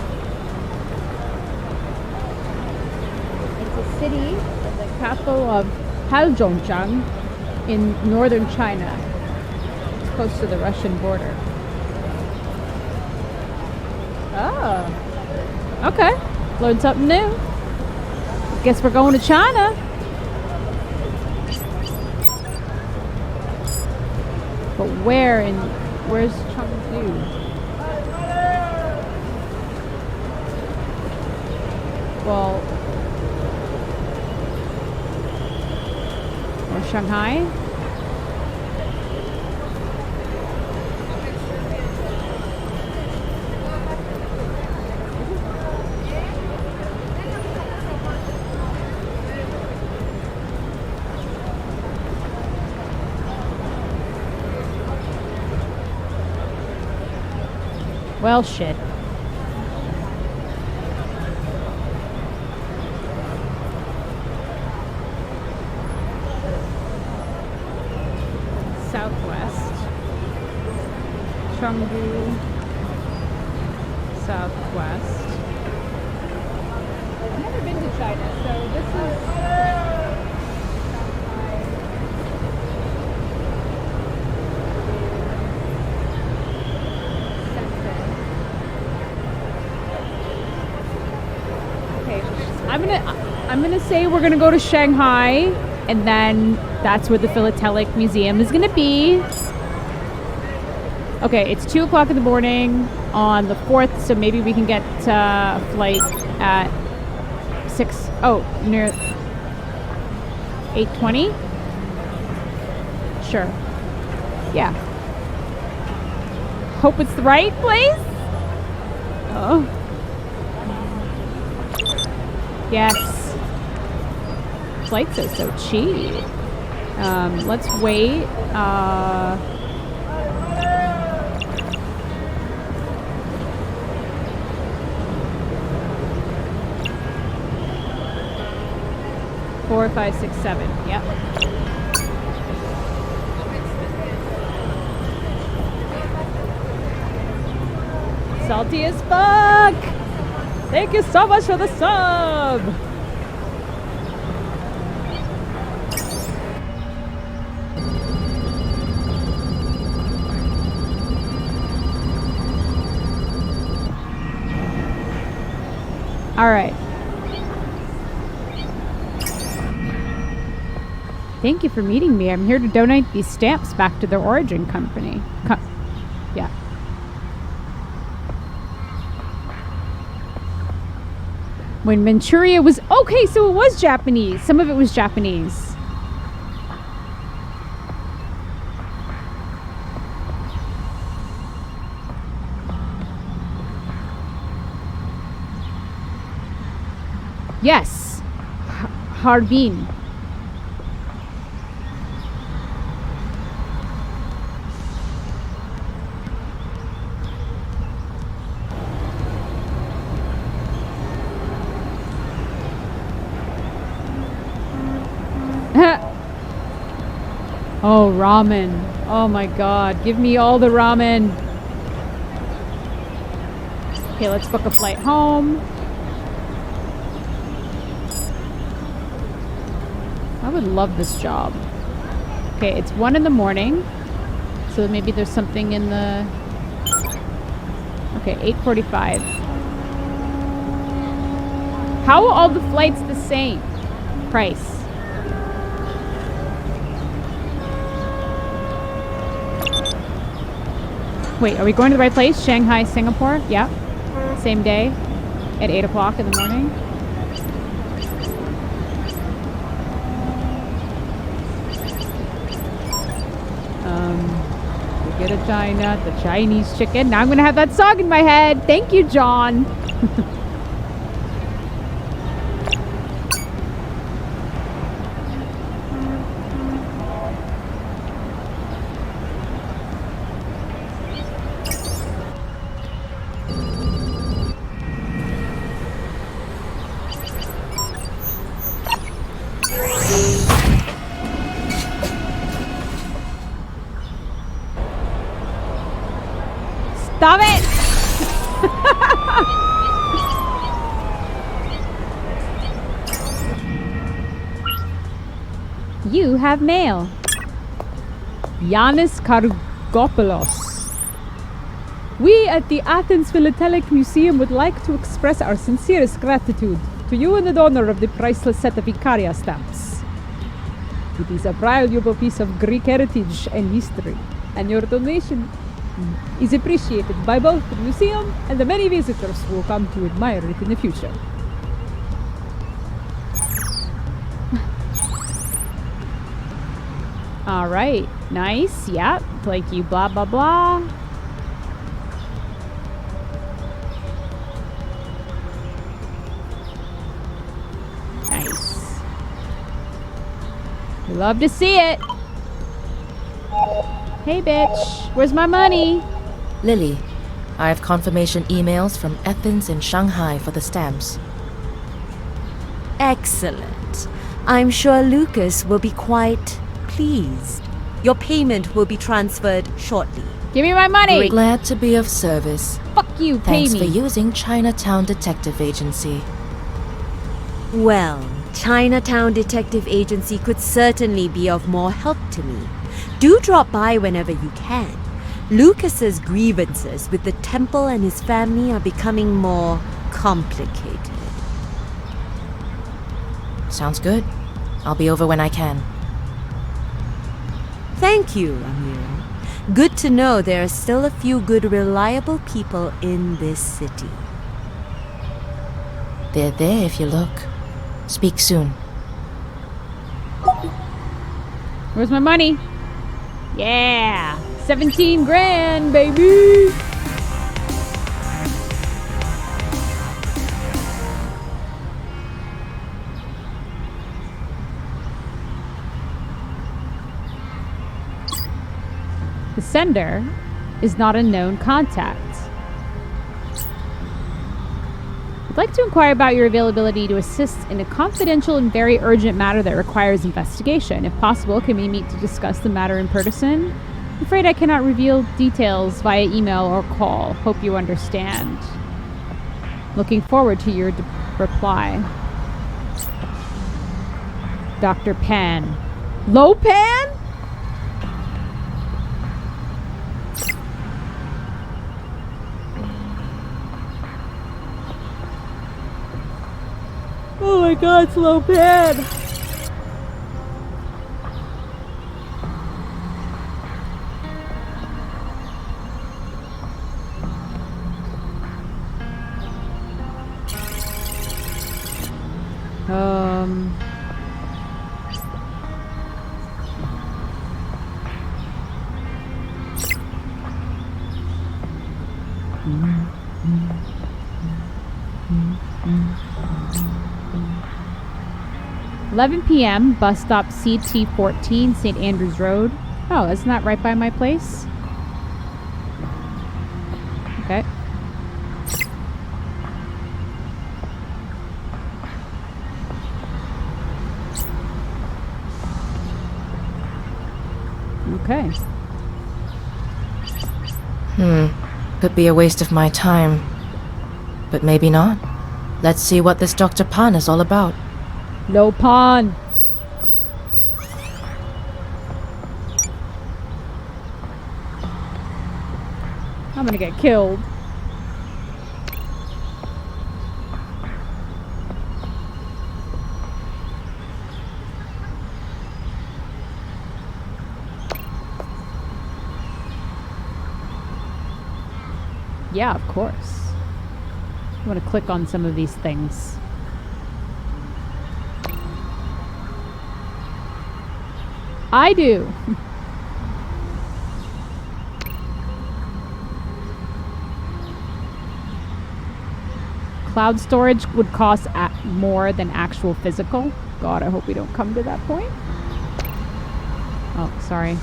It's a city, the capital of Heilongjiang in northern China. It's close to the Russian border. Oh. Okay, learned something new. Guess we're going to China. But where's Chengdu? Well, or Shanghai? Well, shit. Southwest. Chengdu. Southwest. I've never been to China, so this is... I'm gonna say we're gonna go to Shanghai, and then that's where the Philatelic Museum is gonna be. Okay, it's 2 o'clock in the morning on the 4th, so maybe we can get a flight at 6. Oh, near 8:20. Sure. Yeah. Hope it's the right place. Oh. Yes. Flights are so cheap. Let's wait. Four, 5, 6, 7. Yep. Salty as fuck. Thank you so much for the sub! Alright. Thank you for meeting me. I'm here to donate these stamps back to their origin company. Yeah. When Manchuria was... Okay, so it was Japanese. Some of it was Japanese. Yes. Harbin. Oh, ramen. Oh my god. Give me all the ramen. Okay, let's book a flight home. I would love this job. Okay, it's 1 in the morning. So maybe there's something in the... Okay, 8:45. How are all the flights the same price? Wait, are we going to the right place? Shanghai, Singapore? Yeah. Same day at 8 o'clock in the morning. We get a China, the Chinese chicken. Now I'm going to have that song in my head. Thank you, John. Stop it! You have mail. Yanis Kargopoulos. We at the Athens Philatelic Museum would like to express our sincerest gratitude to you and the donor of the priceless set of Icaria stamps. It is a valuable piece of Greek heritage and history, and your donation is appreciated by both the museum and the many visitors who will come to admire it in the future. All right, nice. Yeah, like you, blah blah blah. Nice. We love to see it. Hey, bitch, where's my money? Lily, I have confirmation emails from Athens and Shanghai for the stamps. Excellent. I'm sure Lucas will be quite pleased. Your payment will be transferred shortly. Give me my money. Glad to be of service. Fuck you, pay Thanks me. for using Chinatown Detective Agency. Well, Chinatown Detective Agency could certainly be of more help to me. Do drop by whenever you can. Lucas's grievances with the temple and his family are becoming more complicated. Sounds good. I'll be over when I can. Thank you, Amira. Good to know there are still a few good, reliable people in this city. They're there if you look. Speak soon. Where's my money? Yeah, 17 grand, baby. The sender is not a known contact. I'd like to inquire about your availability to assist in a confidential and very urgent matter that requires investigation. If possible, can we meet to discuss the matter in person? I'm afraid I cannot reveal details via email or call. Hope you understand. Looking forward to your reply. Dr. Pan. Lopan? Oh my god, it's Lopan! $11 p.m. Bus stop CT14, St. Andrews Road. Oh, isn't that right by my place? Okay. Okay. Could be a waste of my time. But maybe not. Let's see what this Dr. Pan is all about. No pawn. I'm gonna get killed. Yeah, of course. I'm gonna click on some of these things. I do. Cloud storage would cost more than actual physical. God, I hope we don't come to that point. Oh, sorry.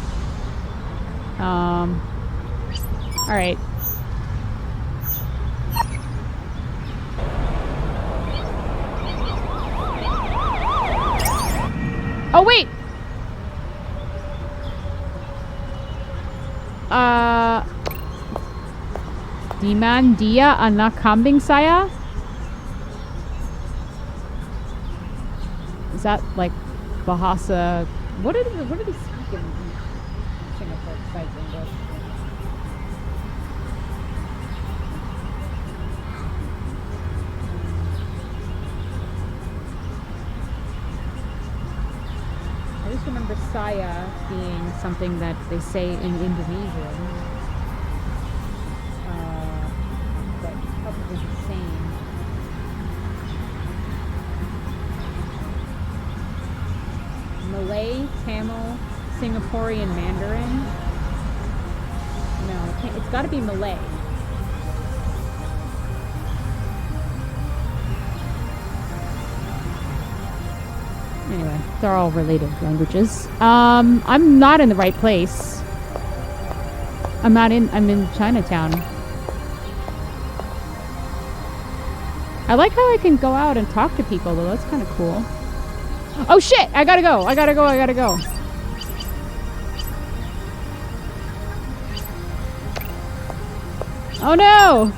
Alright. Oh, wait! Di man dia anak kambing saya? Is that like Bahasa? What did he speak in Singapore besides English? I just remember saya being something that they say in Indonesian. But probably the same. Malay, Tamil, Singaporean Mandarin. No, it's got to be Malay. Anyway, they're all related languages. I'm not in the right place. I'm in Chinatown. I like how I can go out and talk to people though, that's kind of cool. Oh shit! I gotta go! Oh no!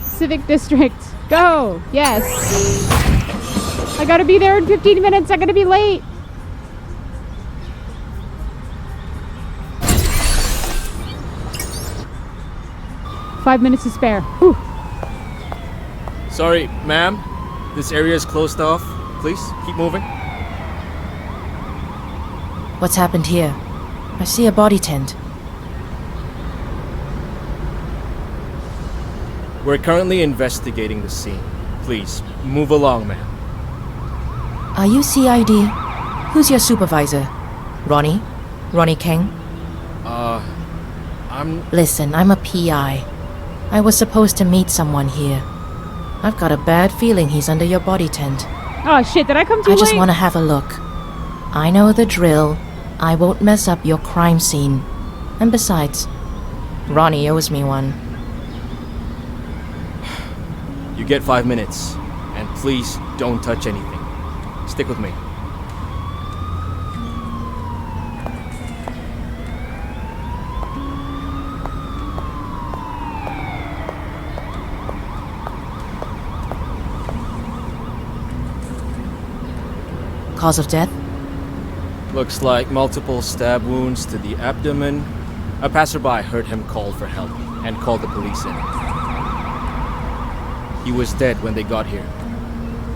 Civic District, go! Yes! I gotta be there in 15 minutes, I'm gonna be late! Five minutes to spare. Whew. Sorry, ma'am. This area is closed off. Please, keep moving. What's happened here? I see a body tent. We're currently investigating the scene. Please, move along, ma'am. Are you CID? Who's your supervisor? Ronnie? Ronnie Kang? Listen, I'm a PI. I was supposed to meet someone here. I've got a bad feeling he's under your body tent. Oh shit, did I come too late? I just want to have a look. I know the drill. I won't mess up your crime scene. And besides, Ronnie owes me one. You get 5 minutes. And please, don't touch anything. Stick with me. Cause of death? Looks like multiple stab wounds to the abdomen. A passerby heard him call for help and called the police in. He was dead when they got here.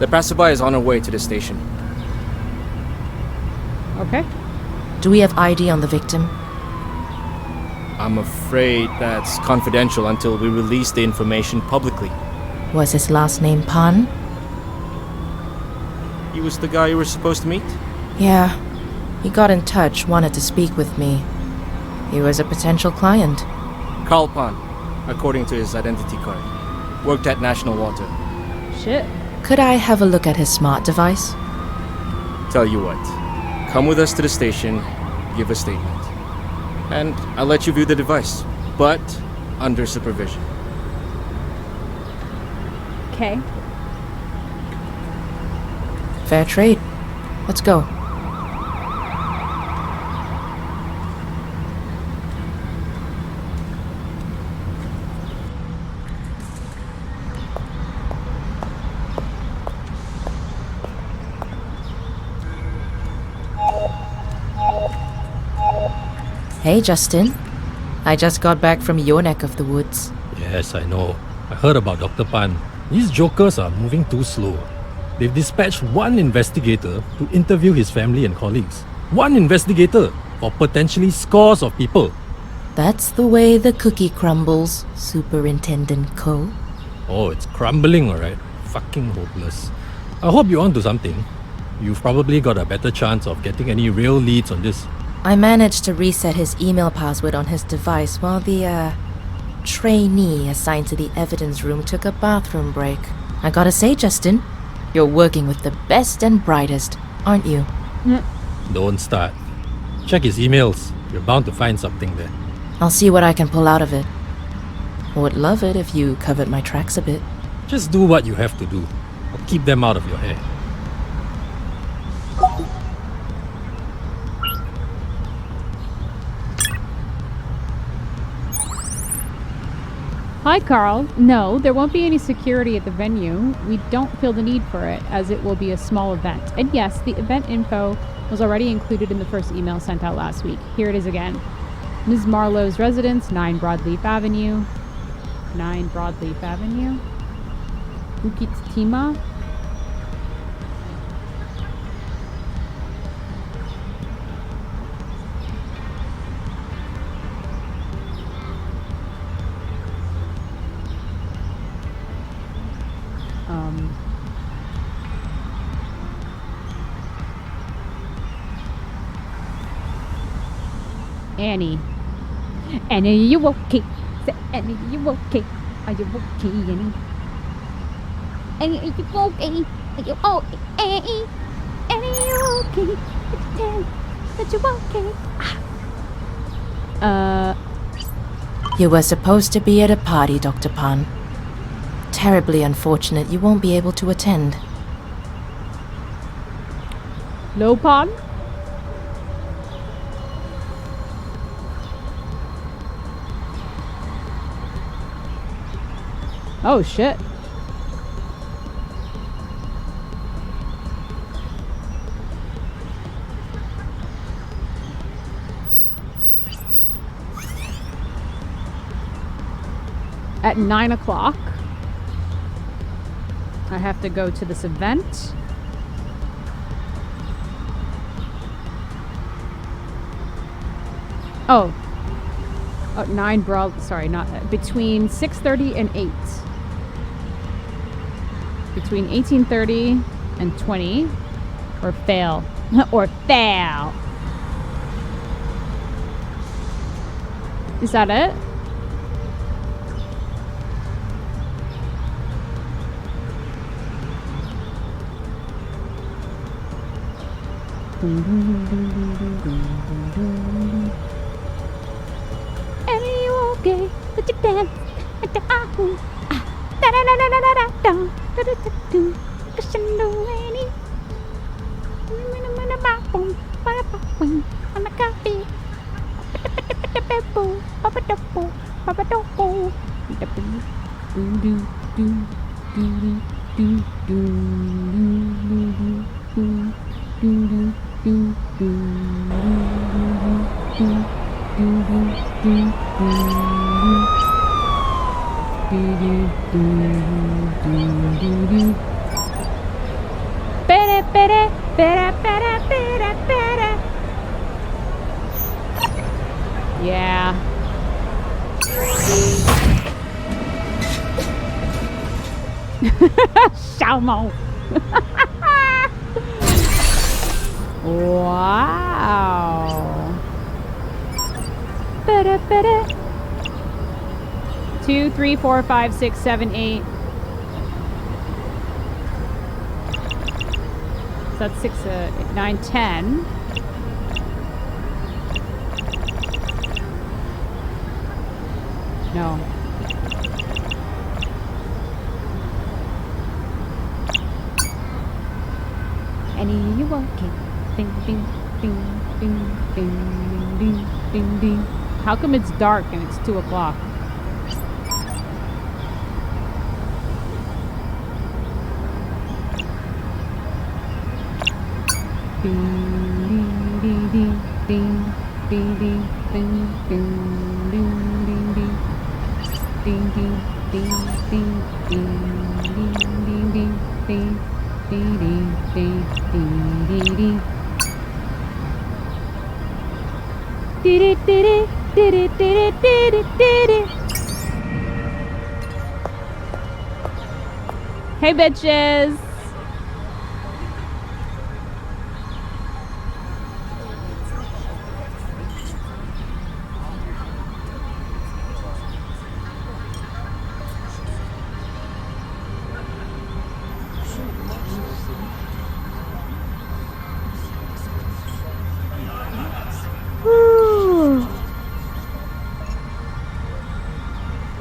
The passerby is on her way to the station. Okay. Do we have ID on the victim? I'm afraid that's confidential until we release the information publicly. Was his last name Pan? He was the guy you were supposed to meet? Yeah. He got in touch, wanted to speak with me. He was a potential client. Carl Pan, according to his identity card. Worked at National Water. Shit. Could I have a look at his smart device? Tell you what. Come with us to the station, give a statement. And I'll let you view the device, but under supervision. Okay. Fair trade. Let's go. Hey, Justin. I just got back from your neck of the woods. Yes, I know. I heard about Dr. Pan. These jokers are moving too slow. They've dispatched one investigator to interview his family and colleagues. One investigator for potentially scores of people. That's the way the cookie crumbles, Superintendent Co. Oh, it's crumbling, alright. Fucking hopeless. I hope you're onto something. You've probably got a better chance of getting any real leads on this. I managed to reset his email password on his device while the, trainee assigned to the evidence room took a bathroom break. I gotta say, Justin, you're working with the best and brightest, aren't you? Don't start. Check his emails. You're bound to find something there. I'll see what I can pull out of it. Would love it if you covered my tracks a bit. Just do what you have to do. Or keep them out of your hair. Hi, Carl. No, there won't be any security at the venue. We don't feel the need for it, as it will be a small event. And yes, the event info was already included in the first email sent out last week. Here it is again. Ms. Marlowe's residence, 9 Broadleaf Avenue. 9 Broadleaf Avenue. Bukit Timah. Annie. Annie, are you okay? Say, Annie, are you okay? Are you okay, Annie? Annie, are you okay? Are you okay? Annie, Annie, are you okay? Did you tell that you okay? You were supposed to be at a party, Dr. Pan. Terribly unfortunate you won't be able to attend. Lopan? Oh, shit. At 9 o'clock, I have to go to this event. Oh, 9 Broad, sorry, not, between 6:30 and 8. Between 18:30 and 20, or fail, or fail. Is that it? Are you okay? Did you dance? Da da da da da da da da da da da. Cause you know any. On the coffee. Yeah. Salmo. Wow. 2, 3, 4, 5, 6, 7, 8. So that's 6, 9, 10. No. Annie, you okay? Ding, ding, ding, ding, ding, ding, ding, ding. How come it's dark and it's 2 o'clock? Ding, ding, ding, ding, ding, Ding ding ding ding ding ding ding. Ding ding ding ding ding ding ding ding ding ding ding ding ding ding. Did it did it did it did it did it did it. Hey bitches.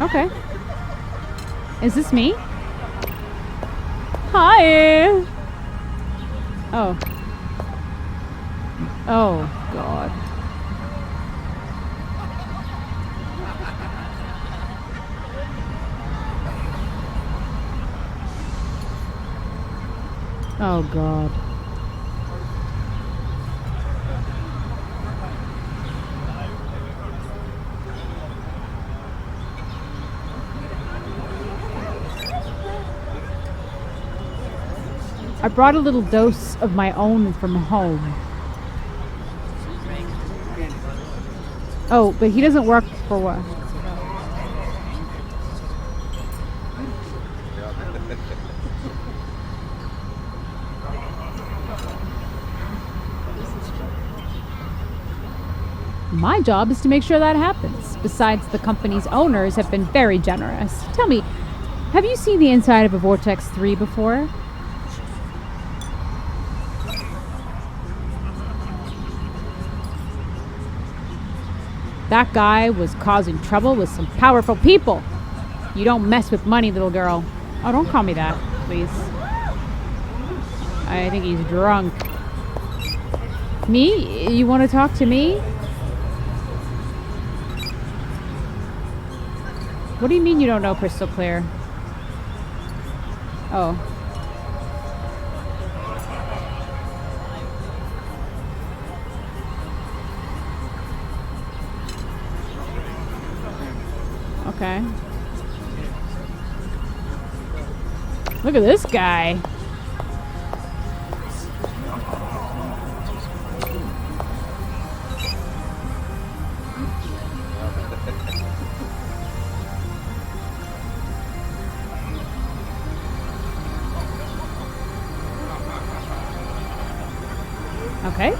Okay. Is this me? Hi. Oh. Oh, God. Oh, God. I brought a little dose of my own from home. Oh, but he doesn't work for what? My job is to make sure that happens. Besides, the company's owners have been very generous. Tell me, have you seen the inside of a Vortex 3 before? That guy was causing trouble with some powerful people. You don't mess with money, little girl. Oh, don't call me that, please. I think he's drunk. Me? You want to talk to me? What do you mean you don't know Crystal Clear? Oh. Okay. Look at this guy. Okay.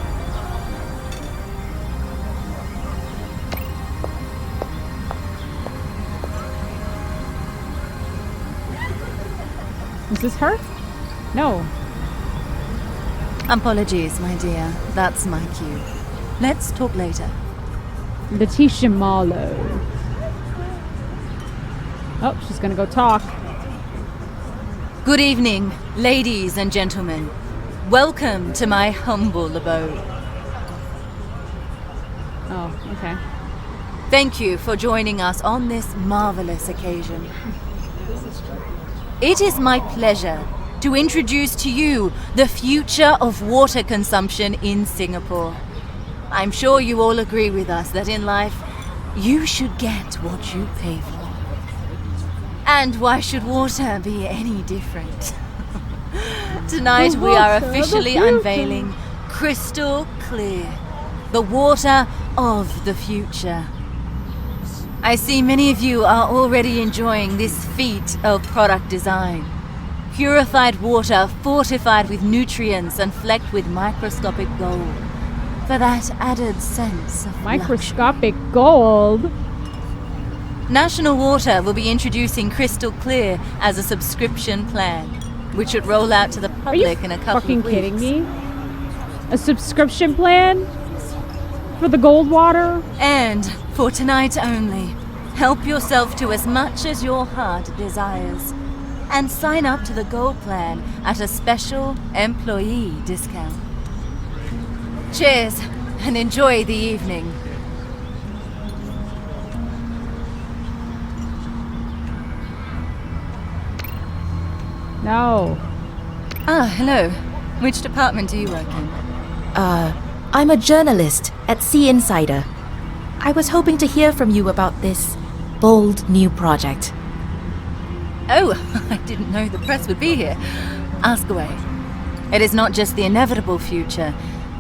Is this her? No. Apologies, my dear. That's my cue. Let's talk later. Letitia Marlowe. Oh, she's gonna go talk. Good evening, ladies and gentlemen. Welcome to my humble abode. Oh, okay. Thank you for joining us on this marvelous occasion. It is my pleasure to introduce to you the future of water consumption in Singapore. I'm sure you all agree with us that in life, you should get what you pay for. And why should water be any different? Tonight we are officially unveiling Crystal Clear, the water of the future. I see many of you are already enjoying this feat of product design. Purified water fortified with nutrients and flecked with microscopic gold. For that added sense of Microscopic gold? National Water will be introducing Crystal Clear as a subscription plan, which should roll out to the public in a couple of weeks. Are you fucking kidding me? A subscription plan? For the gold water? And for tonight only, help yourself to as much as your heart desires. And sign up to the gold plan at a special employee discount. Cheers, and enjoy the evening. No. Ah, hello. Which department do you work in? I'm a journalist at Sea Insider. I was hoping to hear from you about this bold new project. Oh, I didn't know the press would be here. Ask away. It is not just the inevitable future,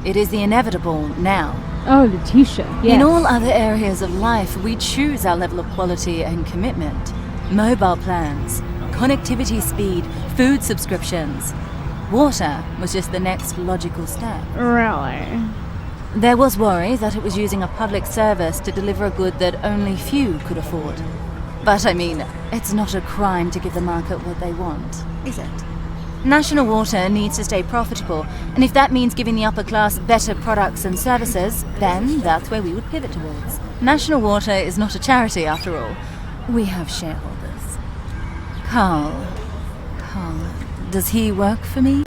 it is the inevitable now. Oh, Letitia, yes. In all other areas of life, we choose our level of quality and commitment. Mobile plans, connectivity speed, food subscriptions. Water was just the next logical step. Really? There was worry that it was using a public service to deliver a good that only few could afford. But I mean, it's not a crime to give the market what they want, is it? National Water needs to stay profitable, and if that means giving the upper class better products and services, then that's where we would pivot towards. National Water is not a charity, after all. We have shareholders. Carl, does he work for me?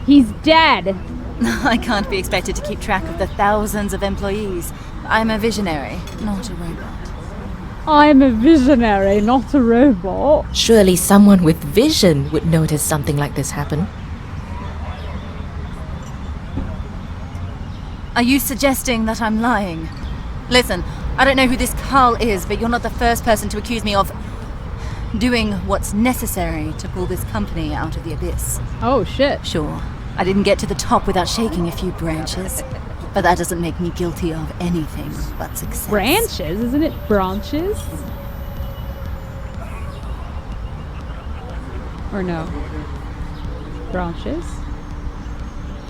He's dead. I can't be expected to keep track of the thousands of employees. I'm a visionary, not a robot. I'm a visionary, not a robot. Surely someone with vision would notice something like this happen. Are you suggesting that I'm lying? Listen, I don't know who this Carl is, but you're not the first person to accuse me of doing what's necessary to pull this company out of the abyss. Oh, shit. Sure, I didn't get to the top without shaking a few branches, but that doesn't make me guilty of anything but success. Branches? Isn't it branches? Or no? Branches?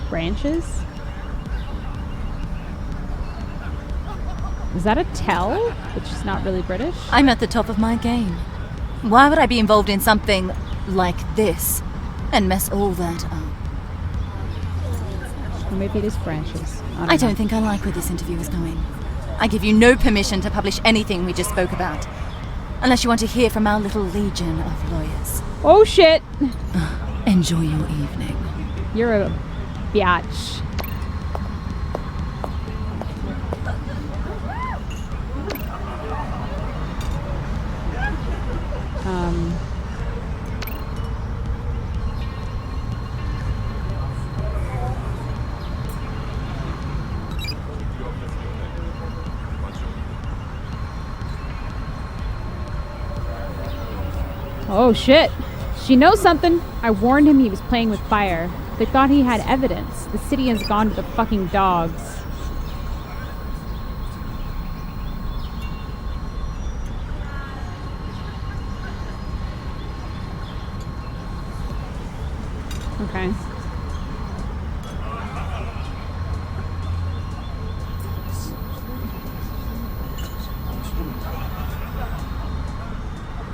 Branches? Is that a tell? But she's not really British? I'm at the top of my game. Why would I be involved in something like this and mess all that up? Or maybe it is branches. I don't think I like where this interview is going. I give you no permission to publish anything we just spoke about. Unless you want to hear from our little legion of lawyers. Oh shit! Enjoy your evening. You're a biatch. Oh shit. She knows something. I warned him he was playing with fire. They thought he had evidence. The city has gone to the fucking dogs. Okay.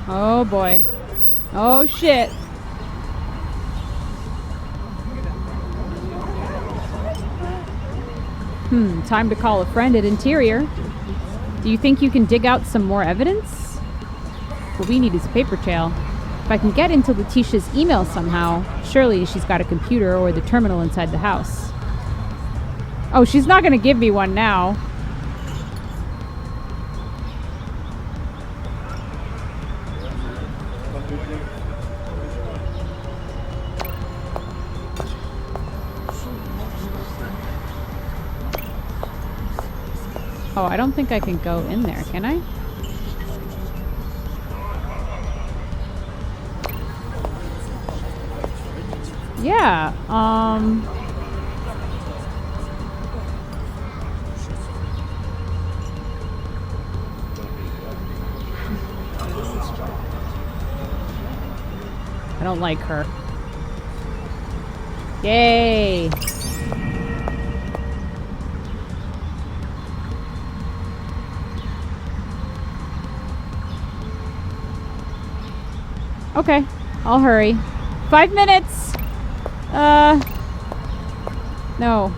Oh boy. Oh shit. Time to call a friend at Interior. Do you think you can dig out some more evidence? What we need is a paper trail. If I can get into Letitia's email somehow, surely she's got a computer or the terminal inside the house. Oh, she's not gonna give me one now. Oh, I don't think I can go in there, can I? Yeah, I don't like her. Yay! Okay, I'll hurry. 5 minutes! No.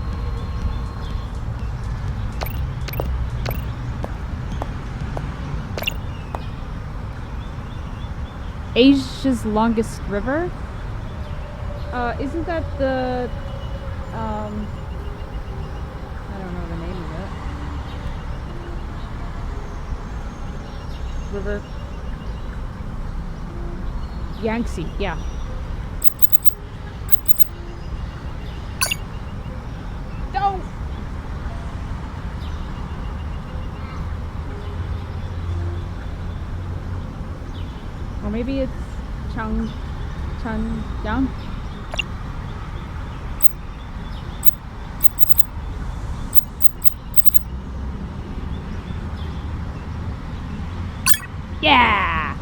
Asia's longest river? Isn't that the, I don't know the name of it. River? Yangtze, yeah. Don't! Or maybe it's Chang Yang. Yeah!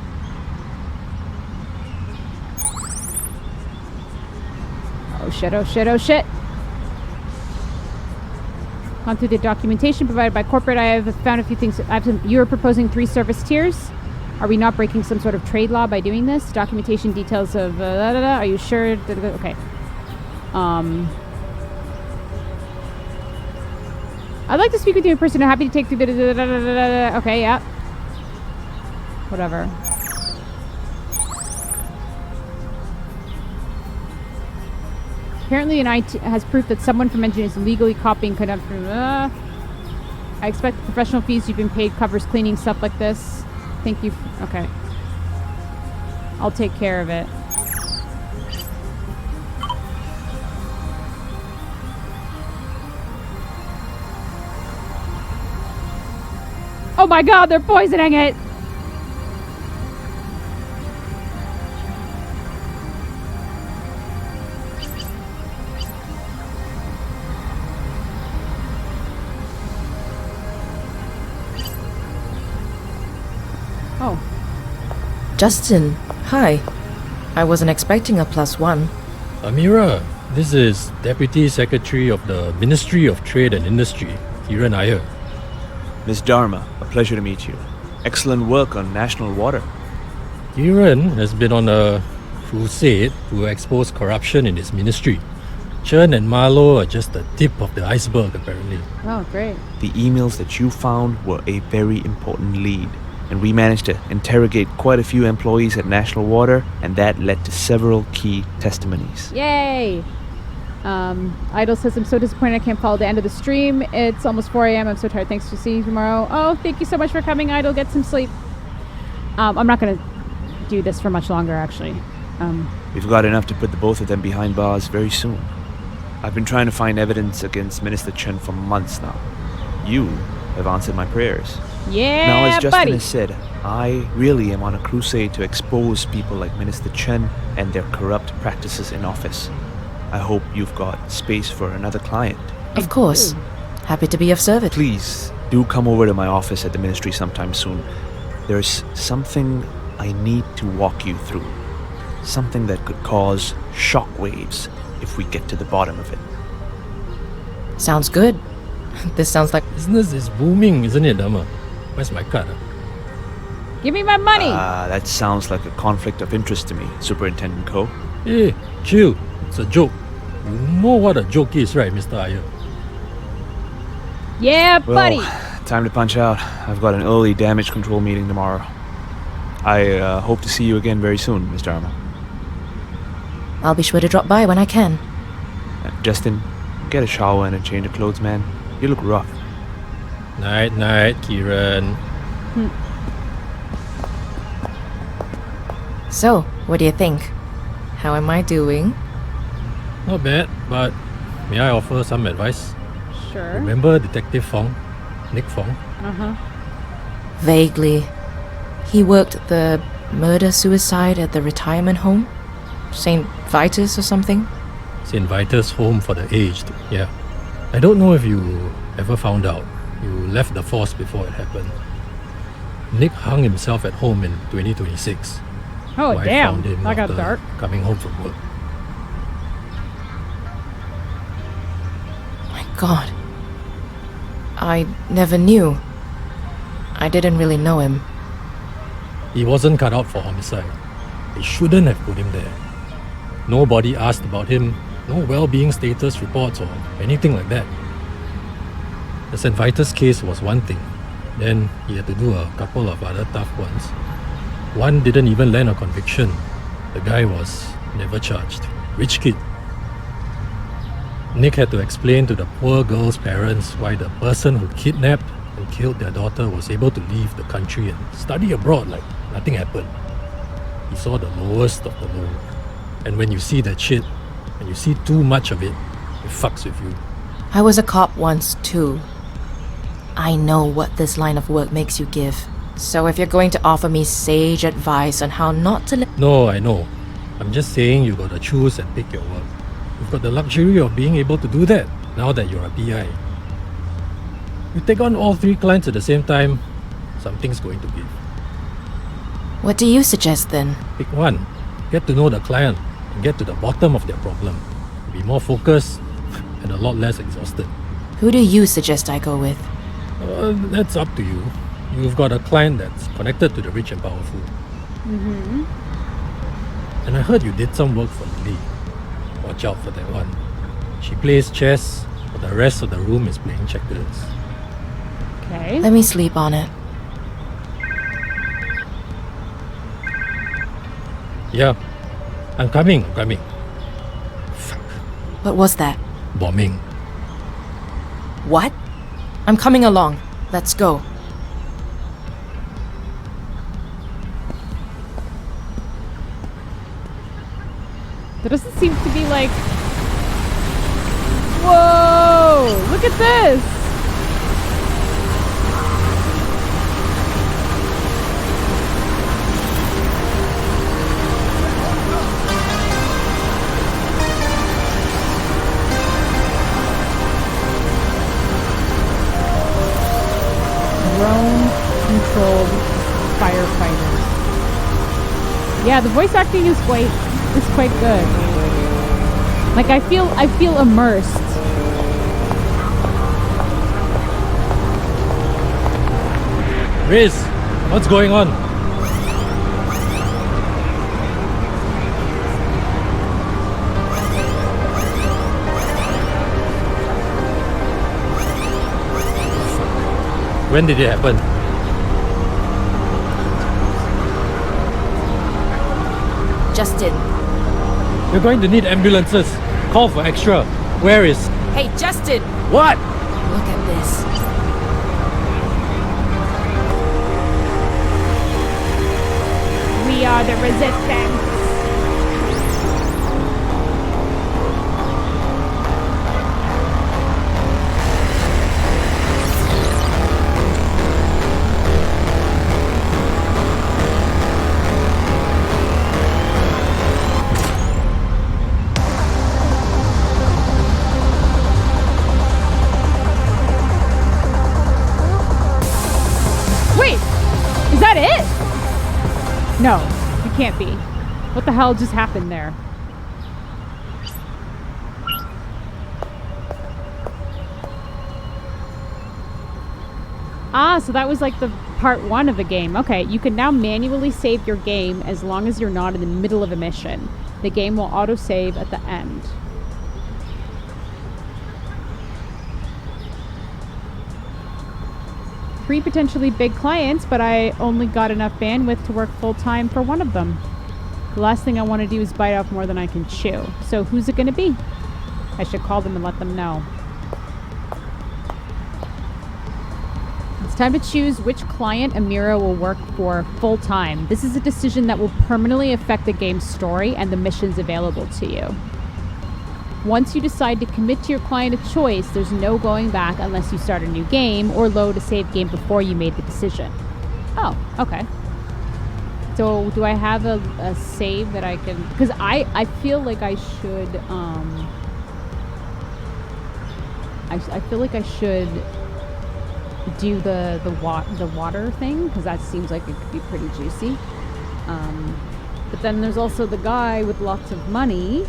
Oh shit, oh shit, oh shit! Gone through the documentation provided by corporate. I have found a few things. You're proposing 3 service tiers. Are we not breaking some sort of trade law by doing this? Documentation details of Are you sure? Okay. I'd like to speak with you in person. I'm happy to take through the Okay, yeah. Whatever. Apparently, an IT has proof that someone from engineering is illegally copying code from. I expect the professional fees you've been paid covers cleaning stuff like this. Thank you. Okay. I'll take care of it. Oh my god, they're poisoning it! Oh. Justin, hi. I wasn't expecting a +1. Amira, this is Deputy Secretary of the Ministry of Trade and Industry, Kiran Iyer. Miss Dharma, a pleasure to meet you. Excellent work on national water. Kiran has been on a crusade to expose corruption in his ministry. Chen and Marlo are just the tip of the iceberg, apparently. Oh, great. The emails that you found were a very important lead, and we managed to interrogate quite a few employees at National Water, and that led to several key testimonies. Yay! Idol says, I'm so disappointed I can't follow the end of the stream. It's almost 4 a.m. I'm so tired. Thanks for seeing you tomorrow. Oh, thank you so much for coming, Idol. Get some sleep. I'm not going to do this for much longer, actually. We've got enough to put the both of them behind bars very soon. I've been trying to find evidence against Minister Chen for months now. You have answered my prayers. Yeah, now, as Justin buddy. has said, I really am on a crusade to expose people like Minister Chen and their corrupt practices in office. I hope you've got space for another client. Of course. Happy to be of service. Please, do come over to my office at the ministry sometime soon. There's something I need to walk you through. Something that could cause shockwaves if we get to the bottom of it. Sounds good. This sounds like... Business is booming, isn't it, Dharma? Where's my card? Give me my money! That sounds like a conflict of interest to me, Superintendent Ko. Hey, chill. It's a joke. You know what a joke is, right, Mr. Iyer? Yeah, buddy! Well, time to punch out. I've got an early damage control meeting tomorrow. I hope to see you again very soon, Mr. Arma. I'll be sure to drop by when I can. Justin, get a shower and a change of clothes, man. You look rough. Night, Kiran. So, what do you think? How am I doing? Not bad, but may I offer some advice? Sure. Remember Detective Fong? Nick Fong? Uh-huh. Vaguely. He worked the murder-suicide at the retirement home? St. Vitus or something? St. Vitus Home for the Aged, yeah. I don't know if you ever found out. You left the force before it happened. Nick hung himself at home in 2026. Oh, Wife damn. found him That got after dark. coming home from work. My God. I never knew. I didn't really know him. He wasn't cut out for homicide. They shouldn't have put him there. Nobody asked about him, no well-being status reports or anything like that. The St. Vitus case was one thing. Then he had to do a couple of other tough ones. One didn't even land a conviction. The guy was never charged. Rich kid. Nick had to explain to the poor girl's parents why the person who kidnapped and killed their daughter was able to leave the country and study abroad like nothing happened. He saw the lowest of the low. And when you see that shit, and you see too much of it, it fucks with you. I was a cop once, too. I know what this line of work makes you give. So if you're going to offer me sage advice on how not to let... No, I know. I'm just saying you gotta choose and pick your work. You've got the luxury of being able to do that now that you're a PI. You take on all 3 clients at the same time, something's going to give. What do you suggest then? Pick one. Get to know the client and get to the bottom of their problem. Be more focused and a lot less exhausted. Who do you suggest I go with? That's up to you. You've got a client that's connected to the rich and powerful. Mm-hmm. And I heard you did some work for Lily. Watch out for that one. She plays chess, but the rest of the room is playing checkers. Okay. Let me sleep on it. Yeah, I'm coming. What was that? Bombing. What? I'm coming along. Let's go. There doesn't seem to be like... Whoa! Look at this! Drone-controlled firefighters. Yeah, the voice acting is quite good. Like I feel immersed. Riz, what's going on? When did it happen? Justin. You're going to need ambulances. Call for extra. Where is... Hey, Justin! What? Look at this. We are the resistance. Is that it? No, it can't be. What the hell just happened there? Ah, so that was like the part 1 of the game. Okay, you can now manually save your game as long as you're not in the middle of a mission. The game will auto-save at the end. Three potentially big clients, but I only got enough bandwidth to work full-time for one of them. The last thing I want to do is bite off more than I can chew. So who's it going to be? I should call them and let them know. It's time to choose which client Amira will work for full-time. This is a decision that will permanently affect the game's story and the missions available to you. Once you decide to commit to your client of choice, there's no going back unless you start a new game or load a save game before you made the decision. Oh, okay. So do I have a save that I can... Because I feel like I should... I feel like I should do the water thing, because that seems like it could be pretty juicy. But then there's also the guy with lots of money,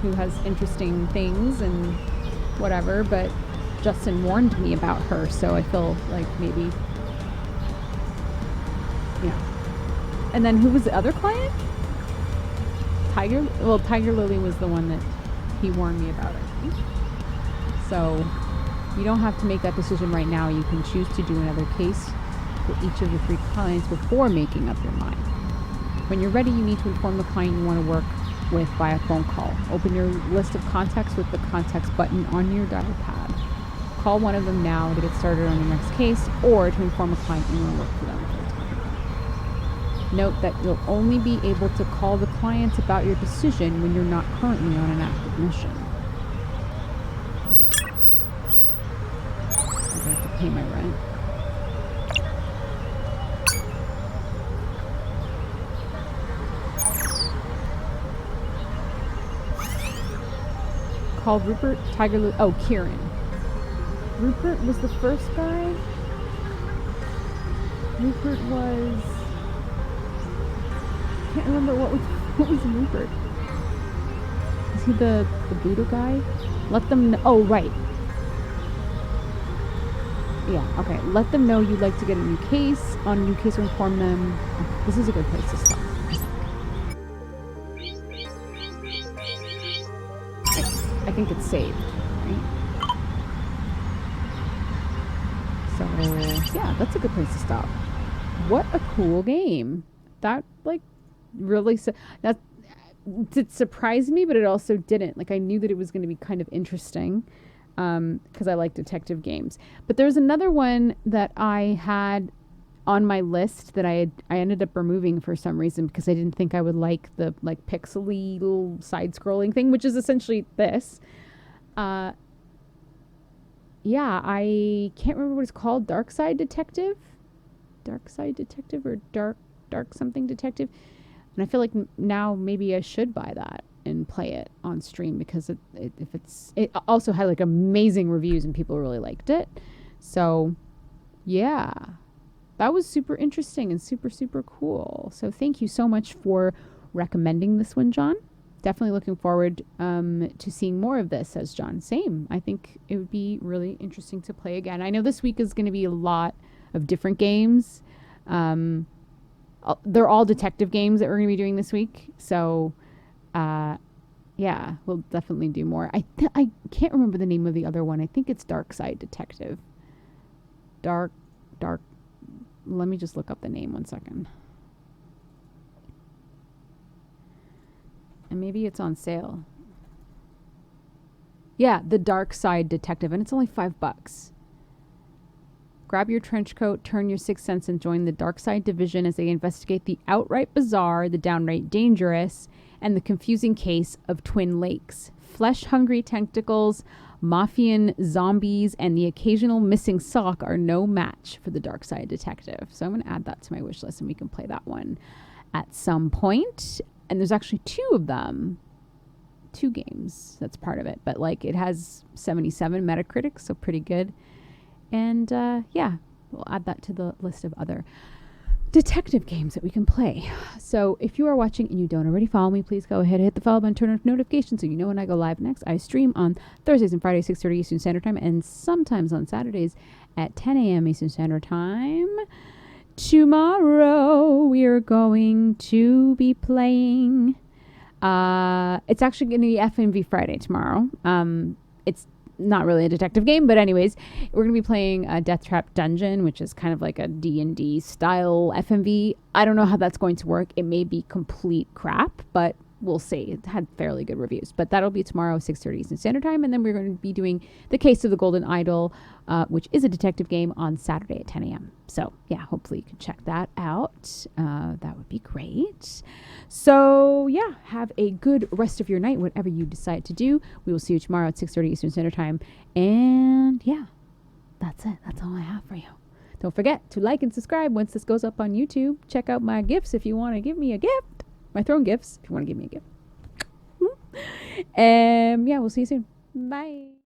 who has interesting things and whatever, but Justin warned me about her, so I feel like maybe... Yeah. And then who was the other client? Tiger? Well, Tiger Lily was the one that he warned me about, I think. So you don't have to make that decision right now. You can choose to do another case for each of the 3 clients before making up your mind. When you're ready, you need to inform the client you want to work with via phone call. Open your list of contacts with the contacts button on your dial pad. Call one of them now to get started on your next case, or to inform a client you want to work for them full-time. Note that you'll only be able to call the clients about your decision when you're not currently on an active mission. I have to pay my rent. called Rupert, Tiger Lily. Oh, Kieran. Rupert was the first guy. Rupert was... I can't remember what was Rupert. Is he the Buddha guy? Let them know. Oh, right. Yeah, okay. Let them know you'd like to get a new case. On a new case, inform them. Oh, this is a good place to stop. I think it's saved, right? So, yeah, that's a good place to stop. What a cool game. That, like, really... that it surprised me, but it also didn't. Like, I knew that it was going to be kind of interesting because I like detective games. But there's another one that I had on my list that I ended up removing for some reason because I didn't think I would like the, like, pixely little side-scrolling thing, which is essentially this. Yeah, I can't remember what it's called. Dark Side Detective or Dark something Detective. And I feel like now maybe I should buy that and play it on stream because it also had like amazing reviews and people really liked it. So yeah, that was super interesting and super, super cool. So thank you so much for recommending this one, John. Definitely looking forward to seeing more of this, says John. Same. I think it would be really interesting to play again. I know this week is going to be a lot of different games. They're all detective games that we're going to be doing this week. So, yeah, we'll definitely do more. I can't remember the name of the other one. I think it's Dark Side Detective. Dark. Let me just look up the name 1 second. And maybe it's on sale. Yeah, The Dark Side Detective, and it's only $5. Grab your trench coat, turn your sixth sense, and join the Dark Side Division as they investigate the outright bizarre, the downright dangerous, and the confusing case of Twin Lakes. Flesh-hungry tentacles, Mafian zombies, and the occasional missing sock are no match for the Dark Side Detective. So I'm going to add that to my wish list, and we can play that one at some point. And there's actually 2 of them. 2 games that's part of it. But, like, it has 77 Metacritic, so pretty good. And, yeah, we'll add that to the list of other detective games that we can play. So if you are watching and you don't already follow me, please go ahead and hit the follow button, turn on notifications so you know when I go live next. I stream on Thursdays and Fridays, 6:30 Eastern Standard Time, and sometimes on Saturdays at 10 a.m. Eastern Standard Time. Tomorrow we are going to be playing... it's actually going to be FMV Friday tomorrow. It's not really a detective game, but anyways, we're going to be playing a Death Trap Dungeon, which is kind of like a D&D style FMV. I don't know how that's going to work. It may be complete crap, but we'll see. It had fairly good reviews, but that'll be tomorrow, 6:30 Eastern Standard Time, and then we're going to be doing The Case of the Golden Idol, which is a detective game, on Saturday at 10 a.m. So yeah, hopefully you can check that out. That would be great. So yeah, have a good rest of your night, whatever you decide to do. We will see you tomorrow at 6:30 Eastern Standard Time, and yeah, that's it. That's all I have for you. Don't forget to like and subscribe once this goes up on YouTube. Check out my gifts if you want to give me a gift. My throne gifts, if you want to give me a gift. Yeah, we'll see you soon. Bye.